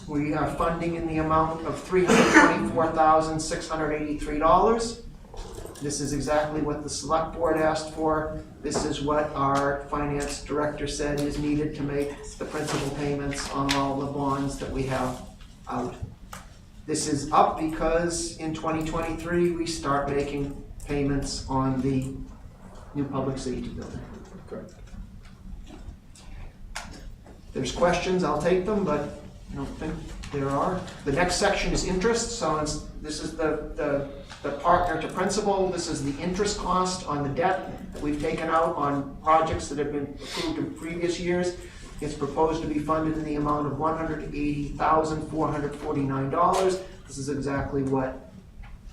we are funding in the amount of $324,683. This is exactly what the select board asked for. This is what our finance director said is needed to make the principal payments on all the bonds that we have out. This is up because in 2023, we start making payments on the new public safety building.
Correct.
If there's questions, I'll take them, but I don't think there are. The next section is interest, so this is the partner to principal. This is the interest cost on the debt that we've taken out on projects that have been approved in previous years. It's proposed to be funded in the amount of $180,449. This is exactly what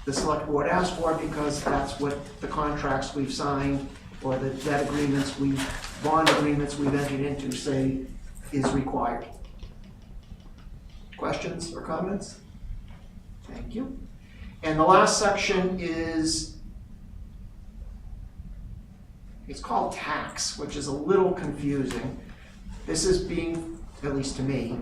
the select board asked for because that's what the contracts we've signed or the debt agreements bond agreements we've entered into say is required. Questions or comments? Thank you. And the last section is, it's called tax, which is a little confusing. This is being, at least to me,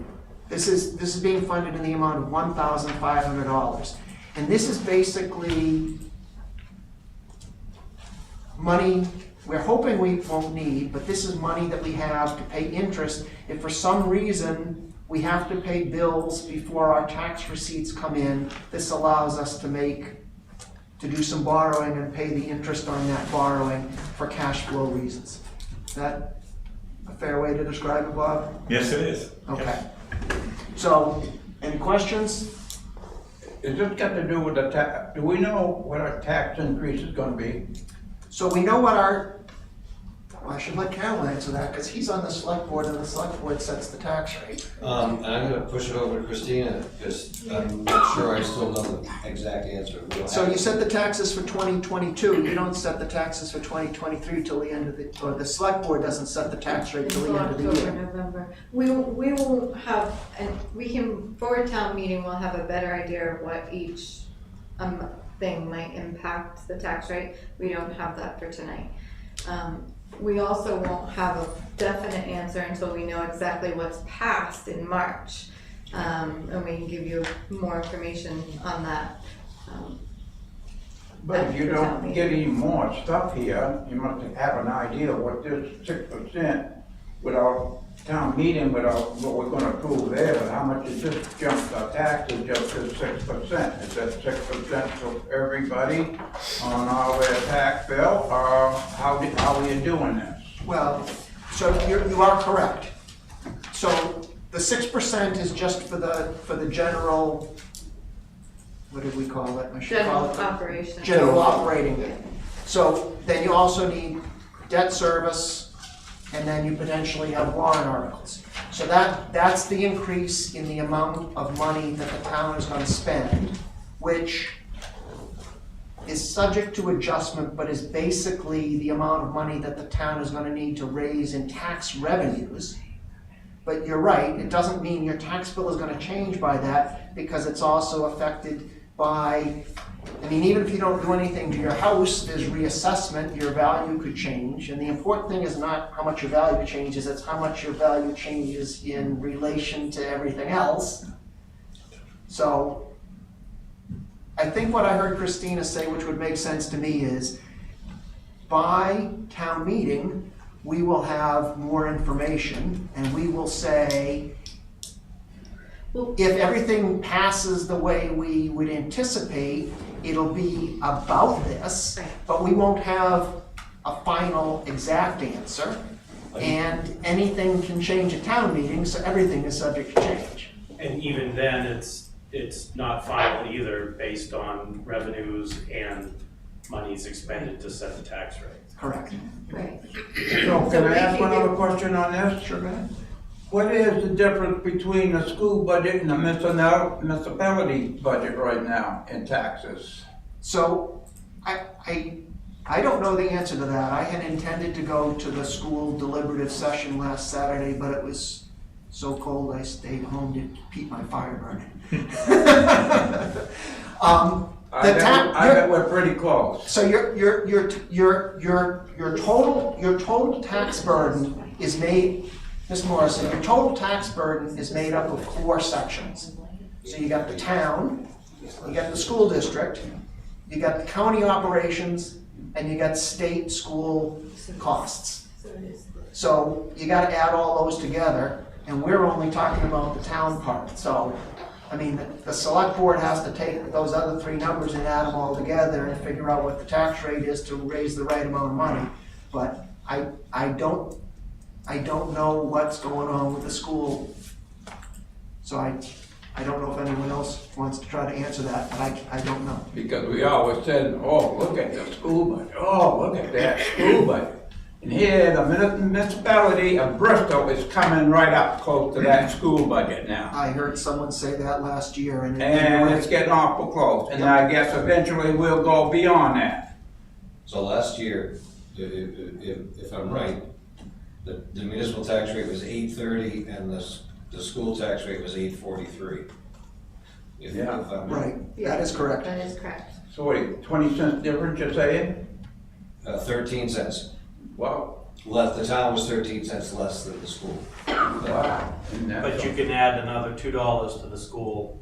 this is being funded in the amount of $1,500. And this is basically money we're hoping we won't need, but this is money that we have to pay interest if for some reason we have to pay bills before our tax receipts come in. This allows us to do some borrowing and pay the interest on that borrowing for cash flow reasons. Is that a fair way to describe it, Bob?
Yes, it is.
Okay. So, any questions?
Is this got to do with the tax? Do we know what our tax increase is gonna be?
So we know what I should let Carol answer that because he's on the select board and the select board sets the tax rate.
And I'm gonna push it over to Christina because I'm not sure I still know the exact answer.
So you set the taxes for 2022, you don't set the taxes for 2023 till the end of or the select board doesn't set the tax rate till the end of the
October,
year.
November. We will have, and we can, for a town meeting, we'll have a better idea of what each thing might impact the tax rate. We don't have that for tonight. We also won't have a definite answer until we know exactly what's passed in March. And we can give you more information on that.
But if you don't get any more stuff here, you must have an idea what this 6% without town meeting, without what we're gonna approve there, but how much is this jump, our taxes just to 6%? Is that 6% for everybody on our tax bill, or how are you doing this?
Well, so you are correct. So the 6% is just for the general, what did we call it? I should call
General
it
operation.
general operating. So then you also need debt service, and then you potentially have warrant articles. So that's the increase in the amount of money that the town is gonna spend, which is subject to adjustment, but is basically the amount of money that the town is gonna need to raise in tax revenues. But you're right, it doesn't mean your tax bill is gonna change by that, because it's also affected by, I mean, even if you don't do anything to your house, there's reassessment, your value could change. And the important thing is not how much your value changes, it's how much your value changes in relation to everything else. So I think what I heard Christina say, which would make sense to me, is by town meeting, we will have more information, and we will say, if everything passes the way we would anticipate, it'll be about this, but we won't have a final exact answer. And anything can change at town meetings, so everything is subject to change.
And even then, it's not final either, based on revenues and monies expended to set the tax rate.
Correct.
Right.
So can I ask one other question on this?
Sure, go ahead.
What is the difference between the school budget and the municipality budget right now in taxes?
So, I don't know the answer to that. I had intended to go to the school deliberative session last Saturday, but it was so cold I stayed home to keep my fire burning.
I bet we're pretty close.
So your total tax burden is made, Ms. Morrison, your total tax burden is made up of 4 sections. So you got the town, you got the school district, you got the county operations, and you got state school costs. So you gotta add all those together, and we're only talking about the town part. So, I mean, the select board has to take those other 3 numbers and add them all together and figure out what the tax rate is to raise the right amount of money. But I don't know what's going on with the school. So I don't know if anyone else wants to try to answer that, but I don't know.
Because we always said, oh, look at the school budget, oh, look at that school budget. And here, the municipality of Bristol is coming right up close to that school budget now.
I heard someone say that last year, and
it's getting awful close, and I guess eventually we'll go beyond that.
So last year, if I'm right, the municipal tax rate was $8.30 and the school tax rate was $8.43.
Yeah.
Right, that is correct.
That is correct.
So what, 20 cents difference you're saying?
13 cents.
Wow.
The town was 13 cents less than the school.
Wow.
But you can add another $2 to the school.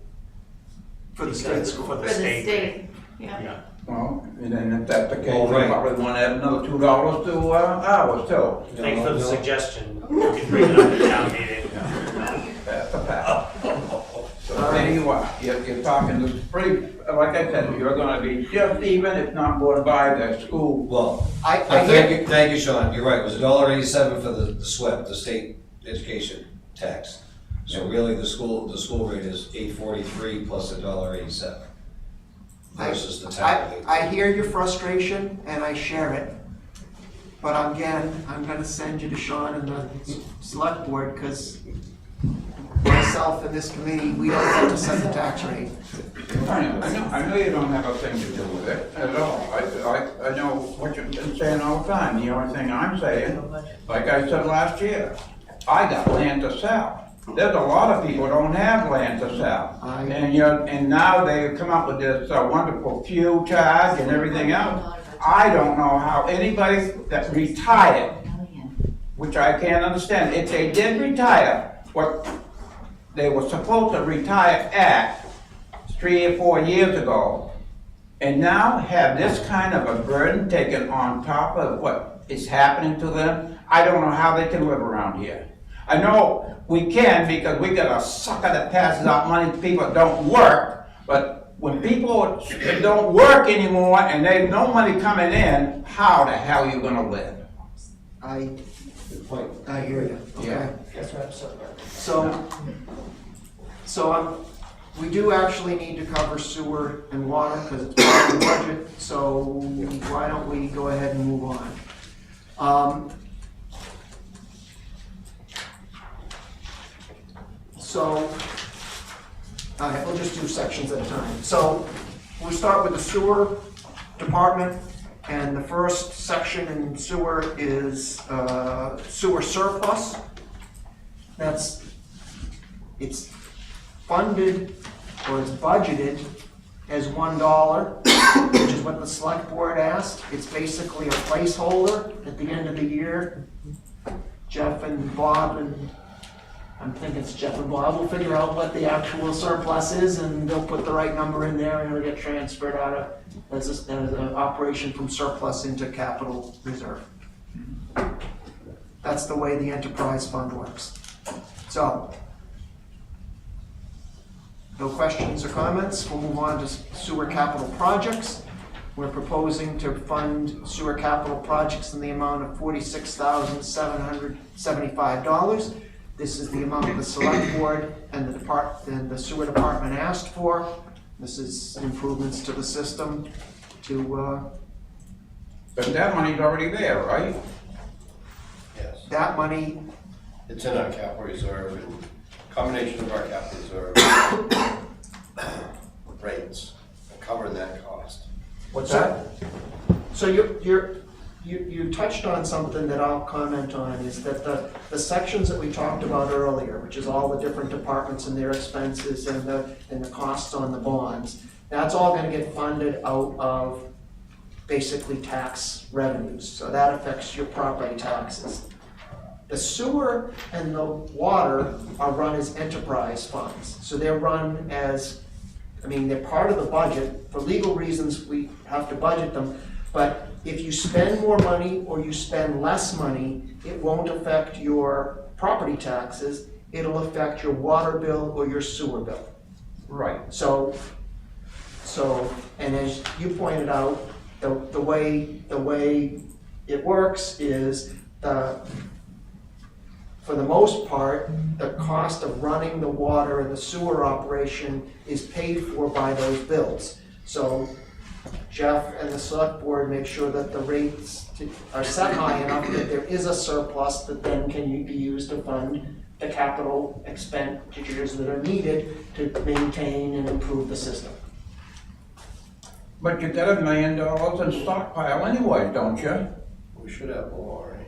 For the state school.
For the state rate.
Yeah.
Well, and then if that's the case,
Well,
we
right.
probably want to add another $2 to ours too.
Thanks for the suggestion. You can bring it up at town meeting.
That's a fact. So anyway, you're talking, this pretty, like I said, you're gonna be just even, if not more by the school.
Well,
I
thank you, Sean, you're right, it was $1.87 for the SWIP, the state education tax. So really, the school rate is $8.43 plus $1.87 versus the town rate.
I hear your frustration, and I share it. But again, I'm gonna send you to Sean and the select board, because myself and this committee, we don't have to set the tax rate.
I know you don't have a thing to do with it at all. I know what you've been saying all the time. The only thing I'm saying, like I said last year, I got land to sell. There's a lot of people who don't have land to sell. And now they come up with this wonderful fuel charge and everything else. I don't know how anybody that retired, which I can't understand, if they did retire, what they were supposed to retire at 3 or 4 years ago, and now have this kind of a burden taken on top of what is happening to them, I don't know how they can live around here. I know we can, because we got a sucker that passes out money to people that don't work, but when people don't work anymore and there's no money coming in, how the hell are you gonna live?
I hear you. Okay.
Yeah.
That's what I'm saying. So we do actually need to cover sewer and water, because it's part of the budget, so why don't we go ahead and move on? All right, we'll just do sections at a time. So we'll start with the sewer department, and the first section in sewer is sewer surplus. It's funded, or it's budgeted as $1, which is what the select board asked. It's basically a placeholder at the end of the year. Jeff and Bob and I'm thinking it's Jeff and Bob will figure out what the actual surplus is, and they'll put the right number in there, and it'll get transferred out of, as an operation from surplus into capital reserve. That's the way the enterprise fund works. So, no questions or comments, we'll move on to sewer capital projects. We're proposing to fund sewer capital projects in the amount of $46,775. This is the amount the select board and the sewer department asked for. This is improvements to the system to,
But that money's already there, right?
Yes.
that money,
It's in our capital reserve, and combination of our capital reserve rates are covering that cost.
what's that? So you touched on something that I'll comment on, is that the sections that we talked about earlier, which is all the different departments and their expenses and the costs on the bonds, that's all gonna get funded out of basically tax revenues, so that affects your property taxes. The sewer and the water are run as enterprise funds, so they're run as, they're part of the budget. For legal reasons, we have to budget them, but if you spend more money or you spend less money, it won't affect your property taxes, it'll affect your water bill or your sewer bill.
Right.
So, and as you pointed out, the way it works is for the most part, the cost of running the water and the sewer operation is paid for by those bills. So Jeff and the select board make sure that the rates are set high enough that there is a surplus that then can be used to fund the capital expenditures that are needed to maintain and improve the system.
But you got $1 million in stockpile anyway, don't you?
We should have more, right?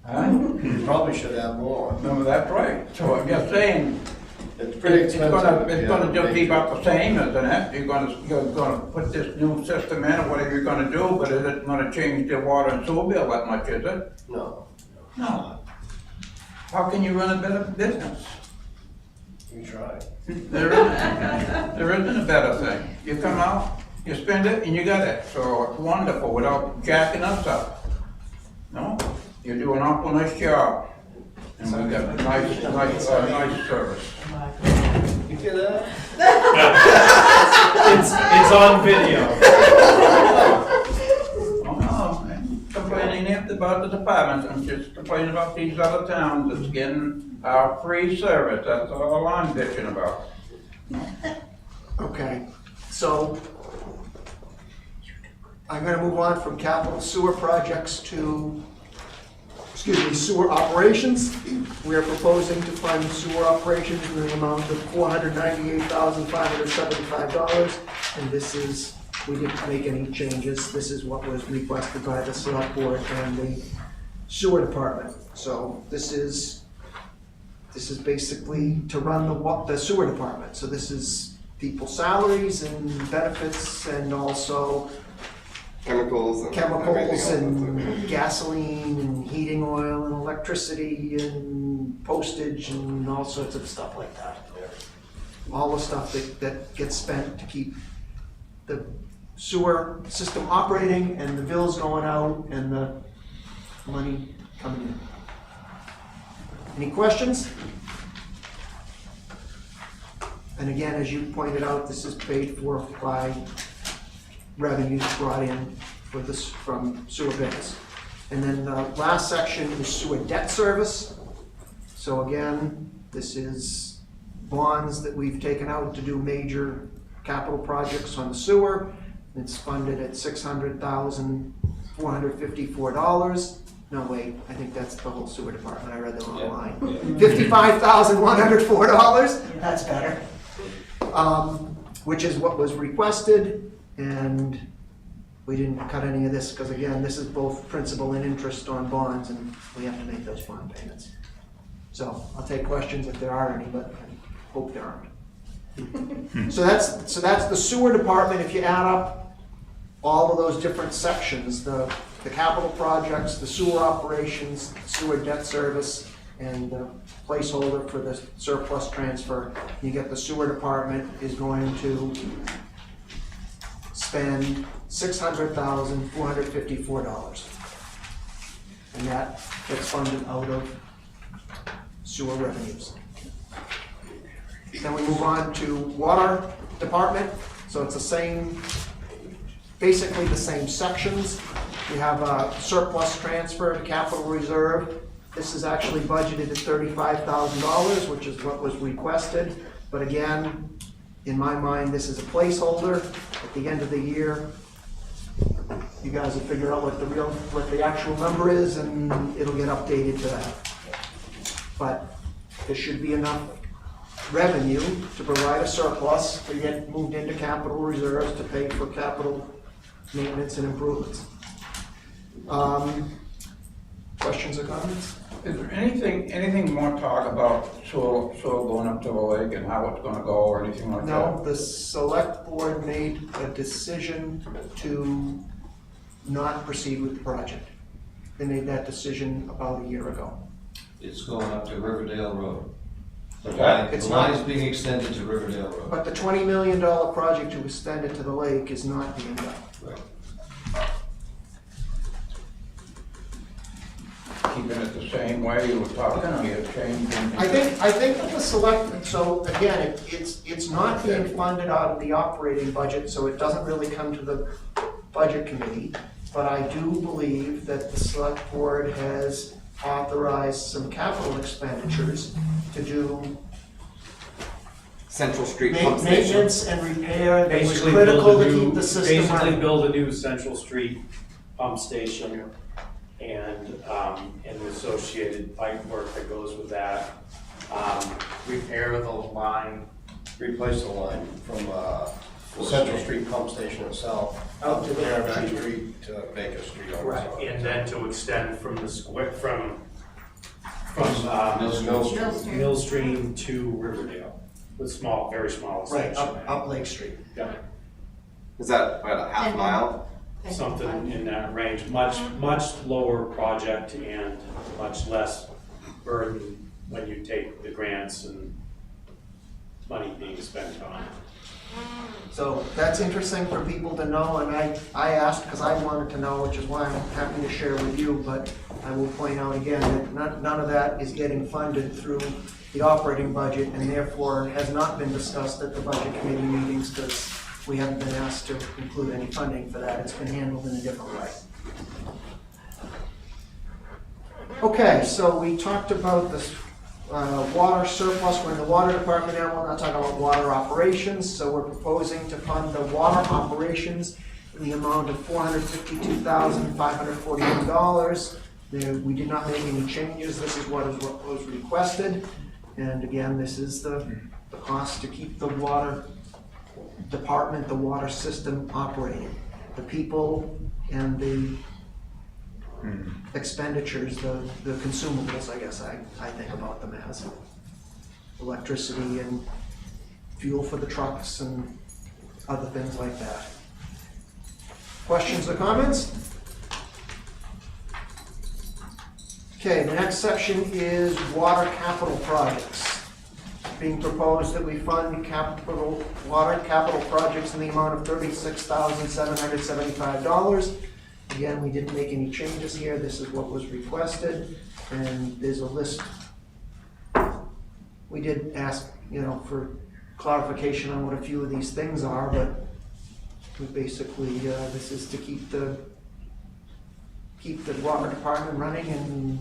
Huh?
We probably should have more.
No, that's right. So I'm just saying,
It's pretty expensive.
it's gonna just be about the same, isn't it? You're gonna put this new system in, or whatever you're gonna do, but is it gonna change the water and sewer bill that much, is it?
No,
No. How can you run a better business?
we tried.
There isn't a better thing. You come out, you spend it, and you got it. So it's wonderful without jacking us up. No, you do an awful nice job. And we got a nice service.
You hear that?
It's on video.
Oh, no, I'm complaining about the departments, I'm just complaining about these other towns that's getting our free service, that's all I'm bitching about.
Okay, so I'm gonna move on from capital sewer projects to, sewer operations. We are proposing to fund sewer operations in the amount of $498,575, and this is, we didn't make any changes. This is what was requested by the select board and the sewer department. So this is basically to run the sewer department. So this is people's salaries and benefits, and also
Chemicals and everything else.
and gasoline and heating oil and electricity and postage and all sorts of stuff like that. All the stuff that gets spent to keep the sewer system operating and the bills going out and the money coming in. Any questions? And again, as you pointed out, this is paid for by revenues brought in for this from sewer bills. And then the last section is sewer debt service. So again, this is bonds that we've taken out to do major capital projects on the sewer. It's funded at $600,454. No, wait, I think that's the whole sewer department. I read the wrong line. $55,104. That's better. Which is what was requested. And we didn't cut any of this because, again, this is both principal and interest on bonds, and we have to make those bond payments. So I'll take questions if there are any, but I hope there aren't. So that's the sewer department. If you add up all of those different sections, the capital projects, the sewer operations, sewer debt service, And the placeholder for the surplus transfer, you get the sewer department is going to spend $600,454. And that gets funded out of sewer revenues. Then we move on to water department. So it's the same, basically the same sections. We have a surplus transfer to capital reserve. This is actually budgeted at $35,000, which is what was requested. But again, in my mind, this is a placeholder. At the end of the year, you guys will figure out what the actual number is, and it'll get updated to that. But there should be enough revenue to provide a surplus to get moved into capital reserves to pay for capital maintenance and improvements. Questions or comments?
Is there anything more talk about soil going up to the lake and how it's gonna go or anything like that?
No, the select board made a decision to not proceed with the project. They made that decision about a year ago.
It's going up to Riverdale Road.
Okay.
It's
The line
not-
is being extended to Riverdale Road.
But the $20 million project to extend it to the lake is not being done.
Right.
Keeping it the same way you were talking, you changing?
I think that the select, so again, it's not being funded out of the operating budget, so it doesn't really come to the budget committee. But I do believe that the select board has authorized some capital expenditures to do
Central Street pump station.
maintenance and repair that was
Basically
critical
build a
to
new,
keep the system
basically
running.
build a new Central Street pump station and the associated pipe work that goes with that. Repair the line.
Replace the line from Central Street Pump Station itself out to Merrimack Street to Baker Street.
Right, and then to extend from the square, from Millstream to Riverdale, with small, very small
Right,
extension.
up Lake Street.
Yeah,
Is that about a half mile?
something in that range, much lower project and much less burden when you take the grants and money being spent on it.
So that's interesting for people to know, and I asked because I wanted to know, which is why I'm happy to share with you, but I will point out again that none of that is getting funded through the operating budget and therefore has not been discussed at the budget committee meetings because we haven't been asked to include any funding for that. It's been handled in a different way. Okay, so we talked about this water surplus. We're in the water department now. We're not talking about water operations. So we're proposing to fund the water operations in the amount of $452,541. We did not make any changes. This is what was requested. And again, this is the cost to keep the water department, the water system operating. The people and the expenditures, the consumables, I guess I think about them as. Electricity and fuel for the trucks and other things like that. Questions or comments? Okay, the next section is water capital projects. Being proposed that we fund water capital projects in the amount of $36,775. Again, we didn't make any changes here. This is what was requested, and there's a list. We did ask, for clarification on what a few of these things are, but we basically, this is to keep the water department running and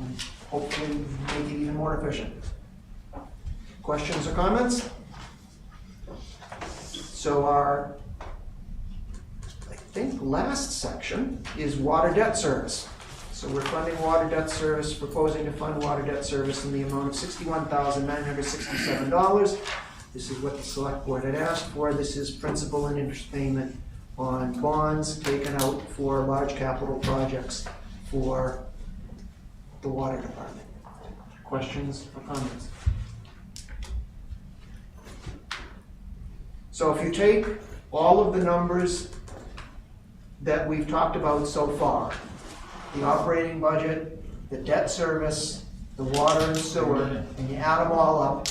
hopefully make it even more efficient. Questions or comments? So our, I think, last section is water debt service. So we're funding water debt service, proposing to fund water debt service in the amount of $61,967. This is what the select board had asked for. This is principal and interest payment on bonds taken out for large capital projects for the water department. Questions or comments? So if you take all of the numbers that we've talked about so far, the operating budget, the debt service, the water and sewer, and you add them all up,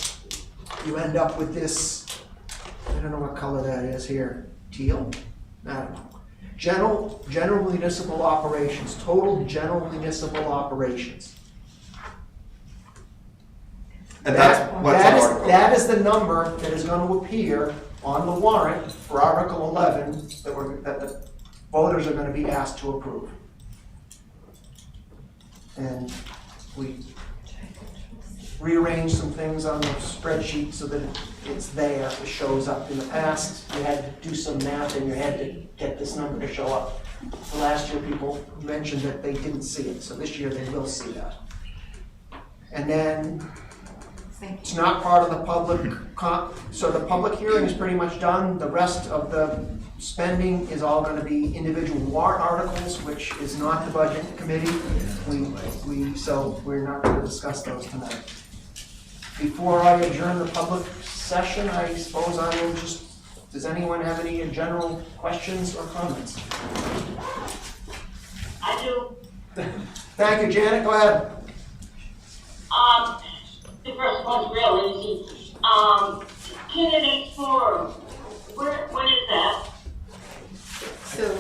you end up with this, I don't know what color that is here, teal? I don't know. General municipal operations, total general municipal operations.
And that's what's
That
on
is-
article.
That is the number that is gonna appear on the warrant for Article 11 that the voters are gonna be asked to approve. And we rearranged some things on the spreadsheet so that it's there, it shows up. In the past, you had to do some math and you had to get this number to show up. Last year, people mentioned that they didn't see it, so this year they will see that. And then, it's not part of the public, so the public hearing is pretty much done. The rest of the spending is all gonna be individual warrant articles, which is not the budget committee. So we're not gonna discuss those tonight. Before I adjourn the public session, I suppose I will just, does anyone have any general questions or comments?
I do.
Thank you, Janet, go ahead.
The first one's real easy. Candidate forum, when is that?
So,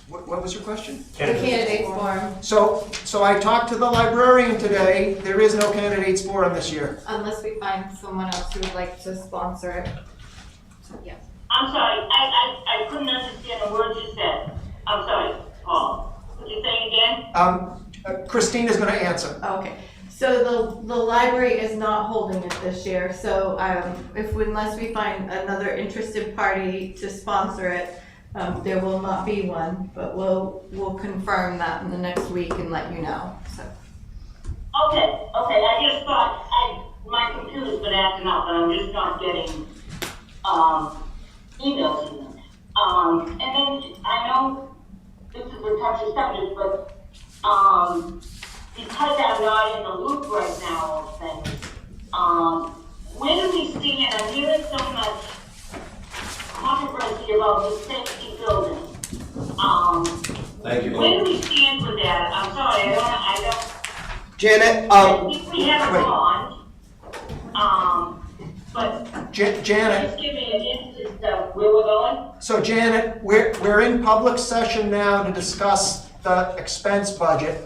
What was your question?
the candidates forum,
So I talked to the librarian today. There is no candidates forum this year.
unless we find someone else who would like to sponsor it. So, yeah.
I'm sorry, I couldn't understand the words you said. I'm sorry, Paul. Could you say again?
Christina's gonna answer.
Okay, so the library is not holding it this year, so unless we find another interested party to sponsor it, there will not be one, but we'll confirm that in the next week and let you know, so.
Okay, I just thought, my computer's been acting up and I'm just not getting, emails in. And then, I know this is a touchy subject, but, because I'm not in the loop right now of things, where do we stand? I'm hearing so much controversy about the safety building.
Thank you,
Where do
Bob.
we stand with that? I'm sorry, I don't.
Janet,
We have a bond, but
Janet,
just give me an instance of where we're going.
so Janet, we're in public session now to discuss the expense budget.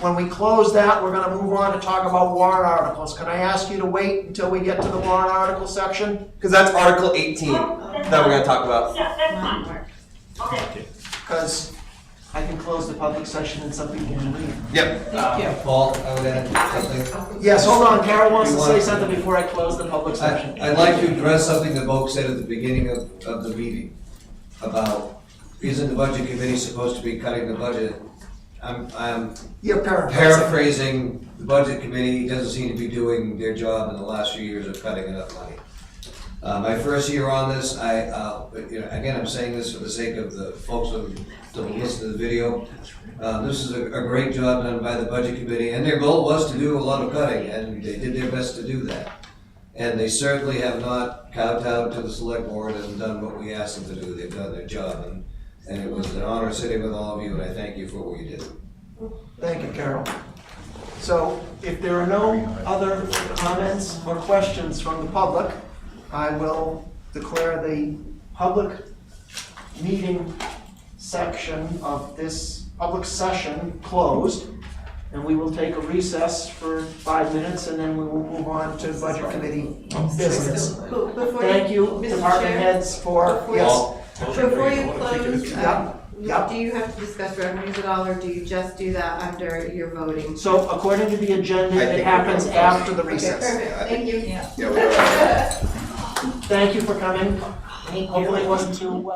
When we close that, we're gonna move on to talk about warrant articles. Can I ask you to wait until we get to the warrant article section?
because that's Article 18 that we're going to talk about.
Yeah, that's fine. Okay.
Because I can close the public session and some people can leave.
Yep.
Paul, I would add something.
Yes, hold on, Carol wants to say something before I close the public session.
I'd like to address something that Boak said at the beginning of the meeting about, isn't the budget committee supposed to be cutting the budget? I'm
You're
paraphrasing, the budget committee doesn't seem to be doing their job in the last few years of cutting enough money. My first year on this, again, I'm saying this for the sake of the folks that will listen to the video. This is a great job done by the budget committee, and their goal was to do a lot of cutting, and they did their best to do that. And they certainly have not kowtowed to the select board and done what we asked them to do. They've done their job, and it was an honor sitting with all of you, and I thank you for what you did.
Thank you, Carol. So if there are no other comments or questions from the public, I will declare the public meeting section of this public session closed. And we will take a recess for 5 minutes and then we will move on to budget committee business. Thank you,
Mr.
department
Chair,
heads, for, yes.
Before you close,
Yep.
do you have to discuss revenues at all, or do you just do that under your voting?
So according to the agenda,
I
it
think
happens
we're both
after the
Okay,
recess.
perfect, thank you.
Yeah, we're
Thank you for coming. Hopefully it wasn't too.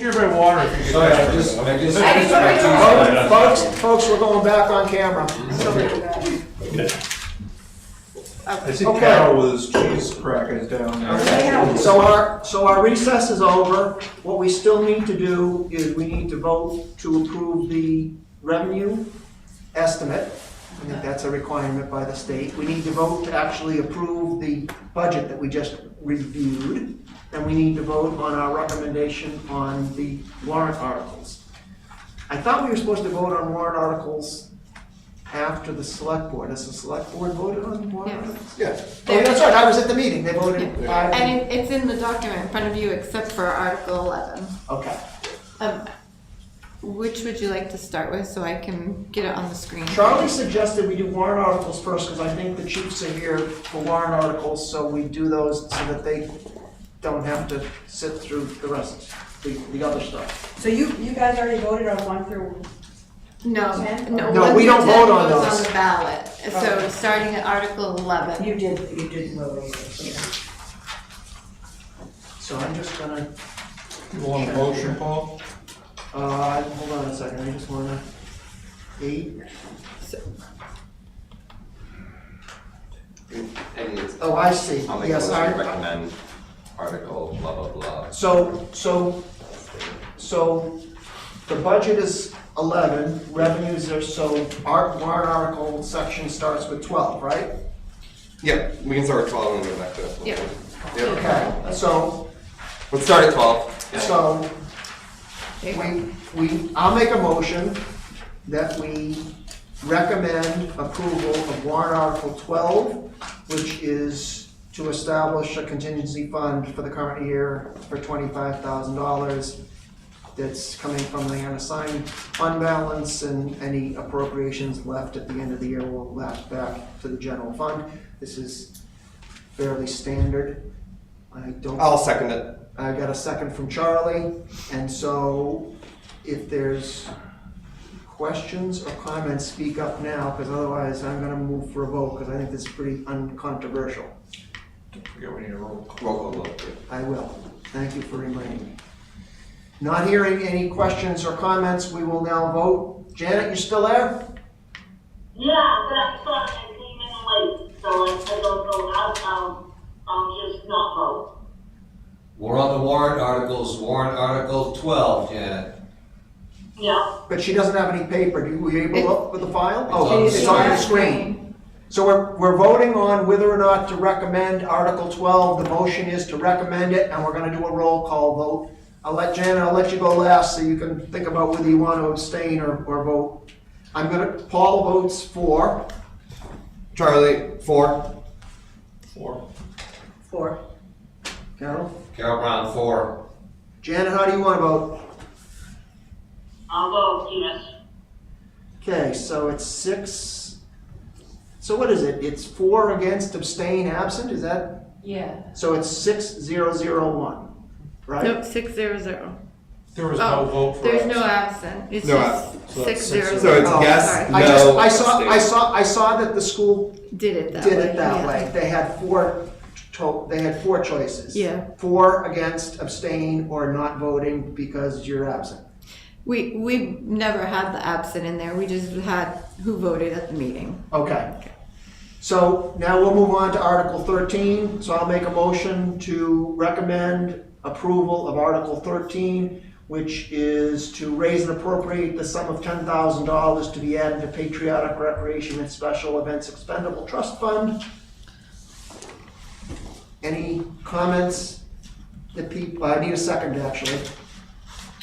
Cure by water if you get
Sorry,
Folks, we're going back on camera.
I see
Okay.
Carol with his cheese crackers down there.
So our recess is over. What we still need to do is we need to vote to approve the revenue estimate. I think that's a requirement by the state. We need to vote to actually approve the budget that we just reviewed. And we need to vote on our recommendation on the warrant articles. I thought we were supposed to vote on warrant articles after the select board. Has the select board voted on the warrant articles?
Yes.
Oh, that's right, I was at the meeting, they voted.
And it's in the document in front of you except for Article 11.
Okay.
Which would you like to start with so I can get it on the screen?
Charlie suggested we do warrant articles first, because I think the chiefs are here for warrant articles, so we do those so that they don't have to sit through the rest, the other stuff.
So you guys already voted on 1 through?
No,
No,
one
we
through
don't
10
vote on
goes
those.
on the ballot. So starting at Article 11.
You did vote.
So I'm just gonna.
You want a motion, Paul?
Hold on a second, I just wanna. 8. Oh, I see,
I'll make a
yes,
motion to recommend article blah, blah, blah.
So the budget is 11, revenues are, so our warrant article section starts with 12, right?
Yeah, we can start with 12 and go back to.
Yeah.
Okay, so,
Let's start at 12.
so, I'll make a motion that we recommend approval of warrant article 12, which is to establish a contingency fund for the current year for $25,000 that's coming from the unassigned fund balance, and any appropriations left at the end of the year will lapse back to the general fund. This is fairly standard.
I'll second it.
I got a second from Charlie, and so if there's questions or comments, speak up now, because otherwise I'm gonna move for a vote, because I think this is pretty uncontroversial.
Don't forget we need a roll call.
Roll call vote.
I will. Thank you for reminding me. Not hearing any questions or comments, we will now vote. Janet, you still there?
Yeah, that's fine, I came in late, so I don't know how, I'll just not vote.
We're on the warrant articles, warrant article 12, Janet.
Yeah.
But she doesn't have any paper. Were you able to look with the file?
on
Oh,
the
it's on the screen. So we're voting on whether or not to recommend Article 12. The motion is to recommend it, and we're gonna do a roll call vote. I'll let you go last so you can think about whether you want to abstain or vote. Paul votes for.
Charlie, 4.
4.
Carol?
Carol Brown, 4.
Janet, how do you want to vote?
I'll vote yes.
Okay, so it's 6. So what is it? It's 4 against, abstain, absent, is that?
Yeah.
So it's 6-0-0-1, right?
Nope, 6-0-0.
There was no vote for
There's
us.
no absent. It's
No
just
So it's
6-0-0.
So it's
Oh,
yes,
sorry.
no,
I saw that the school
Did it that
did
way.
it that
yeah.
way. They had 4 choices.
Yeah.
4 against, abstain, or not voting because you're absent.
We never had the absent in there. We just had who voted at the meeting.
Okay. So now we'll move on to Article 13. So I'll make a motion to recommend approval of Article 13, which is to raise and appropriate the sum of $10,000 to be added to Patriotic Recreation and Special Events Expendable Trust Fund. Any comments? I need a second, actually.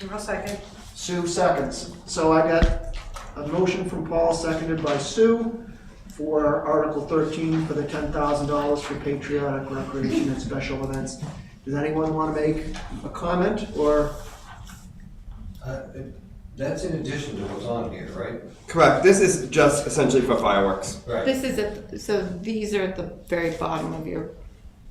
I'll second.
Sue seconds. So I got a motion from Paul, seconded by Sue, for Article 13 for the $10,000 for patriotic recreation and special events. Does anyone want to make a comment, or?
That's in addition to what's on here, right?
Correct. This is just essentially for fireworks.
Right.
This is so these are at the very bottom of your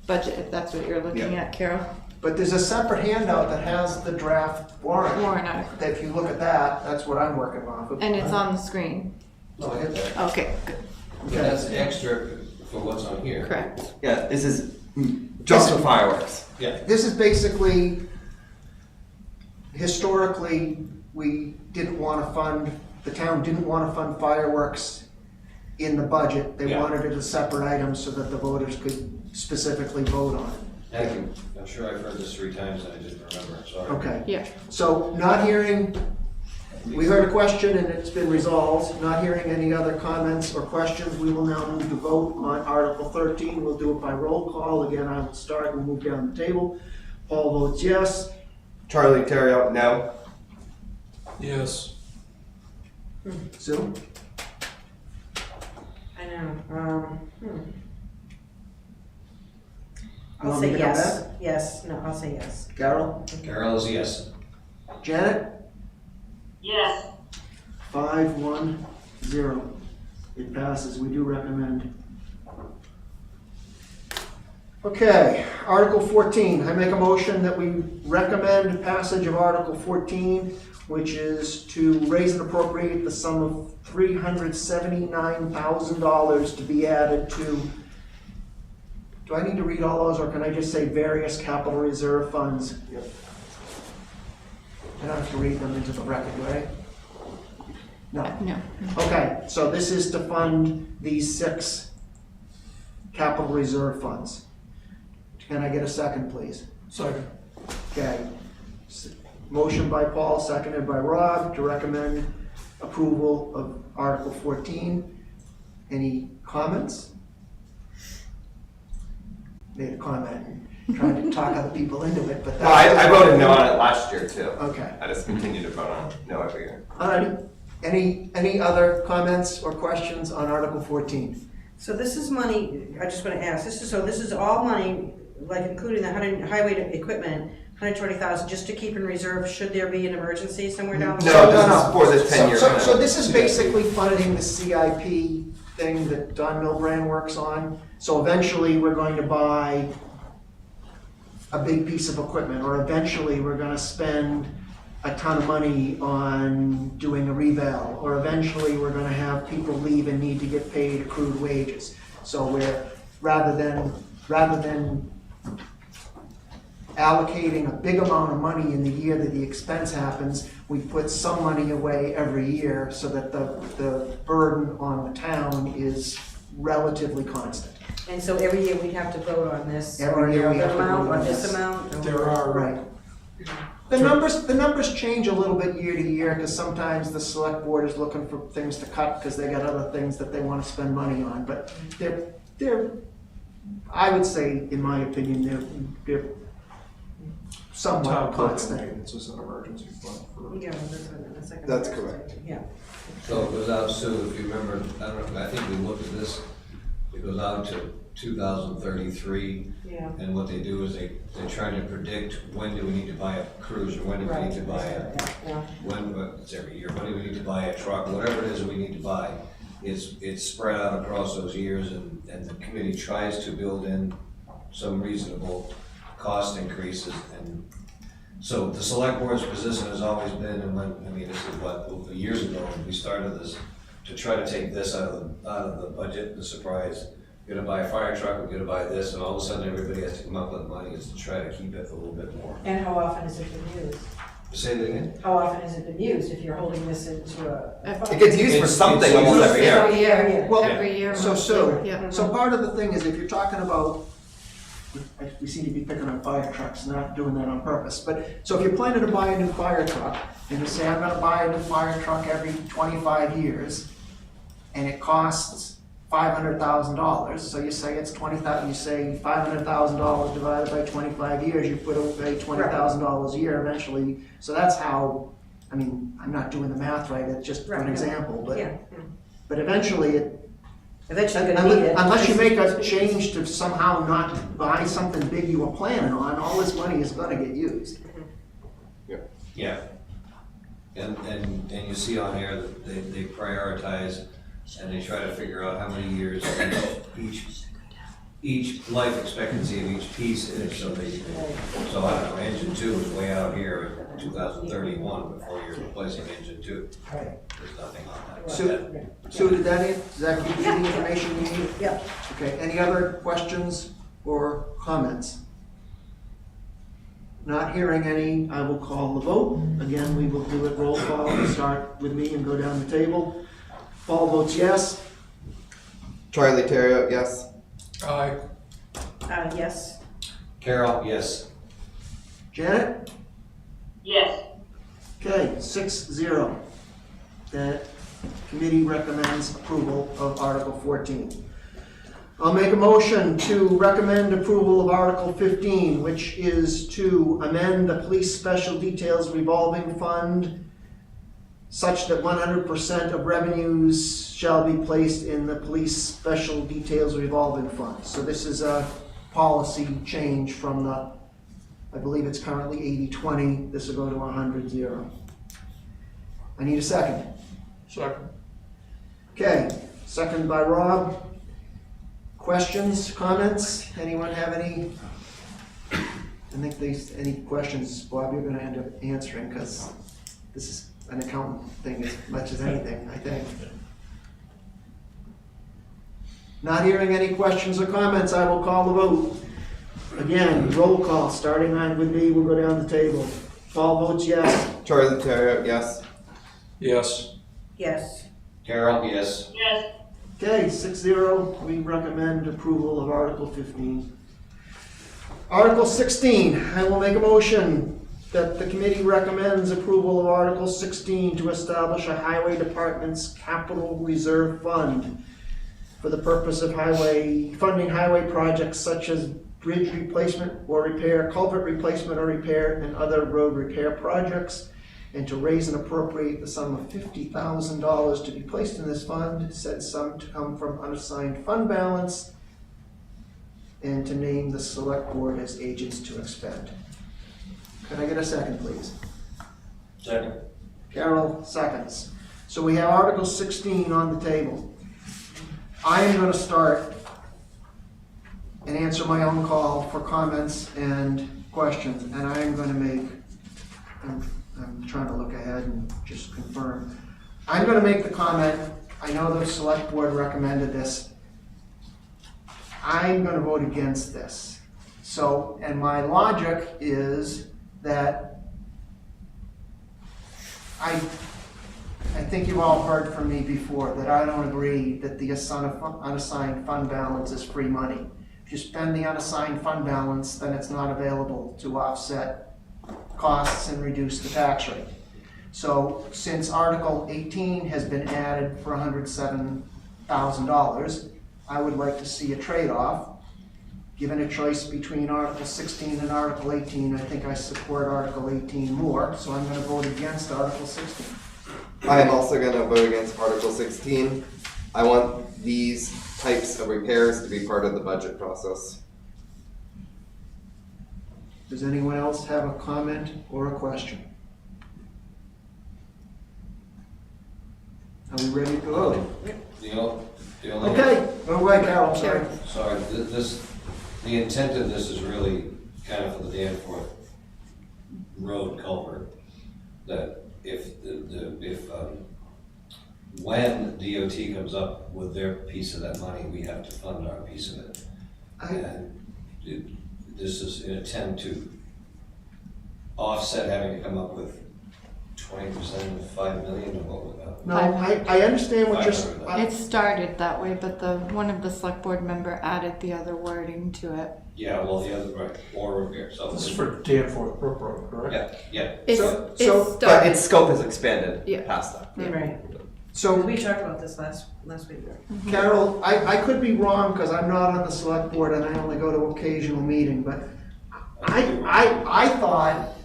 budget, if that's what you're looking at, Carol.
But there's a separate handout that has the draft warrant.
Warrant article.
That if you look at that, that's what I'm working off of.
And it's on the screen.
No, I get that.
Okay, good.
But that's extra for what's on here.
Correct.
Yeah, this is just for fireworks.
Yeah.
This is basically, historically, we didn't want to fund, the town didn't want to fund fireworks in the budget. They
Yeah.
wanted it as a separate item so that the voters could specifically vote on it.
Thank you. I'm sure I've heard this 3 times and I didn't remember, sorry.
Okay.
Yeah.
So not hearing, we heard a question and it's been resolved. Not hearing any other comments or questions, we will now move to vote on Article 13. We'll do it by roll call. Again, I will start and move down the table. Paul votes yes.
Charlie Terrio, no.
Yes.
Sue?
I know,
You
I'll
want me
say
to come
yes,
back?
yes, no, I'll say yes.
Carol?
Carol is a yes.
Janet?
Yes.
5-1-0. It passes. We do recommend. Okay, Article 14. I make a motion that we recommend passage of Article 14, which is to raise and appropriate the sum of $379,000 to be added to. Do I need to read all those, or can I just say various capital reserve funds? I don't have to read them into the record, right? No.
No.
Okay, so this is to fund these 6 capital reserve funds. Can I get a second, please?
Second.
Okay. Motion by Paul, seconded by Rob, to recommend approval of Article 14. Any comments? Made a comment, trying to talk other people into it, but
No, I voted no on it last year too.
Okay.
I just continue to vote on no every year.
Alrighty. Any other comments or questions on Article 14?
So this is money, I just want to ask, this is all money, like including the highway equipment, 120,000, just to keep in reserve, should there be an emergency somewhere down the
No,
road?
this is for the 10-year plan.
So this is basically funding the CIP thing that Don Milbrand works on. So eventually, we're going to buy a big piece of equipment, or eventually, we're gonna spend a ton of money on doing a reval, or eventually, we're gonna have people leave and need to get paid accrued wages. So we're, rather than allocating a big amount of money in the year that the expense happens, we put some money away every year so that the burden on the town is relatively constant.
And so every year we'd have to vote on this,
Every
or
year we
the
have to
amount,
vote on
or this
this.
amount?
There are,
Right. The numbers change a little bit year to year, because sometimes the select board is looking for things to cut because they got other things that they want to spend money on, but they're, I would say, in my opinion, they're somewhat
town clerk
constant.
maintenance is an emergency fund for.
Yeah, that's like a-
That's correct.
Yeah.
So it goes out, Sue, if you remember, I don't know, I think we looked at this, it goes out to 2033.
Yeah.
And what they do is they try to predict when do we need to buy a cruiser, when do we need to buy it's every year, when do we need to buy a truck, whatever it is we need to buy. It's spread out across those years, and the committee tries to build in some reasonable cost increases. And so the select board's position has always been, and this is what, years ago, when we started this, to try to take this out of the budget, the surprise. We're gonna buy a fire truck, we're gonna buy this, and all of a sudden everybody has to come up with money, is to try to keep it a little bit more.
And how often has it been used?
Say that again?
How often has it been used if you're holding this into a?
It gets used for something almost every year.
Every year.
Well,
Every year.
So
mostly, yeah.
so part of the thing is, if you're talking about, we seem to be picking on fire trucks, not doing that on purpose, but, so if you're planning to buy a new fire truck, and you say, I'm gonna buy a new fire truck every 25 years, and it costs $500,000, so you say it's $20,000, you say $500,000 divided by 25 years, you put away $20,000 a year eventually, so that's how, I'm not doing the math right, it's just an example, but,
Yeah.
but eventually
Eventually you're gonna need it.
unless you make a change to somehow not buy something big you were planning on, all this money is gonna get used.
Yeah. And you see on here that they prioritize, and they try to figure out how many years each life expectancy of each piece is, so I don't know, engine 2 is way out here at 2031 before you're replacing engine 2.
Right.
There's nothing on that.
Sue, does that give you the information you need?
Yeah.
Okay, any other questions or comments? Not hearing any, I will call the vote. Again, we will do it roll call. We'll start with me and go down the table. Paul votes yes.
Charlie Terrio, yes.
Aye.
Yes.
Carol, yes.
Janet?
Yes.
Okay, 6-0. That committee recommends approval of Article 14. I'll make a motion to recommend approval of Article 15, which is to amend the Police Special Details Revolving Fund such that 100% of revenues shall be placed in the Police Special Details Revolving Fund. So this is a policy change from the, I believe it's currently 80-20. This will go to 100-0. I need a second.
Second.
Okay, second by Rob. Questions, comments? Anyone have any? I think any questions, Bob, you're gonna end up answering because this is an accountant thing as much as anything, I think. Not hearing any questions or comments, I will call the vote. Again, roll call, starting on with me, we'll go down the table. Paul votes yes.
Charlie Terrio, yes.
Yes.
Yes.
Carol, yes.
Yes.
Okay, 6-0, we recommend approval of Article 15. Article 16, I will make a motion that the committee recommends approval of Article 16 to establish a Highway Department's Capital Reserve Fund for the purpose of funding highway projects such as bridge replacement or repair, culvert replacement or repair, and other road repair projects, and to raise and appropriate the sum of $50,000 to be placed in this fund, said sum to come from unassigned fund balance, and to name the select board as agents to expend. Can I get a second, please?
Second.
Carol seconds. So we have Article 16 on the table. I am going to start and answer my own call for comments and questions, and I am going to make, I'm trying to look ahead and just confirm. I'm going to make the comment, I know the select board recommended this. I'm going to vote against this. So, and my logic is that I think you've all heard from me before that I don't agree that the unassigned fund balance is free money. If you spend the unassigned fund balance, then it's not available to offset costs and reduce the tax rate. So since Article 18 has been added for $107,000, I would like to see a trade-off. Given a choice between Article 16 and Article 18, I think I support Article 18 more, so I'm going to vote against Article 16.
I am also going to vote against Article 16. I want these types of repairs to be part of the budget process.
Does anyone else have a comment or a question? Are we ready to go?
The only.
Okay, go away, Carol, sorry.
Sorry, the intent of this is really kind of for the Danforth Road culvert, that when DOT comes up with their piece of that money, we have to fund our piece of it. This is an attempt to offset having to come up with 20% of $5 million or what was that?
No, I understand what you're saying.
It started that way, but one of the select board member added the other wording to it.
Yeah, well, the other, right, or repair, so.
This is for Danforth Brook Road, correct?
Yeah.
But its scope has expanded past that.
Right.
So
we talked about this last week.
Carol, I could be wrong because I'm not on the select board and I only go to occasional meeting, but I thought,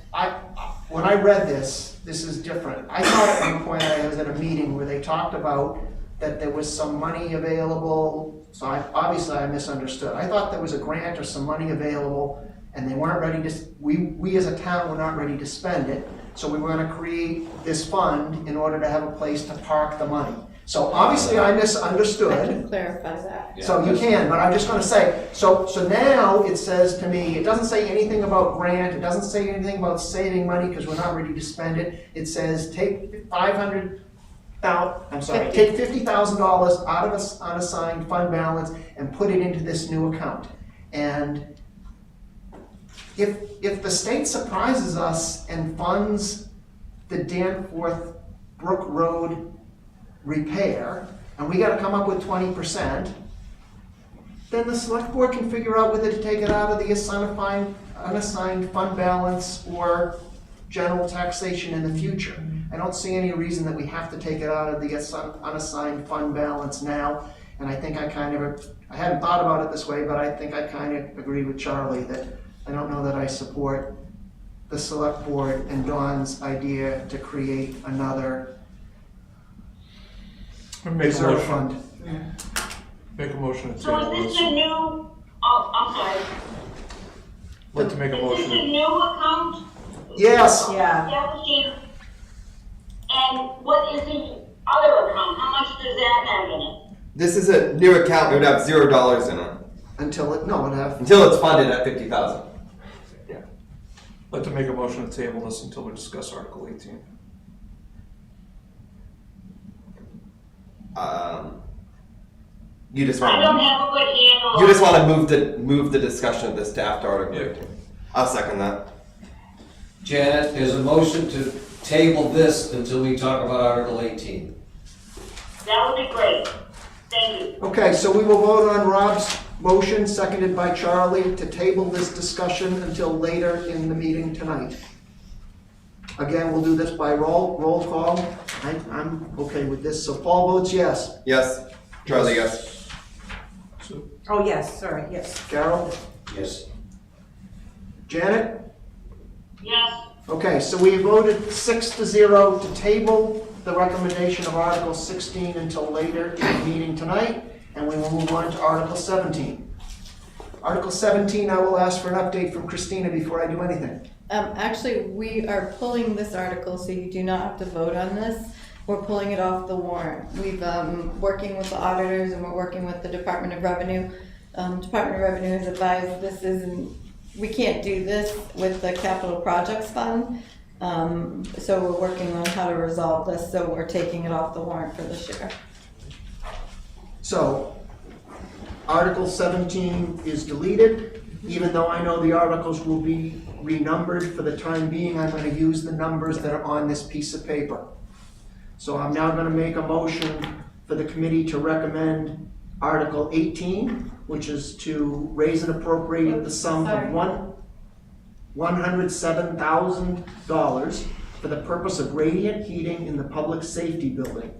when I read this is different. I thought at one point I was at a meeting where they talked about that there was some money available, so obviously I misunderstood. I thought there was a grant or some money available and they weren't ready to, we as a town were not ready to spend it, so we were gonna create this fund in order to have a place to park the money. So obviously I misunderstood.
I can clarify that.
So you can, but I'm just gonna say, so now it says to me, it doesn't say anything about grant, it doesn't say anything about saving money because we're not ready to spend it. It says take take $50,000 out of an unassigned fund balance and put it into this new account. And if the state surprises us and funds the Danforth Brook Road repair, and we gotta come up with 20%, then the select board can figure out whether to take it out of the unassigned fund balance or general taxation in the future. I don't see any reason that we have to take it out of the unassigned fund balance now, and I think I hadn't thought about it this way, but I think I kind of agree with Charlie that I don't know that I support the select board and Dawn's idea to create another
Make a
reserve
motion.
fund.
Make a motion to
So
table
is this
this.
a new, I'm sorry,
I'd like to make a
is this a
motion.
new account?
Yes,
Yeah.
Establishing, and what is the other account? How much does that have in it?
This is a new account, it would have $0 in it,
until it have.
until it's funded at 50,000.
I'd like to make a motion to table this until we discuss Article 18.
You just
I don't
want
have a good handle.
you just want to move the discussion of this to after Article
Yeah.
18. I'll second that.
Janet, there's a motion to table this until we talk about Article 18.
That would be great. Thank you.
Okay, so we will vote on Rob's motion, seconded by Charlie, to table this discussion until later in the meeting tonight. Again, we'll do this by roll call. I'm okay with this, so Paul votes yes.
Yes. Charlie, yes.
Oh, yes, sorry, yes.
Carol?
Yes.
Janet?
Yes,
Okay, so we voted 6-0 to table the recommendation of Article 16 until later in the meeting tonight, and we will move on to Article 17. Article 17, I will ask for an update from Christina before I do anything.
Actually, we are pulling this article, so you do not have to vote on this. We're pulling it off the warrant. We've, working with the auditors and we're working with the Department of Revenue. Department of Revenue has advised this isn't, we can't do this with the capital projects fund. So we're working on how to resolve this, so we're taking it off the warrant for this year.
So, Article 17 is deleted, even though I know the articles will be renumbered. For the time being, I'm going to use the numbers that are on this piece of paper. So I'm now going to make a motion for the committee to recommend Article 18, which is to raise and appropriate the sum of $107,000 for the purpose of radiant heating in the public safety building.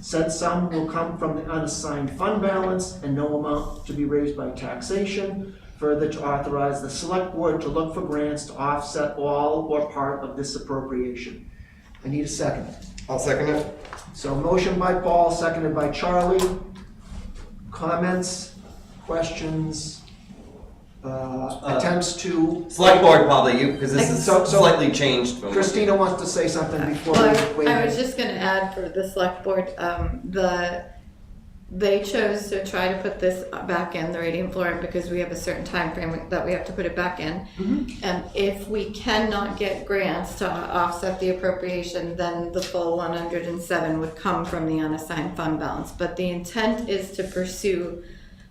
Said sum will come from the unassigned fund balance and no amount to be raised by taxation. Further, to authorize the select board to look for grants to offset all or part of this appropriation. I need a second.
I'll second it.
So motion by Paul, seconded by Charlie. Comments, questions, attempts to?
Select board probably you, because this is
So-
slightly changed. From
Christina wants to say something before
Well,
we
I was just gonna add for the select board, they chose to try to put this back in, the radiant flooring, because we have a certain time frame that we have to put it back in. And if we cannot get grants to offset the appropriation, then the full 107 would come from the unassigned fund balance. But the intent is to pursue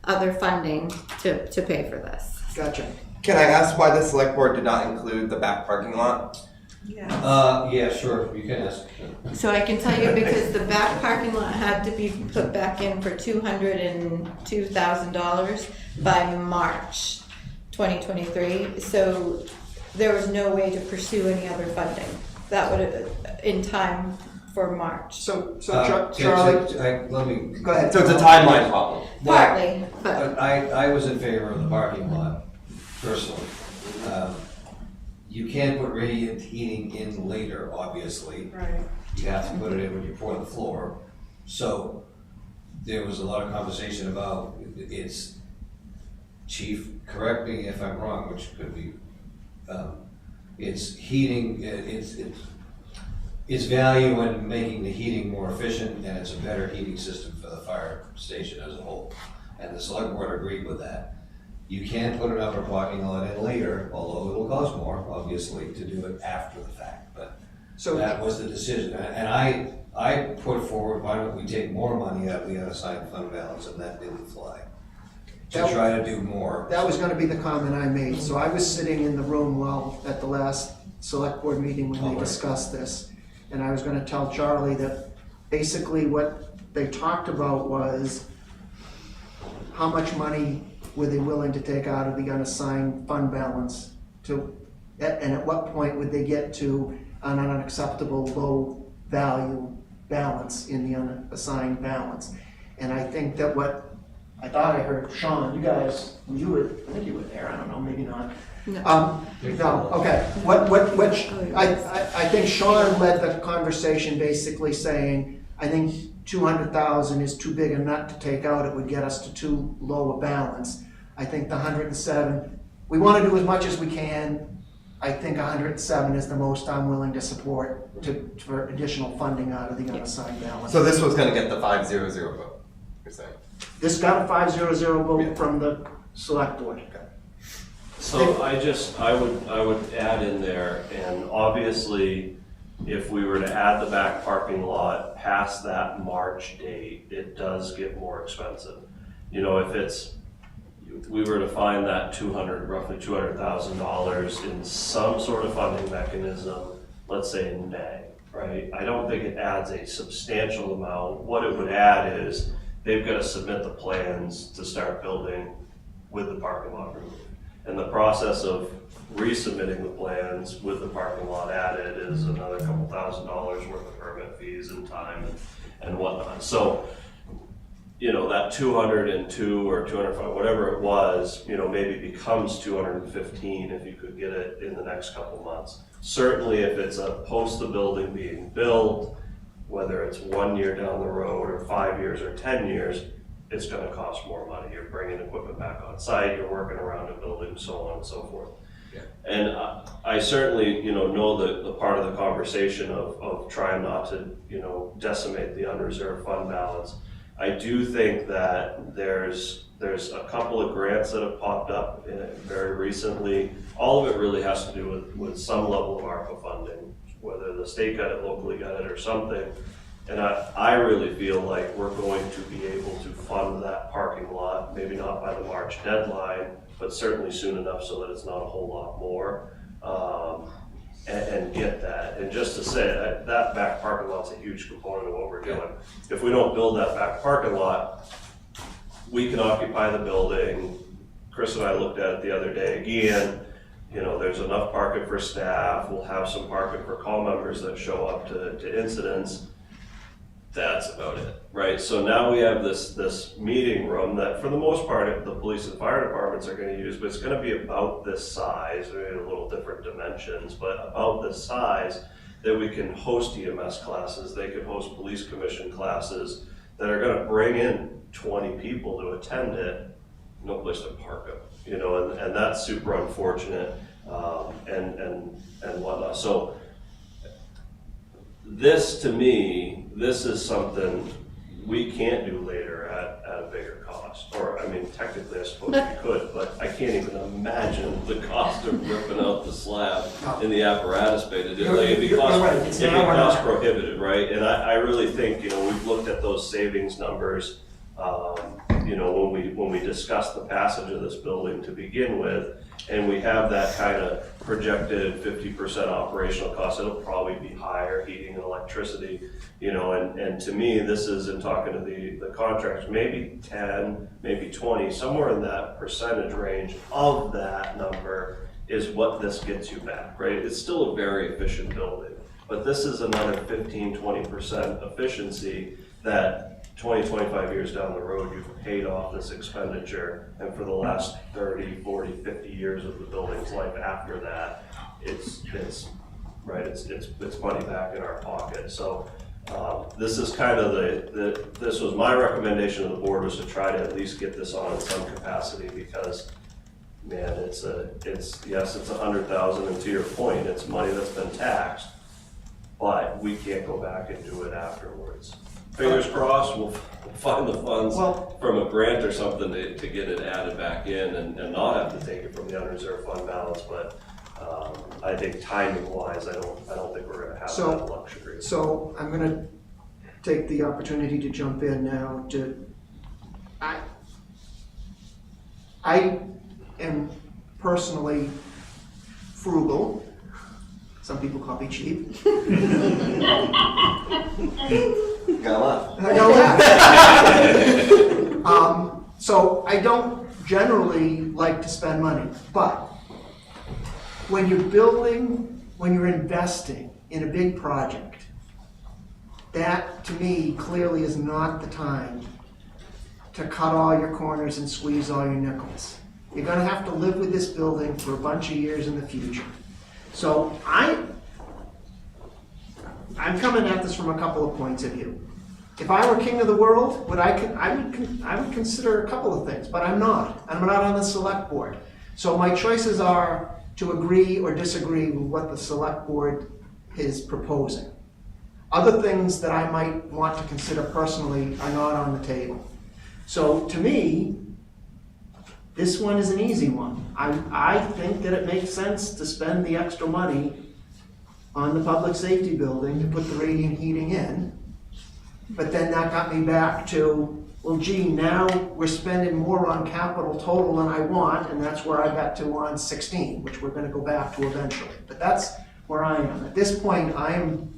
other funding to pay for this.
Gotcha.
Can I ask why the select board did not include the back parking lot?
Yeah, sure, you can ask.
So I can tell you because the back parking lot had to be put back in for $202,000 by March 2023. So there was no way to pursue any other funding. That would, in time for March.
So Charlie,
Let me.
Go ahead. So it's a timeline problem.
Partly, but
I was in favor of the parking lot, personally. You can't put radiant heating in later, obviously.
Right.
You have to put it in when you pour the floor. So there was a lot of conversation about it's, chief, correct me if I'm wrong, which could be, it's heating, it's value in making the heating more efficient, and it's a better heating system for the fire station as a whole. And the select board agreed with that. You can put another parking lot in later, although it'll cost more, obviously, to do it after the fact, but that was the decision. And I put forward, why don't we take more money out of the unassigned fund balance, and that didn't fly. to try to do more.
That was gonna be the comment I made. So I was sitting in the room at the last select board meeting when they discussed this. And I was gonna tell Charlie that basically what they talked about was how much money were they willing to take out of the unassigned fund balance and at what point would they get to an unacceptable low value balance in the unassigned balance. And I think that I thought I heard Sean, I think you were there, I don't know, maybe not. No, okay. I think Sean led the conversation basically saying, I think 200,000 is too big a nut to take out, it would get us to too low a balance. I think the 107, we want to do as much as we can. I think 107 is the most I'm willing to support for additional funding out of the unassigned balance.
So this was gonna get the 500 vote, you're saying?
This got a 500 vote from the select board.
So I would add in there, and obviously, if we were to add the back parking lot past that March date, it does get more expensive. You know, if we were to find that roughly $200,000 in some sort of funding mechanism, let's say in May, right? I don't think it adds a substantial amount. What it would add is they've got to submit the plans to start building with the parking lot removed. And the process of resubmitting the plans with the parking lot added is another couple $1,000s worth of permit fees and time and whatnot. So, you know, that 202 or 205, whatever it was, you know, maybe becomes 215 if you could get it in the next couple months. Certainly if it's post the building being built, whether it's 1 year down the road or 5 years or 10 years, it's gonna cost more money. You're bringing equipment back on site, you're working around a building, so on and so forth.
Yeah.
And I certainly, you know the part of the conversation of trying not to, you know, decimate the unreserved fund balance. I do think that there's a couple of grants that have popped up very recently. All of it really has to do with some level of ARPA funding, whether the state got it, locally got it, or something. And I really feel like we're going to be able to fund that parking lot, maybe not by the March deadline, but certainly soon enough so that it's not a whole lot more, and get that. And just to say that back parking lot's a huge component of what we're doing. If we don't build that back parking lot, we can occupy the building. Chris and I looked at it the other day again. You know, there's enough parking for staff. We'll have some parking for call members that show up to incidents. That's about it, right? So now we have this meeting room that for the most part the police and fire departments are going to use, but it's going to be about this size, maybe a little different dimensions, but about this size that we can host EMS classes, they can host police commission classes that are going to bring in 20 people to attend it, no place to park them, you know, and that's super unfortunate, and whatnot. So this, to me, this is something we can't do later at a bigger cost. Or, I mean, technically I suppose we could, but I can't even imagine the cost of ripping out the slab in the apparatus bay to do it. Like, it'd be cost prohibitive, right? And I really think, you know, we've looked at those savings numbers, you know, when we discussed the passage of this building to begin with, and we have that kind of projected 50% operational cost. It'll probably be higher, heating and electricity, you know, and to me, this is in talking to the contractors, maybe 10, maybe 20, somewhere in that percentage range of that number is what this gets you back, right? It's still a very efficient building, but this is another 15, 20% efficiency that 20, 25 years down the road, you've paid off this expenditure, and for the last 30, 40, 50 years of the building's life after that, it's money back in our pocket. So this is kind of this was my recommendation to the board, was to try to at least get this on in some capacity, because man, it's yes, it's 100,000, and to your point, it's money that's been taxed, but we can't go back and do it afterwards. Fingers crossed, we'll find the funds from a grant or something to get it added back in and not have to take it from the unreserved fund balance. But I think timing wise, I don't think we're going to have that luxury.
So I'm going to take the opportunity to jump in now. I am personally frugal. Some people call me cheap.
Got a lot.
I know. So I don't generally like to spend money, but when you're building, when you're investing in a big project, that to me clearly is not the time to cut all your corners and squeeze all your nickels. You're gonna have to live with this building for a bunch of years in the future. So I'm coming at this from a couple of points of view. If I were king of the world, I would consider a couple of things, but I'm not. I'm not on the select board. So my choices are to agree or disagree with what the select board is proposing. Other things that I might want to consider personally are not on the table. So to me, this one is an easy one. I think that it makes sense to spend the extra money on the public safety building to put the radiant heating in. But then that got me back to, well, gee, now we're spending more on capital total than I want, and that's where I got to on 16, which we're gonna go back to eventually. But that's where I am. At this point, I'm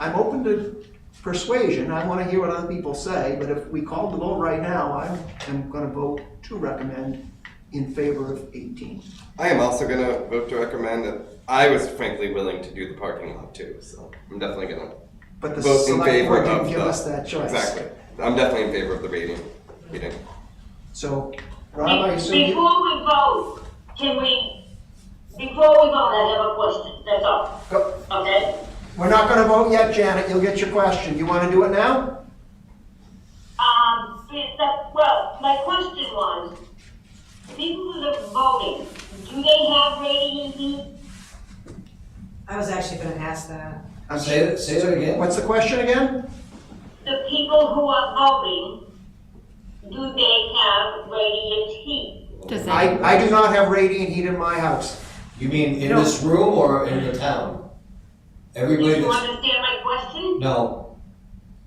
open to persuasion. I wanna hear what other people say, but if we called the vote right now, I am gonna vote to recommend in favor of 18.
I am also gonna vote to recommend it. I was frankly willing to do the parking lot too, so I'm definitely gonna
But the
vote in
select
favor
board didn't
of
give
the-
us that choice.
Exactly. I'm definitely in favor of the radiant heating.
So, Rob, I assume you...
Before we vote, before we vote, I have a question, that's all.
Go.
Okay?
We're not gonna vote yet, Janet, you'll get your question. You wanna do it now?
Well, my question was, people that are voting, do they have radiant heat?
I was actually gonna ask that.
Say that again?
What's the question again?
The people who are voting, do they have radiant heat?
I do not have radiant heat in my house.
You mean in this room or in the town? Everybody
Do you
that's,
understand my question?
no.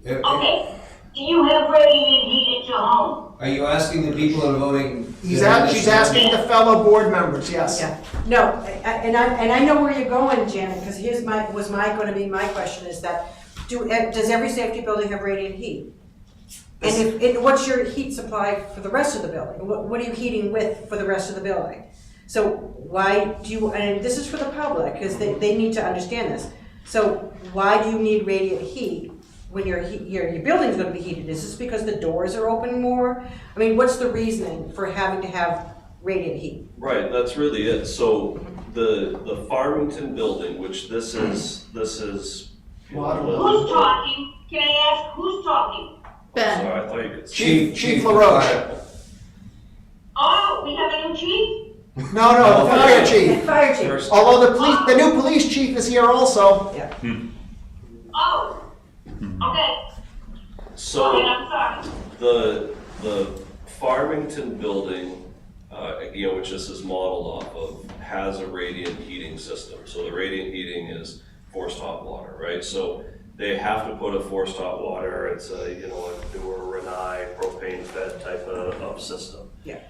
Okay, do you have radiant heat at your home?
Are you asking the people that are voting?
She's asking the fellow board members, yes.
Yeah, no, and I know where you're going, Janet, because gonna be my question is that, does every safety building have radiant heat? And what's your heat supply for the rest of the building? What are you heating with for the rest of the building? So why do you, and this is for the public, because they need to understand this. So why do you need radiant heat when your building's gonna be heated? Is this because the doors are open more? I mean, what's the reasoning for having to have radiant heat?
Right, that's really it. So the Farmington building, which this is.
Who's talking? Can I ask who's talking?
Ben.
Sorry, I thought you could.
Chief LaRoche.
Oh, we have a new chief?
No, the fire chief.
Fire chief.
Although the new police chief is here also.
Yeah.
Oh, okay.
So.
Okay, I'm sorry.
The Farmington building, which this is modeled off of, has a radiant heating system. So the radiant heating is forced hot water, right? So they have to put a forced hot water. It's a newer Renai propane fed type of system.
Yeah.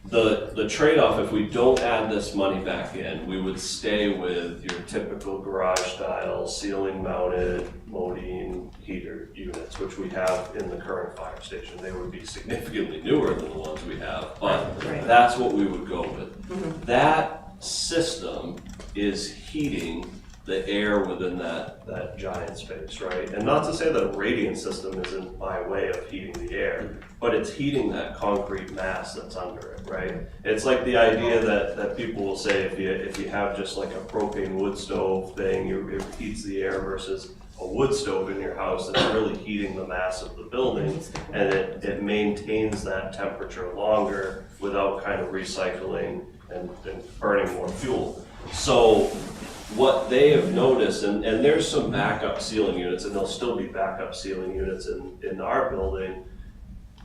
The trade-off, if we don't add this money back in, we would stay with your typical garage style ceiling mounted Modine heater units, which we have in the current fire station. They would be significantly newer than the ones we have, but that's what we would go with.
Mm-hmm.
That system is heating the air within that giant space, right? And not to say that a radiant system isn't by way of heating the air, but it's heating that concrete mass that's under it, right? It's like the idea that people will say if you have just like a propane wood stove thing, it heats the air versus a wood stove in your house that's really heating the mass of the building, and it maintains that temperature longer without kind of recycling and burning more fuel. So what they have noticed, and there's some backup ceiling units, and there'll still be backup ceiling units in our building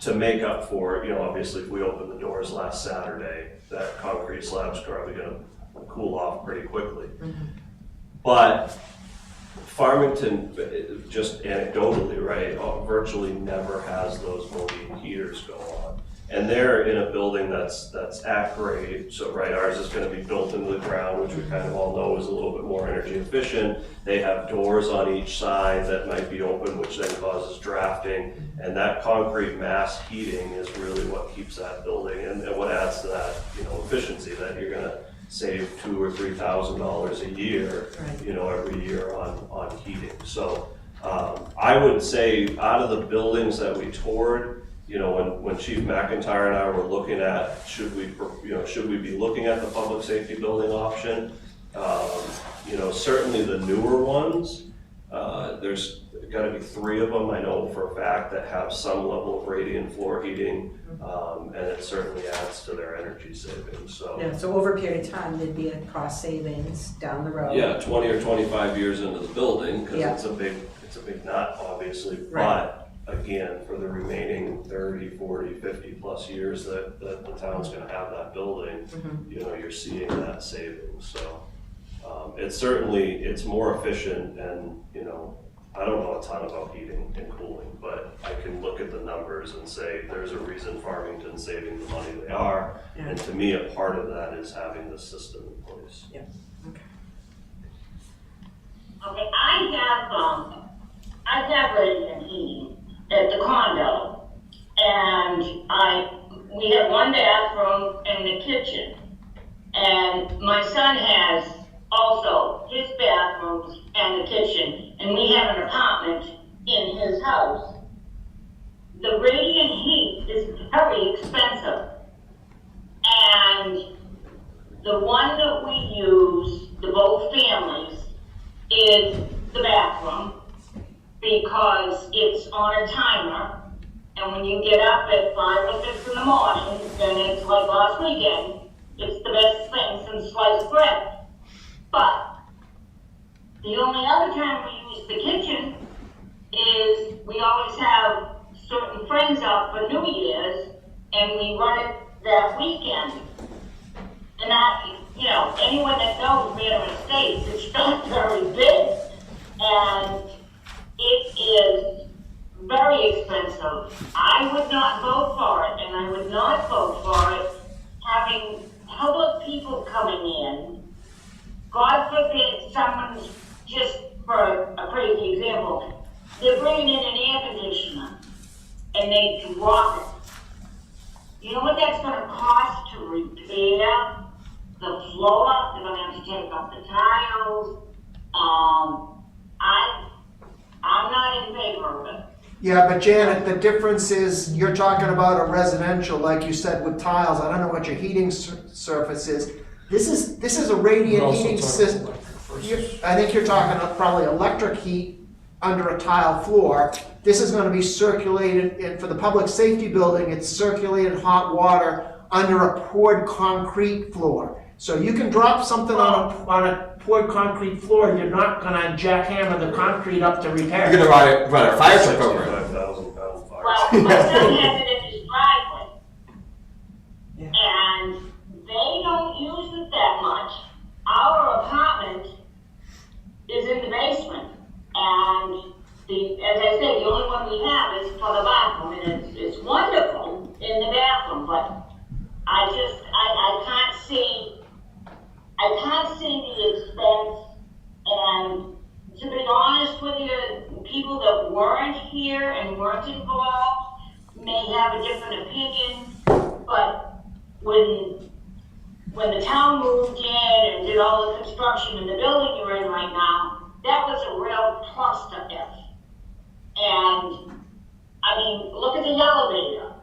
to make up for, obviously if we opened the doors last Saturday, that concrete slab's probably gonna cool off pretty quickly.
Mm-hmm.
But Farmington, just anecdotally, right, virtually never has those Modine heaters go on. And they're in a building that's at grade, so right, ours is gonna be built into the ground, which we kind of all know is a little bit more energy efficient. They have doors on each side that might be open, which then causes drafting, and that concrete mass heating is really what keeps that building, and what adds to that, efficiency, that you're gonna save $2,000 or $3,000 a year, every year on heating. So, I would say out of the buildings that we toured, when Chief McIntyre and I were looking at, should we be looking at the public safety building option? Certainly the newer ones, there's gotta be 3 of them, I know for a fact, that have some level of radiant floor heating, and it certainly adds to their energy savings, so.
Yeah, so over a period of time, there'd be a cost savings down the road.
Yeah, 20 or 25 years into the building, because
Yeah.
it's a big nut, obviously,
Right.
but again, for the remaining 30, 40, 50 plus years that the town's gonna have that building, you're seeing that savings, so. It's more efficient, and, I don't know a ton about heating and cooling, but I can look at the numbers and say, there's a reason Farmington's saving the money they are,
Yeah.
and to me, a part of that is having the system in place.
Yeah, okay.
Okay, I have radiant heating at the condo, and we have 1 bathroom in the kitchen, and my son has also his bathrooms and the kitchen, and we have an apartment in his house. The radiant heat is very expensive, and the one that we use, the both families, is the bathroom, because it's on a timer, and when you get up at 5 or 6 in the morning, then it's like last weekend, it's the best thing since sliced bread. But the only other time we use the kitchen is we always have certain friends out for New Year's, and we run it that weekend. And anyone that knows Manor Estates, it's not very big, and it is very expensive. I would not vote for it, and I would not vote for it having public people coming in. God forbid someone's, just for a crazy example, they're bringing in an air conditioner and they drop it. You know what that's gonna cost to repair the floor? They're gonna have to take off the tiles. I'm not in favor of it.
Yeah, but Janet, the difference is, you're talking about a residential, like you said, with tiles. I don't know what your heating surface is. This is a
We're
radiant
also
heating
talking
system.
electric versus-
I think you're talking probably electric heat under a tile floor. This is gonna be circulated, and for the public safety building, it's circulated hot water under a poured concrete floor. So you can drop something on a poured concrete floor, you're not gonna jackhammer the concrete up to repair
You're
it.
gonna run a fire truck over it.
65,000 fire.
Well, my son has it in his driveway. And they don't use it that much. Our apartment is in the basement. And as I say, the only one we have is for the bathroom, and it's wonderful in the bathroom, but I can't see the expense. And to be honest with you, people that weren't here and weren't involved may have a different opinion, but when the town moved in and did all the construction in the building you're in right now, that was a real plus to it. And look at the elevator.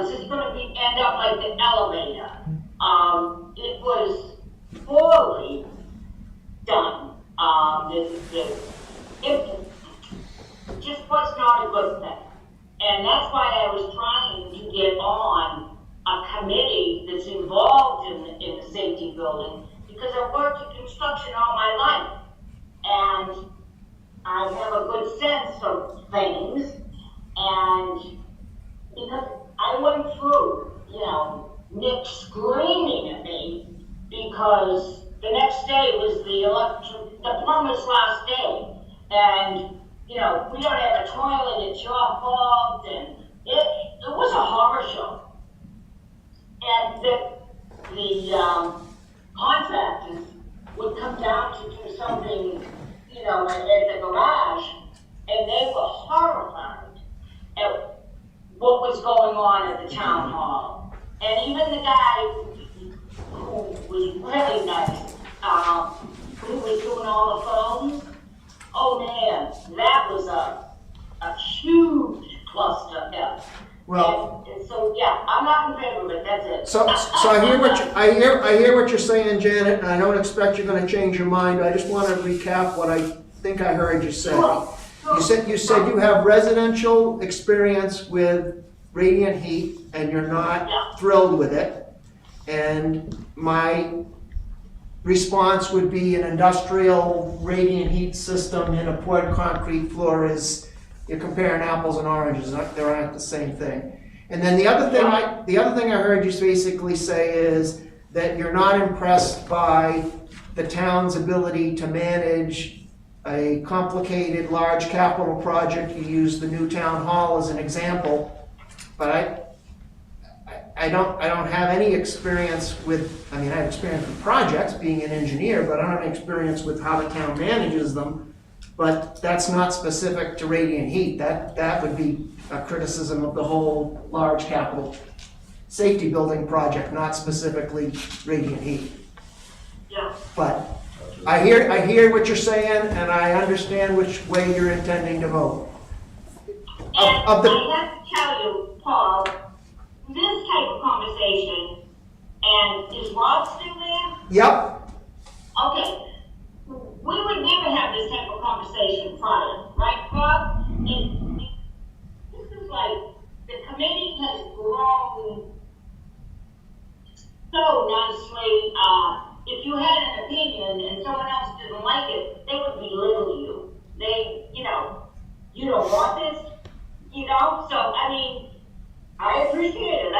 Is this going to end up like the elevator? It was poorly done. It just was not a good thing. And that's why I was trying to get on a committee that's involved in the safety building, because I worked in construction all my life. And I have a good sense of things, and because I went through, Nick screaming at me because the next day was the plumber's last day, and we don't have a toilet, it's your fault, and it was a horror show. and the contractors would come down to do something, you know, at the garage, and they were horrified at what was going on at the town hall. And even the guy who was really nice, who was doing all the phones, oh man, that was a huge cluster, yeah.
Well,
And so, yeah, I'm not in favor of it, that's it.
so I hear what I hear what you're saying, Janet, and I don't expect you're gonna change your mind. I just wanna recap what I think I heard you say.
Sure, sure.
You said you have residential experience with radiant heat and you're not thrilled with it. And my response would be an industrial radiant heat system in a poured concrete floor is, you're comparing apples and oranges, they aren't the same thing. And then the other thing I heard you basically say is that you're not impressed by the town's ability to manage a complicated, large capital project. You used the new town hall as an example, but I don't have any experience with, I mean, I have experience with projects, being an engineer, but I don't have any experience with how the town manages them. But that's not specific to radiant heat. That would be a criticism of the whole large capital safety building project, not specifically radiant heat.
Yeah.
But I hear what you're saying, and I understand which way you're intending to vote.
And I have to tell you, Paul, this type of conversation, and is Rob still there?
Yep.
Okay. We would never have this type of conversation prior, right, Rob? This is like, the committee has grown so nicely. If you had an opinion and someone else didn't like it, they would belittle you. They, you know, you don't want this, you know? So, I mean, I appreciate it. I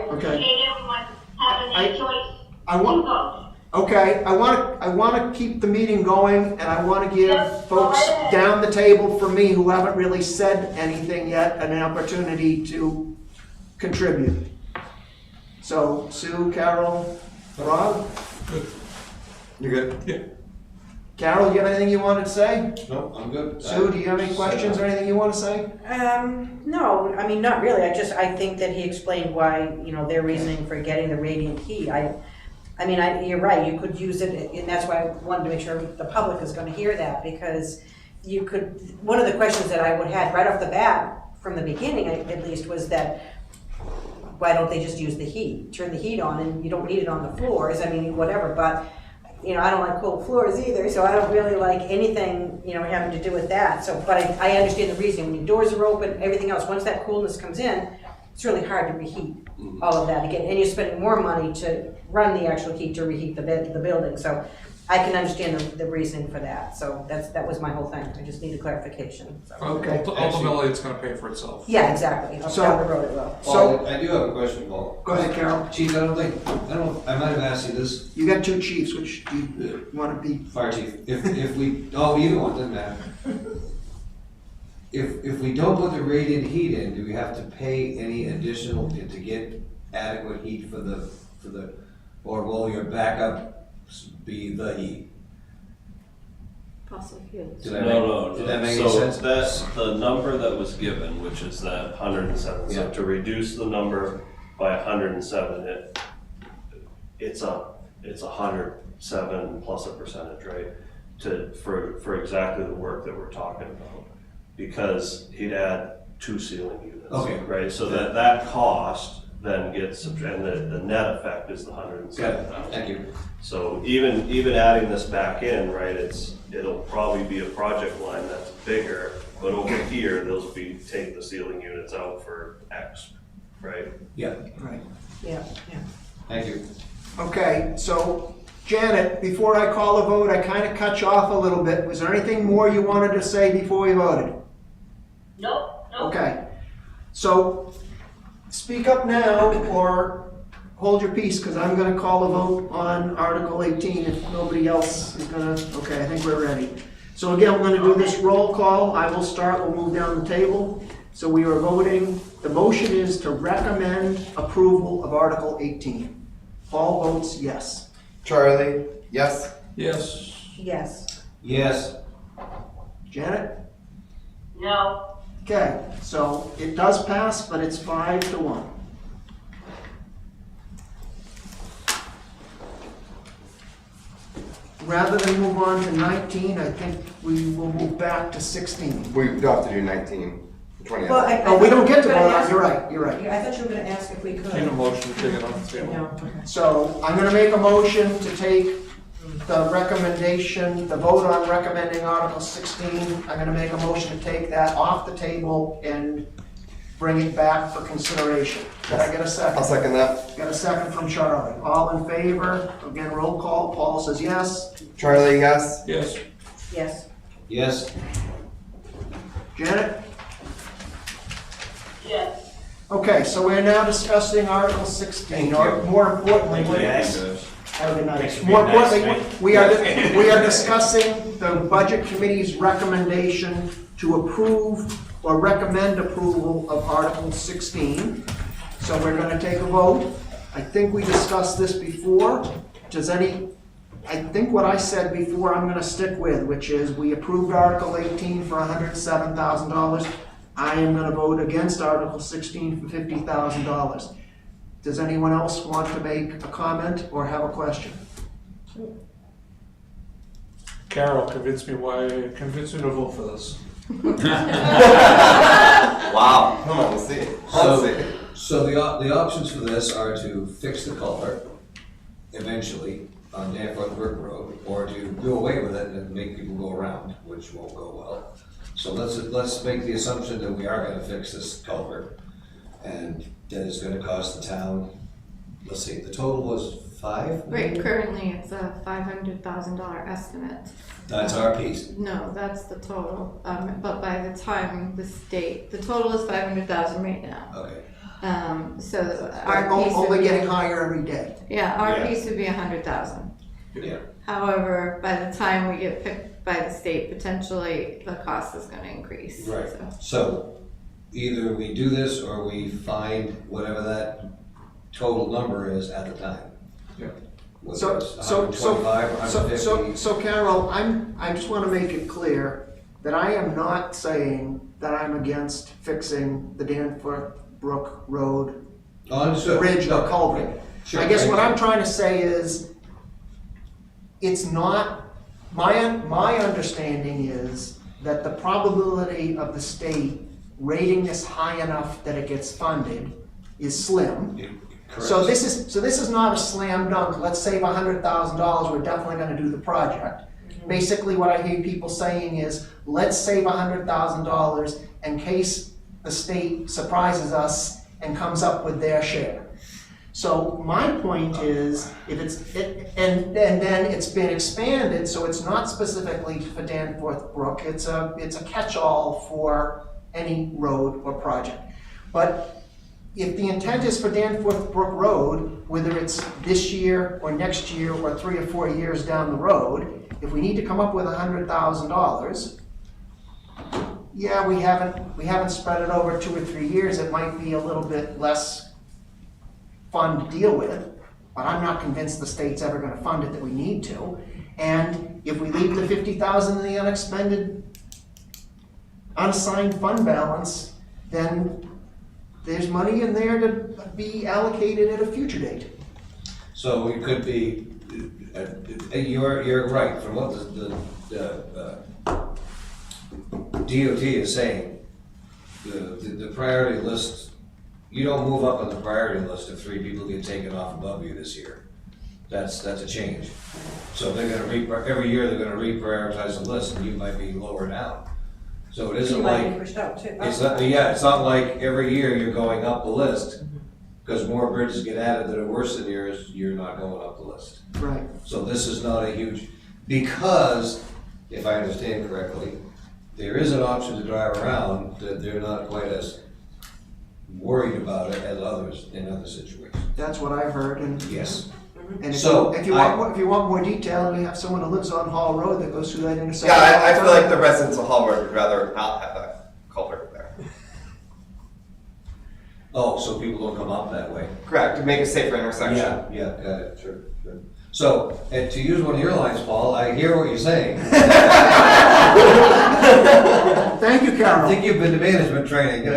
appreciate everyone having their choice to vote.
Okay, I want to keep the meeting going, and I want to give folks down the table from me who haven't really said anything yet an opportunity to contribute. So, Sue, Carol, Rob?
Good.
You're good?
Yeah.
Carol, do you have anything you wanted to say?
No, I'm good.
Sue, do you have any questions or anything you want to say?
No, I mean, not really. I think that he explained why, you know, their reasoning for getting the radiant heat. I mean, you're right, you could use it, and that's why I wanted to make sure the public is gonna hear that, because you could, one of the questions that I would have right off the bat, from the beginning at least, was that, why don't they just use the heat? Turn the heat on, and you don't need it on the floors, I mean, whatever, but, you know, I don't like cold floors either, so I don't really like anything, you know, having to do with that, so, but I understand the reason, when your doors are open, everything else, once that coolness comes in, it's really hard to reheat all of that again, and you're spending more money to run the actual heat to reheat the building. So I can understand the reasoning for that. So that was my whole thing. I just need a clarification. So.
Okay.
Ultimately, it's going to pay for itself.
Yeah, exactly. Down the road it will.
So I do have a question, Paul.
Go ahead, Carol.
Chief, I might have asked you this.
You got two chiefs, which do you want to be?
Fire chief. If we, either one, doesn't matter. If we don't put the radiant heat in, do we have to pay any additional to get adequate heat for the, or will your backup be the heat?
Fossil fuels.
Did that make any sense?
So that's the number that was given, which is that 107. So to reduce the number by 107, it's 107 plus a percentage, right? For exactly the work that we're talking about, because he'd add 2 ceiling units.
Okay.
Right. So that cost then gets, and the net effect is the 107,000.
Thank you.
So even adding this back in, right, it'll probably be a project line that's bigger, but over here, they'll take the ceiling units out for X, right?
Yeah.
Right.
Yeah.
Thank you.
Okay, so Janet, before I call a vote, I kind of cut you off a little bit. Was there anything more you wanted to say before we voted?
Nope.
Okay, so speak up now or hold your peace, because I'm going to call a vote on Article 18 if nobody else is going to. Okay, I think we're ready. So again, we're going to do this roll call. I will start, we'll move down the table. So we are voting, the motion is to recommend approval of Article 18. Paul votes yes.
Charlie, yes?
Yes.
Yes.
Yes.
Janet?
No,
Okay, so it does pass, but it's 5-1. Rather than move on to 19, I think we will move back to 16.
We do have to do 19, 20.
Well, I
Oh, we don't get to
thought you were
vote
gonna
on, you're right, you're right.
I thought you were gonna ask if we could.
Need a motion to take it off the table.
No, okay.
So I'm gonna make a motion to take the recommendation, the vote on recommending Article 16. I'm gonna make a motion to take that off the table and bring it back for consideration. Did I get a second?
I'll second that.
Got a second from Charlie. All in favor? Again, roll call. Paul says yes.
Charlie, yes?
Yes.
Yes.
Yes.
Janet?
yes.
Okay, so we're now discussing Article 16, or more importantly, have a good night. More importantly, we are discussing the Budget Committee's recommendation to approve or recommend approval of Article 16. So we're gonna take a vote. I think we discussed this before. I think what I said before I'm gonna stick with, which is we approved Article 18 for $107,000. I am gonna vote against Article 16 for $50,000. Does anyone else want to make a comment or have a question?
Carol, convince me to vote for this.
Wow, come on, let's see. Let's see.
So the options for this are to fix the culvert eventually on Danforth Brook Road, or to do away with it and make people go around, which won't go well. So let's make the assumption that we are gonna fix this culvert, and that is gonna cost the town, let's see, the total was 5?
Right, currently it's a $500,000 estimate.
That's our piece.
No, that's the total, but by the time the total is 500,000 right now.
Okay.
So our piece would
Only
be,
getting higher every day.
yeah, our
Yeah.
piece would be 100,000.
Yeah.
However, by the time we get picked by the state, potentially the cost is gonna increase.
Right.
So.
So either we do this or we find whatever that total number is at the time.
Yeah.
Whether it's 125 or 150.
So Carol, I just want to make it clear that I am not saying that I'm against fixing the Danforth Brook Road
Understood.
bridge or
No.
culvert.
Sure.
I guess what I'm trying to say is, it's not, my understanding is that the probability of the state rating this high enough that it gets funded is slim.
Correct.
So this is not a slam dunk, let's save $100,000, we're definitely gonna do the project. Basically, what I hear people saying is, let's save $100,000 in case the state surprises us and comes up with their share. So my point is, and then it's been expanded, so it's not specifically for Danforth Brook, it's a catch-all for any road or project. But if the intent is for Danforth Brook Road, whether it's this year or next year or 3 or 4 years down the road, if we need to come up with $100,000, yeah, we haven't spread it over 2 or 3 years, it might be a little bit less fun to deal with, but I'm not convinced the state's ever gonna fund it that we need to. And if we leave the $50,000 in the unexpended, unassigned fund balance, then there's money in there to be allocated at a future date.
So it could be, you're right, from what the DOT is saying, the priority list, you don't move up on the priority list if 3 people get taken off above you this year. That's a change. So they're gonna every year they're gonna reprioritize the list, and you might be lower down. So it isn't
You might
like,
be pushed out too.
it's not like every year you're going up the list, because more bridges get added that are worse than yours, you're not going up the list.
Right.
So this is not a huge, because, if I understand correctly, there is an option to drive around that they're not quite as worried about it as others in other situations.
That's what I've heard, and.
Yes.
And
So,
if you want more detail, we have someone who lives on Hall Road that goes through that intersection.
Yeah, I feel like the residents of Hallmark would rather not have that culvert there.
Oh, so people don't come up that way?
Correct, to make a safer intersection.
Yeah, got it, sure. So, and to use one of your lines, Paul, I hear what you're saying.
Thank you,
I
Carol.
think you've been to management training.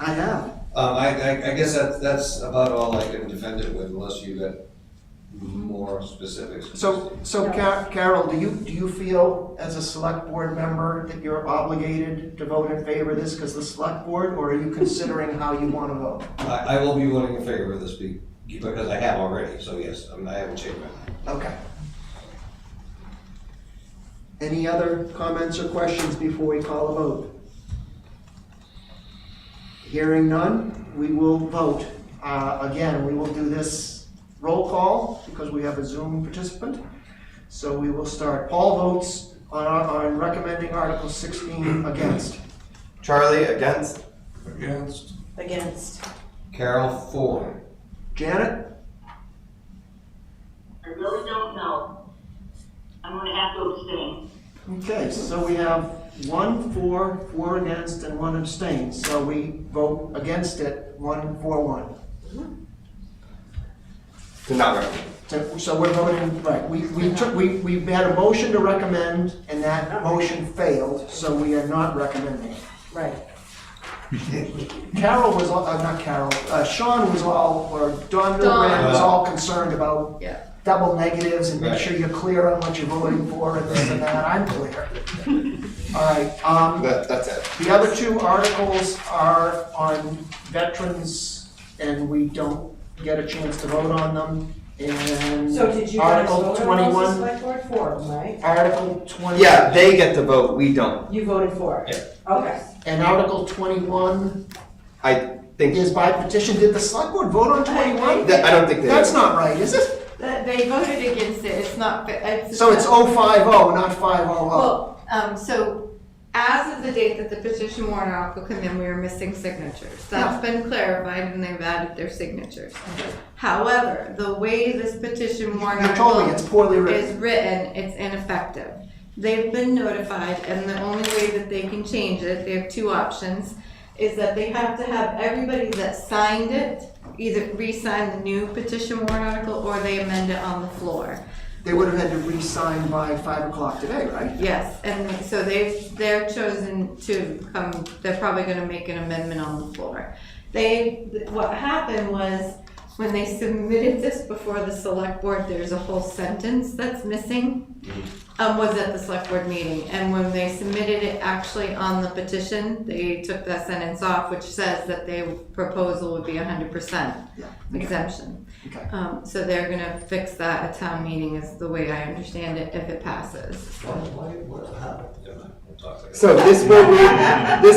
I have.
I guess that's about all I can defend it with, unless you got more specifics.
So Carol, do you feel as a select board member that you're obligated to vote in favor of this because the select board, or are you considering how you want to vote?
I will be voting in favor of this because I have already, so yes, I haven't changed my mind.
Okay. Any other comments or questions before we call a vote? Hearing none, we will vote. Again, we will do this roll call because we have a Zoom participant. So we will start. Paul votes on recommending Article 16 against.
Charlie, against?
Against.
Against.
Carol, for.
Janet?
I really don't know. I'm gonna have to abstain.
Okay, so we have 1 for, 4 against, and 1 abstain. So we vote against it, 1 for 1.
To not recommend.
So we're voting, right, we had a motion to recommend, and that motion failed, so we are not recommending.
Right.
Carol was, not Carol, Sean was all, or Don Milgram was all concerned about double negatives and make sure you're clear on what you're voting for and this and that. I'm clear. All right.
That's it.
The other 2 articles are on veterans, and we don't get a chance to vote on them. And
So did you guys
Article
vote on
21.
those select board for them, right?
Article 20.
Yeah, they get the vote, we don't.
You voted for it?
Yeah.
Okay.
And Article 21
I think.
is by petition. Did the select board vote on 21?
I don't think they.
That's not right, is it?
They voted against it, it's not,
So it's 050, not 500.
Well, so as of the date that the petition warrant article came in, we were missing signatures. That's been clarified and they've added their signatures. However, the way this petition warrant
You told me
article
it's poorly written.
is written, it's ineffective. They've been notified, and the only way that they can change it, they have 2 options, is that they have to have everybody that signed it either re-sign the new petition warrant article or they amend it on the floor.
They would have had to re-sign by 5 o'clock today, right?
Yes, and so they're chosen to come, they're probably gonna make an amendment on the floor. What happened was, when they submitted this before the select board, there's a whole sentence that's missing, was at the select board meeting. And when they submitted it actually on the petition, they took that sentence off, which says that their proposal would be 100% exemption.
Okay.
So they're gonna fix that at town meeting is the way I understand it, if it passes.
So this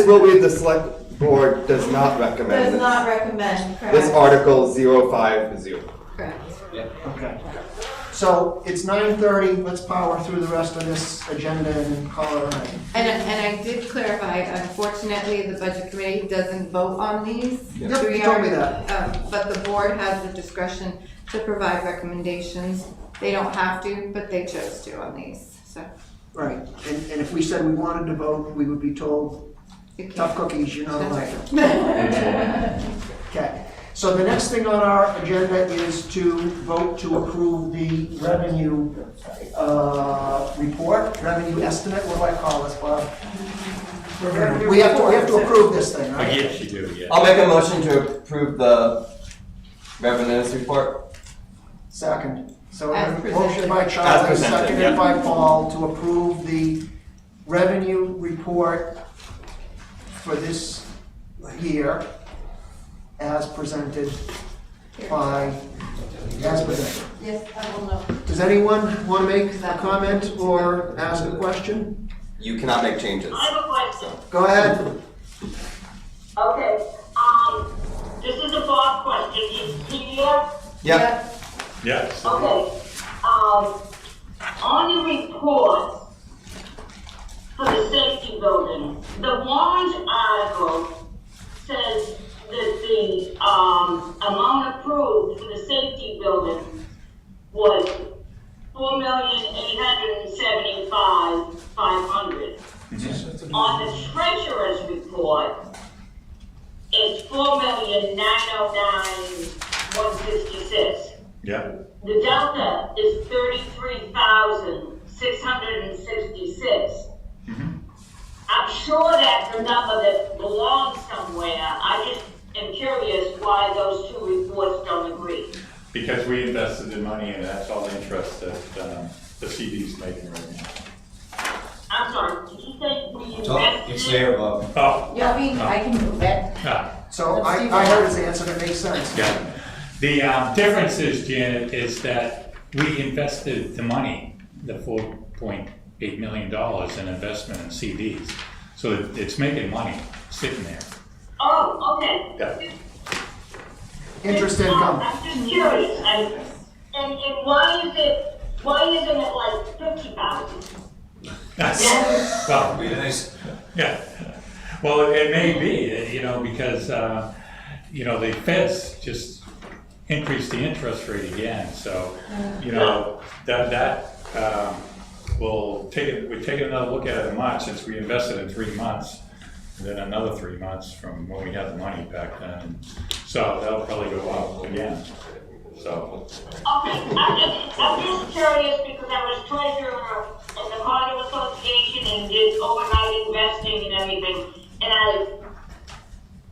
will be the select board does not recommend
Does
this.
not recommend, correct.
This article 050.
Correct.
Okay. So it's 9:30, let's power through the rest of this agenda and call it a night.
And I did clarify, unfortunately, the budget committee doesn't vote on these.
Yep, you told me that.
But the board has the discretion to provide recommendations. They don't have to, but they chose to on these, so.
Right, and if we said we wanted to vote, we would be told, tough cookies, you're not allowed. Okay, so the next thing on our agenda is to vote to approve the revenue report, revenue estimate, what do I call this, Bob? We have to approve this thing, right?
Yes, you do, yeah.
I'll make a motion to approve the revenues report.
Second. So
As
a
presented.
motion by
As
Charlie,
presented,
seconded
yeah.
by Paul to approve the revenue report for this year as presented as presented.
Yes, I will know.
Does anyone want to make a comment or ask a question?
You cannot make changes.
I have a question.
Go ahead.
Okay, this is a Bob question. Is he here?
Yep.
Yes.
Okay, on the report for the safety building, the warrant article says that the, amount approved for the safety building was $4,875,500. On the treasurer's report, is 4,909,166.
Yeah.
The delta is 33,666. I'm sure that's a number that belongs somewhere. I just am curious why those two reports don't agree.
Because we invested the money and that's all the interest that the CD's making right now.
I'm sorry, did you say we
It's
invested?
there, Bob.
Oh.
Yeah, I can move it.
So I heard his answer, that makes sense.
Yeah. The difference is, Janet, is that we invested the money, the $4.8 million in investment in CDs. So it's making money sitting there.
Oh, okay.
Yeah.
Interest income.
I'm just curious, and why isn't it like 50,000?
Well,
Be nice.
yeah. Well, it may be, because, the feds just increased the interest rate again, so, we take another look at it in March, since we invested in 3 months, and then another 3 months from when we had the money back then. So that'll probably go up again, so.
Okay, I'm just curious because I was treasurer of the condo association and did overnight investing and everything, and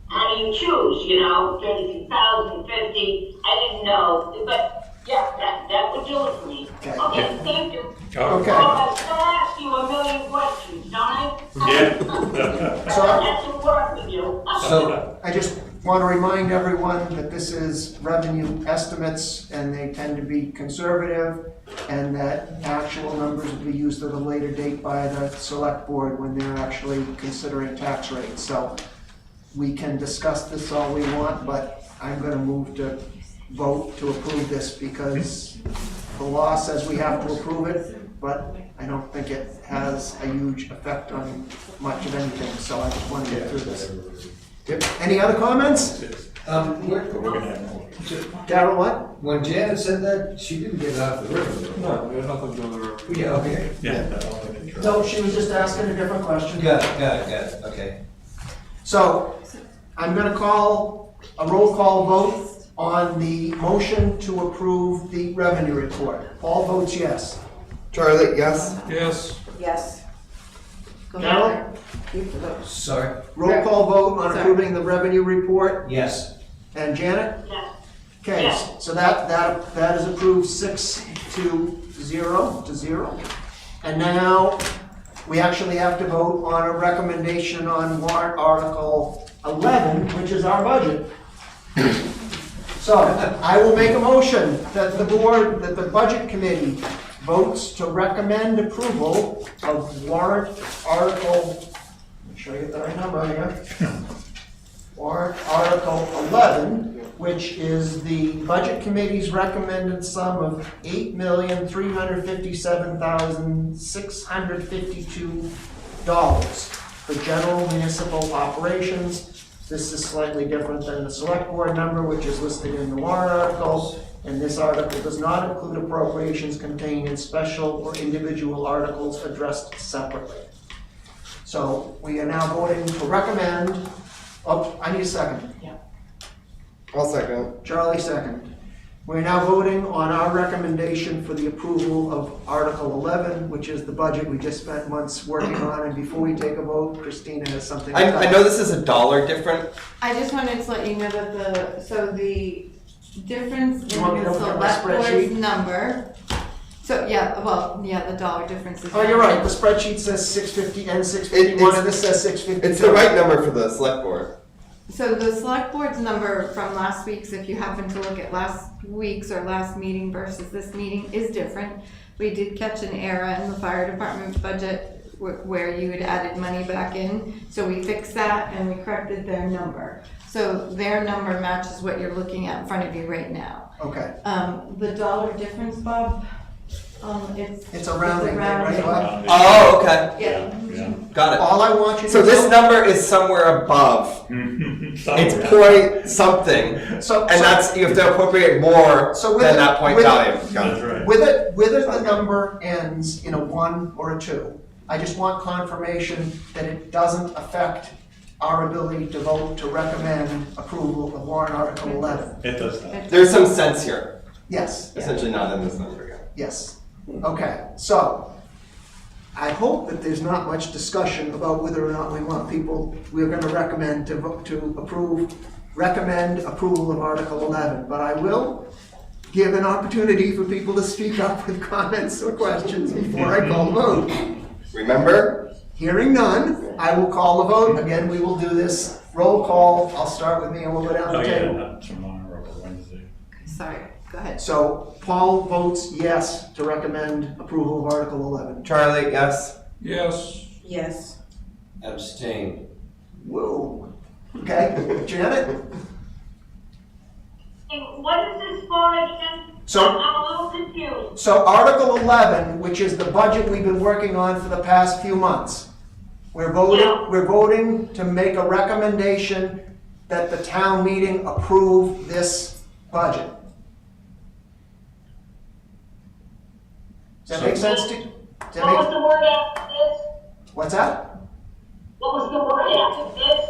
how do you choose, 32,000, 50, I didn't know, but yeah, that would do it for me. Okay, thank you.
Okay.
So I still ask you a million questions, don't I?
Yeah.
So I have to work with you.
So,
I just want to remind everyone that this is revenue estimates and they tend to be conservative, and that actual numbers will be used at a later date by the select board when they're actually considering tax rates. So we can discuss this all we want, but I'm going to move to vote to approve this because the law says we have to approve it, but I don't think it has a huge effect on much of anything, so I just want to get through this. Any other comments? Darryl, what?
when Janet said that, she didn't get it off the river.
No, we have nothing to do with the
Yeah, okay.
No, she was just asking a different question.
Got it, okay.
So, I'm gonna call a roll call vote on the motion to approve the revenue report. All votes yes.
Charlie, yes?
Yes.
Yes.
Carol?
Sorry?
Roll call vote on
Sorry.
approving the revenue report.
Yes.
And Janet?
Yes.
Okay,
Yes.
so that is approved 6-0. And now, we actually have to vote on a recommendation on warrant article 11, which is our budget. So, I will make a motion that the budget committee votes to recommend approval of warrant article, make sure I get the right number here. Warrant article 11, which is the budget committee's recommended sum of $8,357,652 for general municipal operations. This is slightly different than the select board number, which is listed in the warrant article. And this article does not include appropriations contained in special or individual articles addressed separately. So we are now voting to recommend, I need a second.
I'll second.
Charlie second. We're now voting on our recommendation for the approval of Article 11, which is the budget we just spent months working on. And before we take a vote, Christina has something to
I know this is a dollar different.
I just wanted to let you know that the difference in
Do you want me to
the
look at the
select board's
spreadsheet?
number. So, the dollar difference is.
Oh, you're right, the spreadsheet says 650 and 651, and this says 652.
It's the right number for the select board.
So the select board's number from last week's, if you happen to look at last week's or last meeting versus this meeting, is different. We did catch an error in the fire department budget where you had added money back in. So we fixed that and we corrected their number. So their number matches what you're looking at in front of you right now.
Okay.
The dollar difference, Bob,
It's a rounding, right, Bob?
Oh, okay.
Yeah.
Got it.
All I want you to
So this
know-
number is somewhere above. It's point something. And that's, you have to appropriate more
So with
than
it-
that point
with it-
value. Got it.
Whether the number ends in a 1 or a 2, I just want confirmation that it doesn't affect our ability to vote to recommend approval of warrant article 11?
It does not.
There's some sense here,
Yes,
essentially not in this number yet.
yes. Okay, so I hope that there's not much discussion about whether or not we want people, we're gonna recommend to vote to recommend approval of Article 11. But I will give an opportunity for people to speak up with comments or questions before I call the vote.
Remember?
Hearing none, I will call the vote. Again, we will do this roll call. I'll start with me and we'll go down
Oh,
the
yeah,
table.
not tomorrow, but Wednesday.
Sorry, go ahead.
So Paul votes yes to recommend approval of Article 11.
Charlie, yes?
Yes.
Yes.
Abstain.
Whoa. Okay, Janet?
And what is this for again?
So-
I'm a little confused.
So Article 11, which is the budget we've been working on for the past few months, we're voting to make a recommendation that the town meeting approve this budget. Does that make sense to, does that
What was
make,
the word after this?
what's that?
What was the word after this?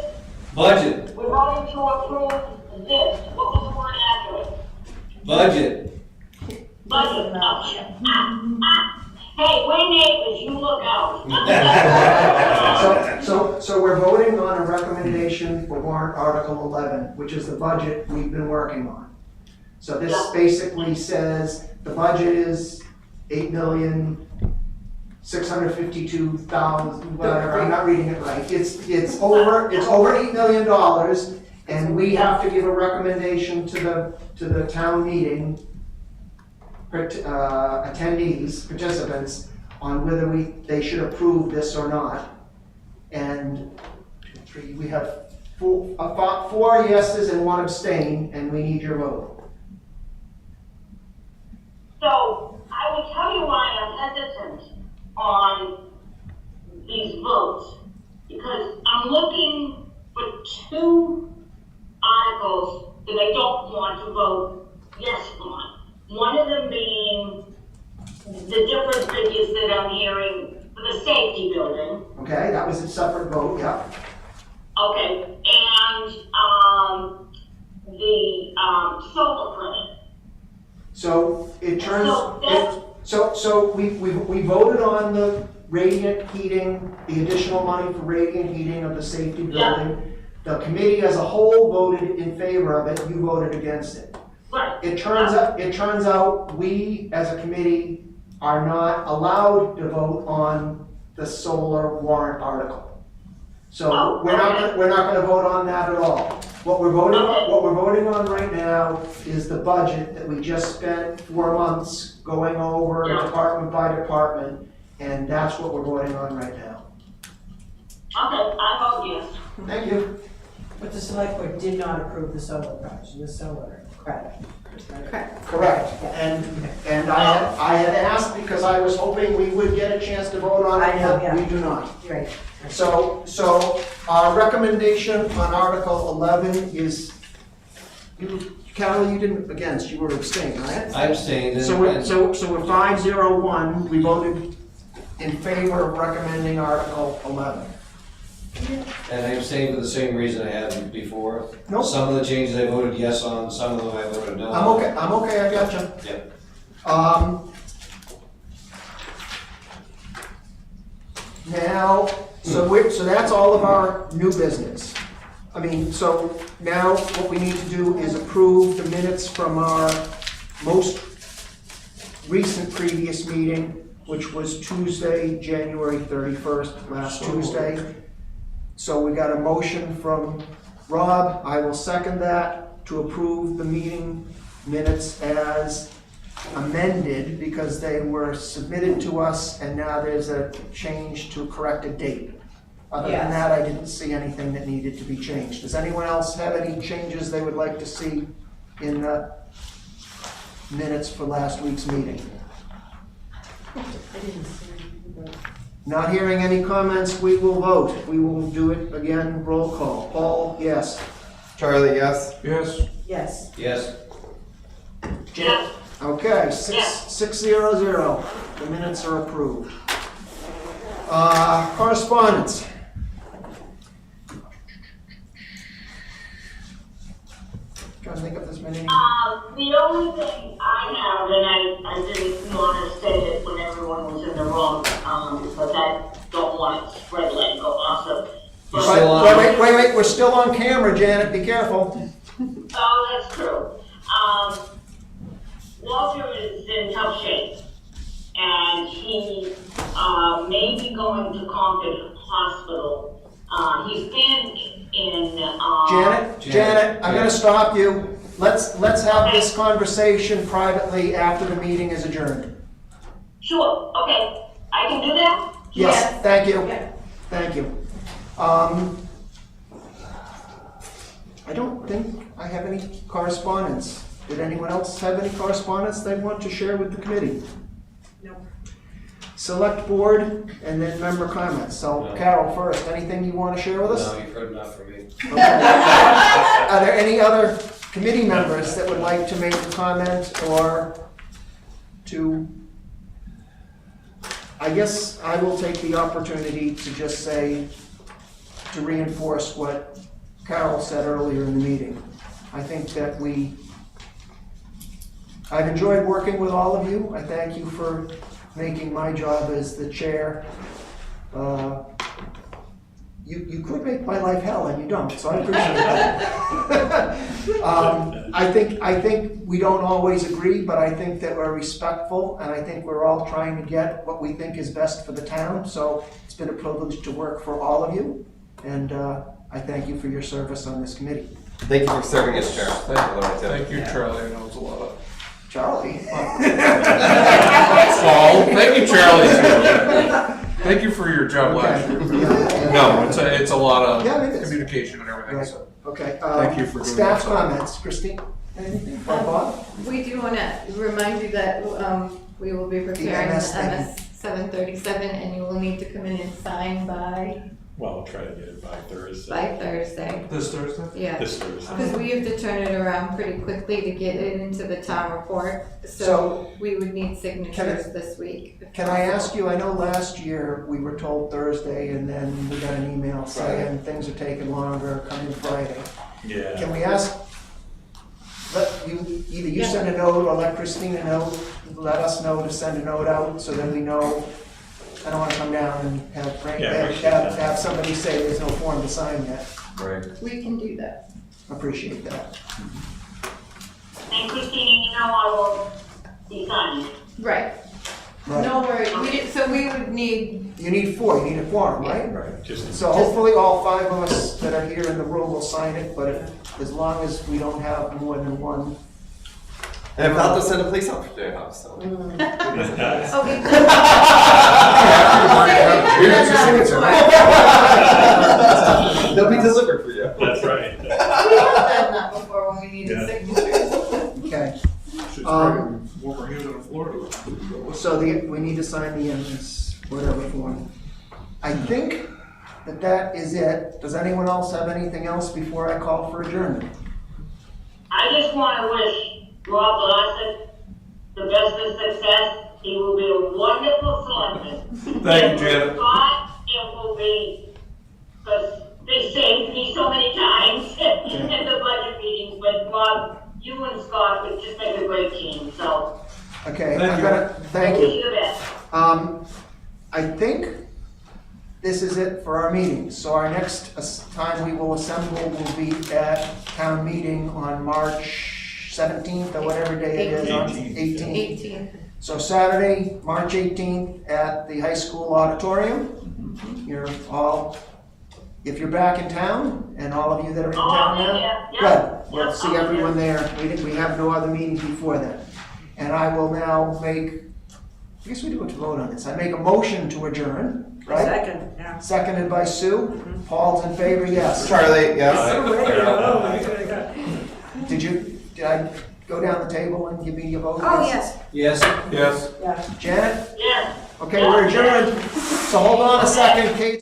Budget.
We're voting to approve this. What was the word after it?
Budget.
Budget. Hey, we're neighbors, you look out.
So we're voting on a recommendation for warrant Article 11, which is the budget we've been working on. So this basically says the budget is $8,652,000, whatever, I'm not reading it right. It's over $8 million, and we have to give a recommendation to the town meeting attendees, participants, on whether they should approve this or not. And 2, 3, we have four yeses and 1 abstain, and we need your vote.
So, I will tell you why I'm hesitant on these votes, because I'm looking for 2 articles that I don't want to vote yes on. One of them being the different figures that I'm hearing for the safety building.
Okay, that was a separate vote, yeah.
Okay, and, the, solar credit.
So it turns,
So
so we voted on the radiant heating, the additional money for radiant heating of the safety building. The committee as a whole voted in favor of it, you voted against it.
Right.
It turns out we as a committee are not allowed to vote on the solar warrant article. So we're not gonna vote on that at all. What we're voting on right now is the budget that we just spent 4 months going over department by department, and that's what we're voting on right now.
Okay, I vote yes.
Thank you.
But the select board did not approve the solar project, the solar credit.
Correct. And I had asked because I was hoping we would get a chance to vote on it,
I know,
but
yeah.
we do not.
Right.
So our recommendation on Article 11 is, Carol, you didn't against, you were abstaining, right?
I abstained.
So we're 5-0-1, we voted in favor of recommending Article 11.
And I abstained for the same reason I had before.
Nope.
Some of the changes I voted yes on, some of them I voted no on.
I'm okay, I gotcha.
Yep.
Now, so that's all of our new business. I mean, so now what we need to do is approve the minutes from our most recent previous meeting, which was Tuesday, January 31st, last Tuesday. So we got a motion from Rob, I will second that, to approve the meeting minutes as amended because they were submitted to us and now there's a change to correct a date. Other than
Yes.
that, I didn't see anything that needed to be changed. Does anyone else have any changes they would like to see in the minutes for last week's meeting?
I didn't see anything.
Not hearing any comments, we will vote. We will do it again, roll call. Paul, yes.
Charlie, yes?
Yes.
Yes.
Yes.
Yes.
Okay, 6-0-0. The minutes are approved. Correspondence. Trying to think if there's been any.
The only thing I have, and I didn't want to say it when everyone was in the room, because I don't want it spread like go awesome.
You still on?
Wait, we're still on camera, Janet, be careful.
Oh, that's true. Walter is in tough shape, and he may be going to Concord Hospital. He's been in.
Janet, I'm gonna stop you. Let's have this conversation privately after the meeting is adjourned.
Sure, okay, I can do that?
Yes, thank you.
Yeah.
Thank you. I don't think I have any correspondence. Did anyone else have any correspondence they want to share with the committee?
No.
Select board and then member comments. So Carol first, anything you want to share with us?
No, you've heard enough from me.
Okay. Are there any other committee members that would like to make a comment or to? I guess I will take the opportunity to just say, to reinforce what Carol said earlier in the meeting. I think that I've enjoyed working with all of you. I thank you for making my job as the chair. You could make my life hell, and you don't, so I appreciate that. I think we don't always agree, but I think that we're respectful, and I think we're all trying to get what we think is best for the town. So it's been a privilege to work for all of you, and I thank you for your service on this committee.
Thank you for serving as chair.
Thank you, Charlie. I know it's a lot of.
Charlie.
Oh, thank you, Charlie. Thank you for your job last year. No, it's a lot of communication and everything.
Right.
So.
Okay.
Thank you for doing
staff
that.
comments. Christine, anything? Bob?
We do want to remind you that we will be preparing the
MS thing.
MS 737, and you will need to come in and sign by
Well, we'll try to get it by Thursday.
Thursday.
This Thursday?
Yeah.
This Thursday.
Because we have to turn it around pretty quickly to get it into the town report, so
So,
we would need signatures this week.
Can I ask you, I know last year we were told Thursday and then we got an email saying things are taking longer, coming Friday.
Yeah.
Can we ask, either you send a note or let Christina know, let us know to send a note out so that we know. I don't want to come down and have Frank, have somebody say there's no form to sign yet.
Right.
We can do that.
Appreciate that.
And Christina, you know I will be signing.
Right.
Right.
No worries. So we would need.
You need 4, you need a quorum, right?
Right.
So hopefully all 5 of us that are here in the room will sign it, but as long as we don't have more than one.
And if not, they'll send a police officer to your house. So.
Okay.
They'll be delivered for you.
That's right.
We have done that before when we needed signatures.
Okay.
Should try what we're using in Florida.
So we need to sign the MS, whatever form. I think that is it. Does anyone else have anything else before I call for adjournment?
I just want to wish Rob Larson the best of success. He will be a wonderful selectman.
Thank you, Janet.
Scott, it will be, because they saved me so many times in the budget meetings, but Rob, you and Scott would just make a great team, so.
Okay,
Thank
thank
Wish
you.
you the best.
I think this is it for our meeting. So our next time we will assemble will be at town meeting on March 17th or whatever day it is, on 18th.
18.
So Saturday, March 18th at the high school auditorium. You're all, if you're back in town, and all of you that are in town now, good. We'll see everyone there. We have no other meetings before then. And I will now make, I guess we do have to vote on this. I make a motion to adjourn, right?
Second, yeah.
Seconded by Sue. Paul's in favor, yes.
Charlie, yes.
Did I go down the table and give me your vote?
Oh, yes.
Yes.
Yes.
Yeah.
Janet?
Yeah.
Okay, we're adjourned. So hold on a second, Kate.